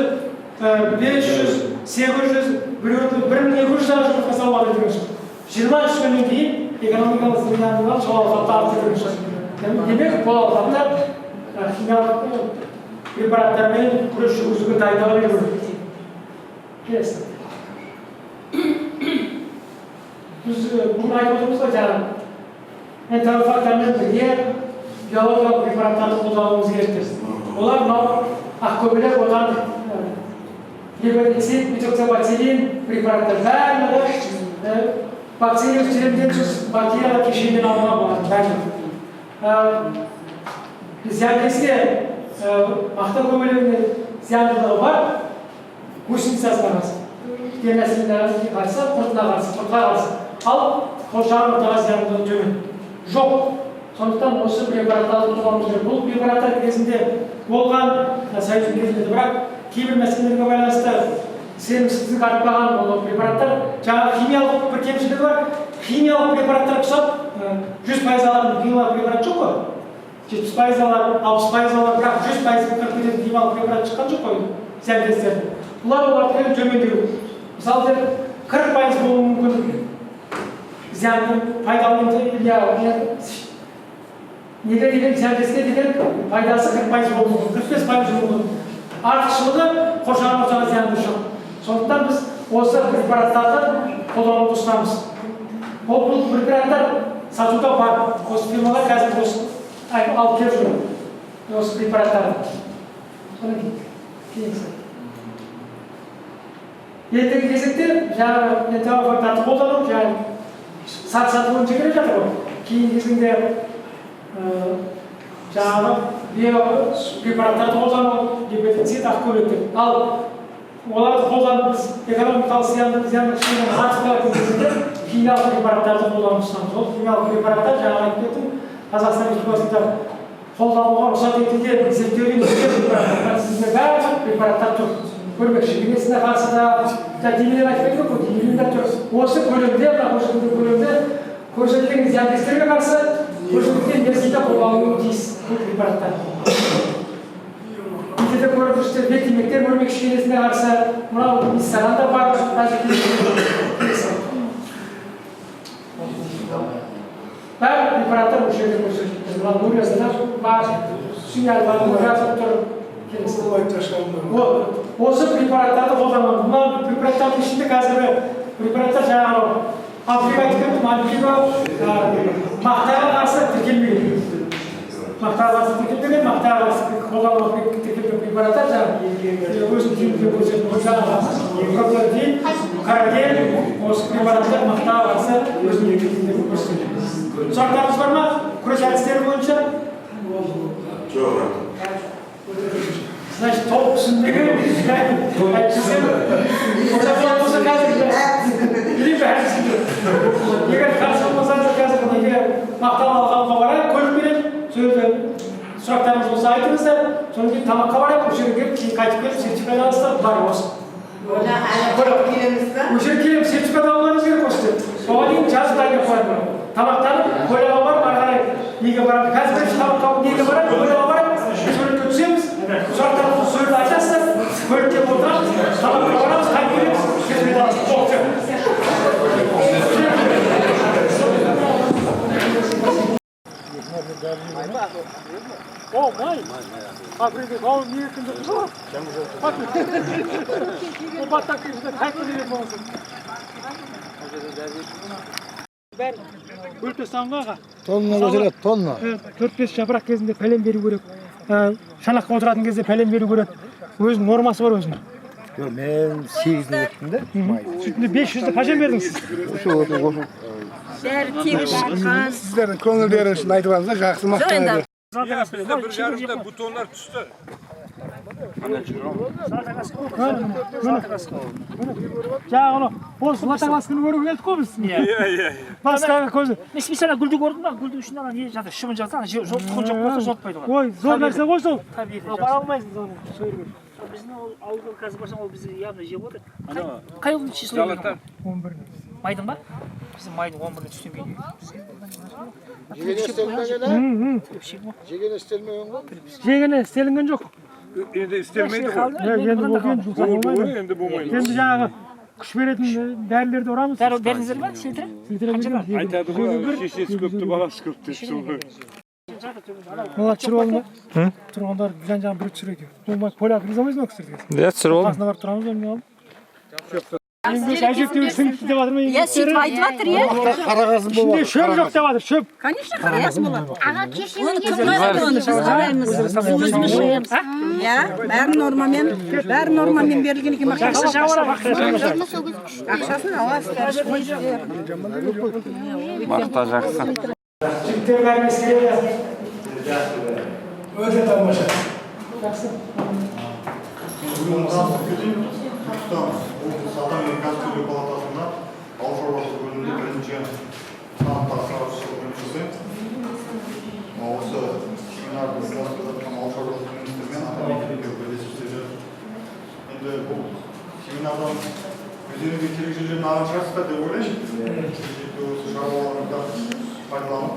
500, 800, біреуінің 1200 дана жұмыртқа салып деген сөз. 20 түскеннен кейін экономикалық зияндылар сол алқапта артты деген сөз. Демек бұл алқапта химиялық препараттармен күрес жүргізуге дайындала беру керек. Келесі. Біз бүгін айтып отырмыз ғой, жаңағы энтерофактормен бірге биологиялық препараттарды қолдануымыз керек деп. Олар мынау ақкөбелек, одан гепатит, метоксобацилин препараттар барлығы бактерия өстеремден бактериялар кешенінен алынған болады барлығы. Зиянкеске мақта көбелегіне зияндылығы бар, гусеницасына қарсы, денесіне қарсы, құртына қарсы, құртқа қарсы. Ал қоршаған ортаға зияндылығы төмен. Жоқ. Сондықтан осы препараттарды қолдануымыз керек. Бұл препараттар кезінде болған Союздың кезінде, бірақ кейбір мәселелерге байланысты сенімсіздік артпаған бұл препараттар. Жаңағы химиялық бір кемшілігі бар. Химиялық препараттар құсап 100% алатын химиялық препарат жоқ қой. 70% алар, 60% алар, бірақ 100% кіріп кететін химиялық препарат шыққан жоқ қой зиянкестерді. Бұлар оларды төмендеу. Мысалы 40% болуы мүмкін зиянның пайдалы неге деген зиянкеске деген пайдасы 40% болуы мүмкін, 45% болуы мүмкін. Артықшылығы қоршаған ортаға зиянды жоқ. Сондықтан біз осы препараттарды қолдануды ұсынамыз. Бұл препараттар сатуда бар. Осы фирмалар қазір осы алып келіп жүр. Осы препараттарды. Содан кейін. Ендігі кезекте жаңағы энтерофакторды қолдану, сатылым жегелеп жатыр ғой. Кейін кезінде жаңағы биопрепараттарды қолдану, гепатит, ақкөбелектер. Ал оларды қолданып біз экономикалық зияндық шегінен артып қалатын кезінде химиялық препараттарды қолданып ұсынамыз. Ол химиялық препараттар жаңағы айтып кеттім, Қазақстан Республикасында қолдануға рұқсат етілген зерттеуден препараттар. Сізде барлық препараттар тұр. Көрмекші, бейнесіне қарсы да, демелер айтып кеткен ғой, демелер тұр. Осы көлемде, көрсетілген зиянкестерге қарсы көрсетілген мерзімде қолдануы тиіс бұл препараттар. Бізде көріп жүрсіздер, бетімектер көрмекші бейнесіне қарсы, мынау сағанда бар, бәрі препараттар бұл жерде көрсетілген. Мынау нуриясында бар, сүйәл бар, нұрязып тұр. Осы препараттарды қолданамыз. Мына препараттардың ішінде қазіргі препараттар жаңағы африкатикалық мақтаға қарсы тіркелмеген. Мақтаға қарсы тіркелмеген, мақтаға қарсы қолданылған тіркелген препараттар жаңағы өзінің тиімділігін көрсетіп жаңағы проплодин, каротин, осы препараттар мақтаға қарсы өзінің тиімділігін көрсетеді. Сұрақтарыңыз бар ма? Күрес әдістері бойынша? Жоқ. Значит, толық түсіндігі, егер қарсы болмасаңыз қазір неге мақтау алғанға барайық, көлік береді, сұрақтарыңыз болса айтыңыздар, содан кейін тамаққа барайық, осы жерге келіп, кейін қайтып келіп, сертификат алыңыздар, бар осы. Осы жерге келіп, сертификат алуыңыз керек осы. Оған дейін жазып дайындап қояды. Afrika kavun niyetinde bu. Bak. O batak yüzünde kalkın diye olsun. Ben Gülte Sangaga. Tonla götürет, tonla. 4-5 yaprak кезінде пәлен беру керек. Шанаққа отыратын кезде пәлен беру керек. Өзінің нормасы бар өзінің. Yok, men 8 еттім де. Şimdi 500'de kaça verdiniz? Sizlerin көңілдерін үшін айтып алыңыздар, жақсы мақтан. Bir yarımda butonlar düştü. Жаңағы оны осы латакласканы көруге келдік қой біз. Iya. Басқаға көзі. Мен специально гүлді көрдім ба, гүлдің ішінде ана не жатыр, шыбын жатыр, ана тұқым жоқ болса жотпайды ғой. Ой, зор нәрсе ғой сол. Табиғи. Бара алмайсыз оны. Біздің ауылда қазір барсаң ол бізді явно жеп отыр. Қай жылдың число? 11. Майдың ба? Біздің майдың 11-іне түстен кейін. Жеген істелмеген ғой. Жегені істелінген жоқ. Endi istemeydi o. Енді бұл енді жұмсақ Oldu болмайды. o, endi bulmayın. Енді жаңағы күш беретін дәрілерді ұрамыз. Бердіңіздер ме? Сендірі? Айтады ғой, шешесі көпті, баласы көп деп солай. Мына чырвал ма? Тұрғандар жан-жағын бірік түсір екен. Болмай поляк риза болмайсың ба кісілерге? Ja, сыр ол. Қасына барып тұрамыз ба мен алып? Әжептеуі сіңіпті деп жатыр ма? Я сөйтіп айтып жатыр, иә. Қарағазым Ішінде шөп жоқ деп жатыр, шөп. Конечно, қарағазым болады. Аға Оны кім қарайды оны, біз қараймыз. Өзіміз жиямыз. Иә, бәрі нормамен берілген екен. Ақшасын аласыз. Мақта жақсы. Жігіттер бәрін ескереді. Өте тамаша. Жақсы. Салтан кәсіпкерлер палатасында ауыл шаруашылығы бөлімінде бірінші санаттағы сарапшысы бөлімшесі. Осы семинарды ұйымдастырып жатқан ауыл шаруашылығы министрімен атамекенге бірлесіп істеп жатыр. Енді бұл семинардан өздеріңізге керек жерлерін алған шығарсыздар деп ойлаймын. Осы шаруаларында пайдаланып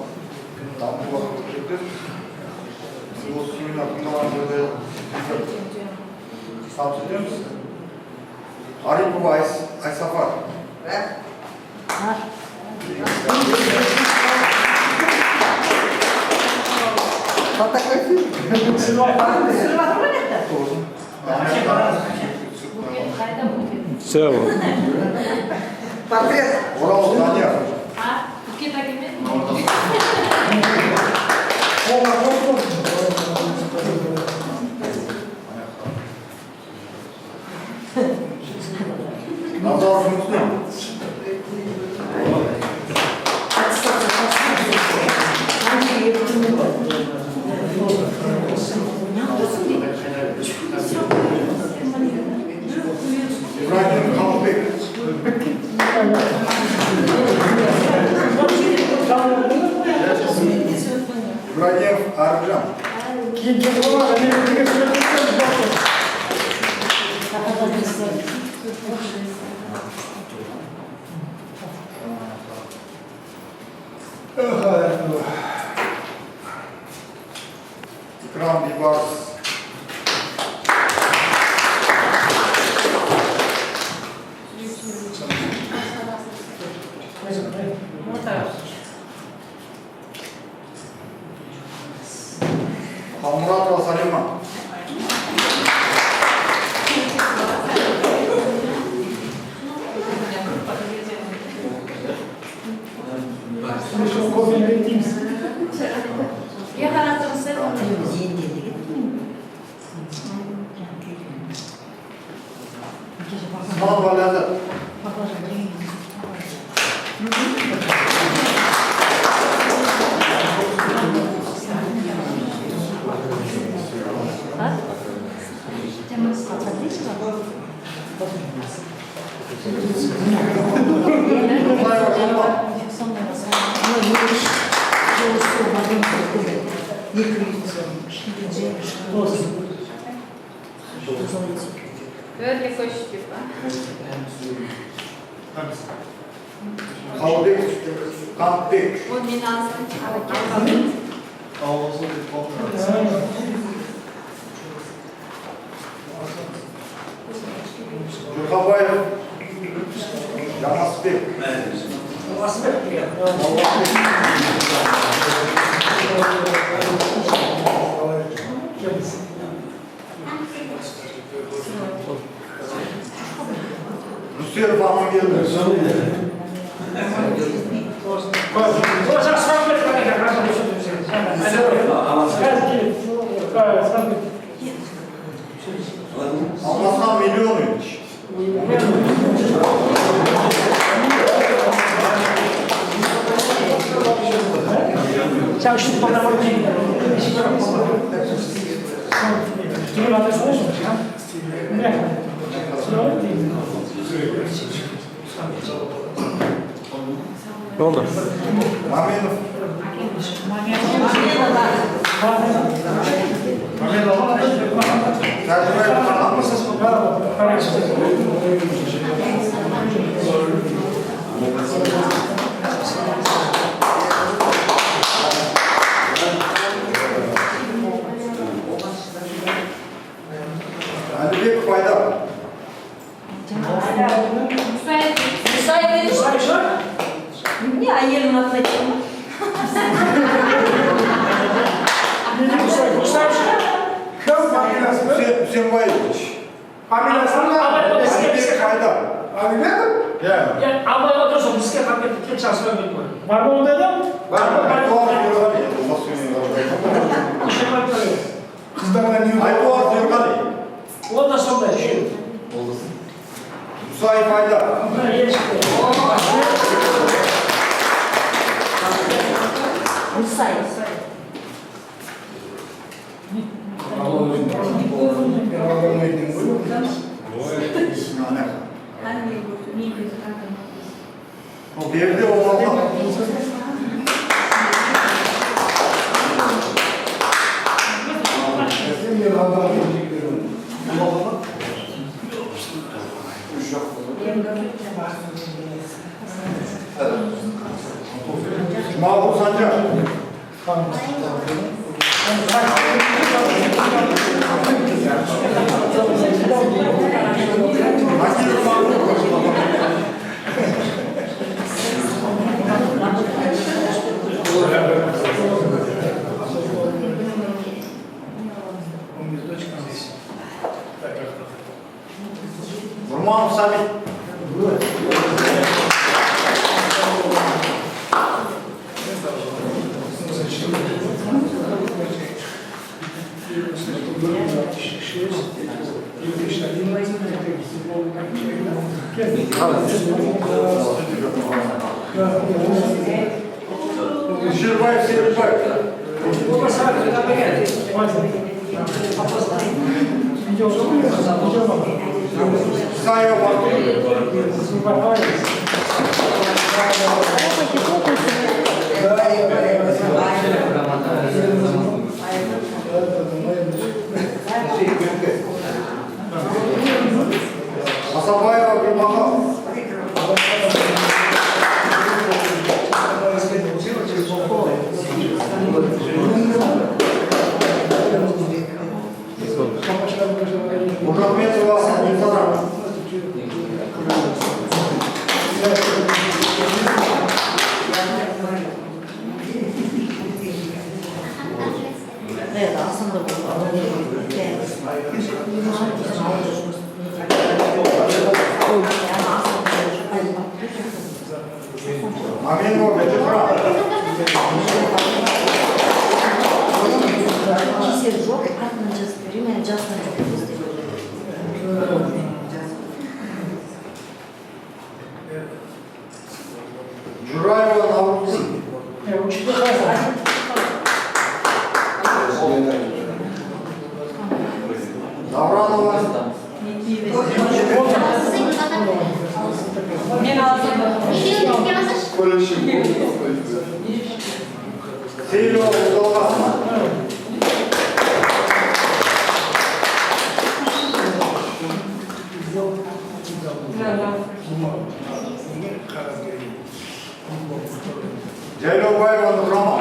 дамытуға керектер. Біз осы семинар тыңдаған жерде табыс етеміз. Арипова Айсафар. Все. Орал Данияр. Назар жұмысымен. İbrahim Kalbek. İbrahim Arıcan. İkram Bibars. Hamuratova Salima. Sınav Valyadı. Böyle koşuyor. Kalbek. Kalbek. O binasının hareket. Gürkabayev. Yamasbek. Müslüman Bahman geldi. Olacak sohbet var ya, arkadaşlar. Anlasam milyonuymuş. Sen şu bana bak. Kimin adresi ne? Ne? Ne oldu? Maminov. Tercüme yapar mısınız? Ali bir fayda. Niye ayırın atlayın? Hüseyin Bayılmış. Hamilasında Ali bir fayda. abi ne? Yani. Ya ama otursun, biz de fark ettik, çalışma ömrüm var. Var mı onda adam? Var mı? Doğal diyorlar ya. İşe bakıyor. Kızlarla niye? Ay doğal diyorlar ya. O da sonda yaşıyor. Müsait fayda. Bunlar yer çıkıyor. O bir de olmalı. Mahmut Sancar. Akil Nurman Sabit. Şirvay Sirvay. O da sana kadar geldi. Saya var. Asabaya bir bakalım. Muhammed Vasıf Muhtarım. Evet, aslında bu. Amin o Betty Frank. Jurayeva Navruz. Davranova. Seylo Dolga. Ceylo Bayvan Rama.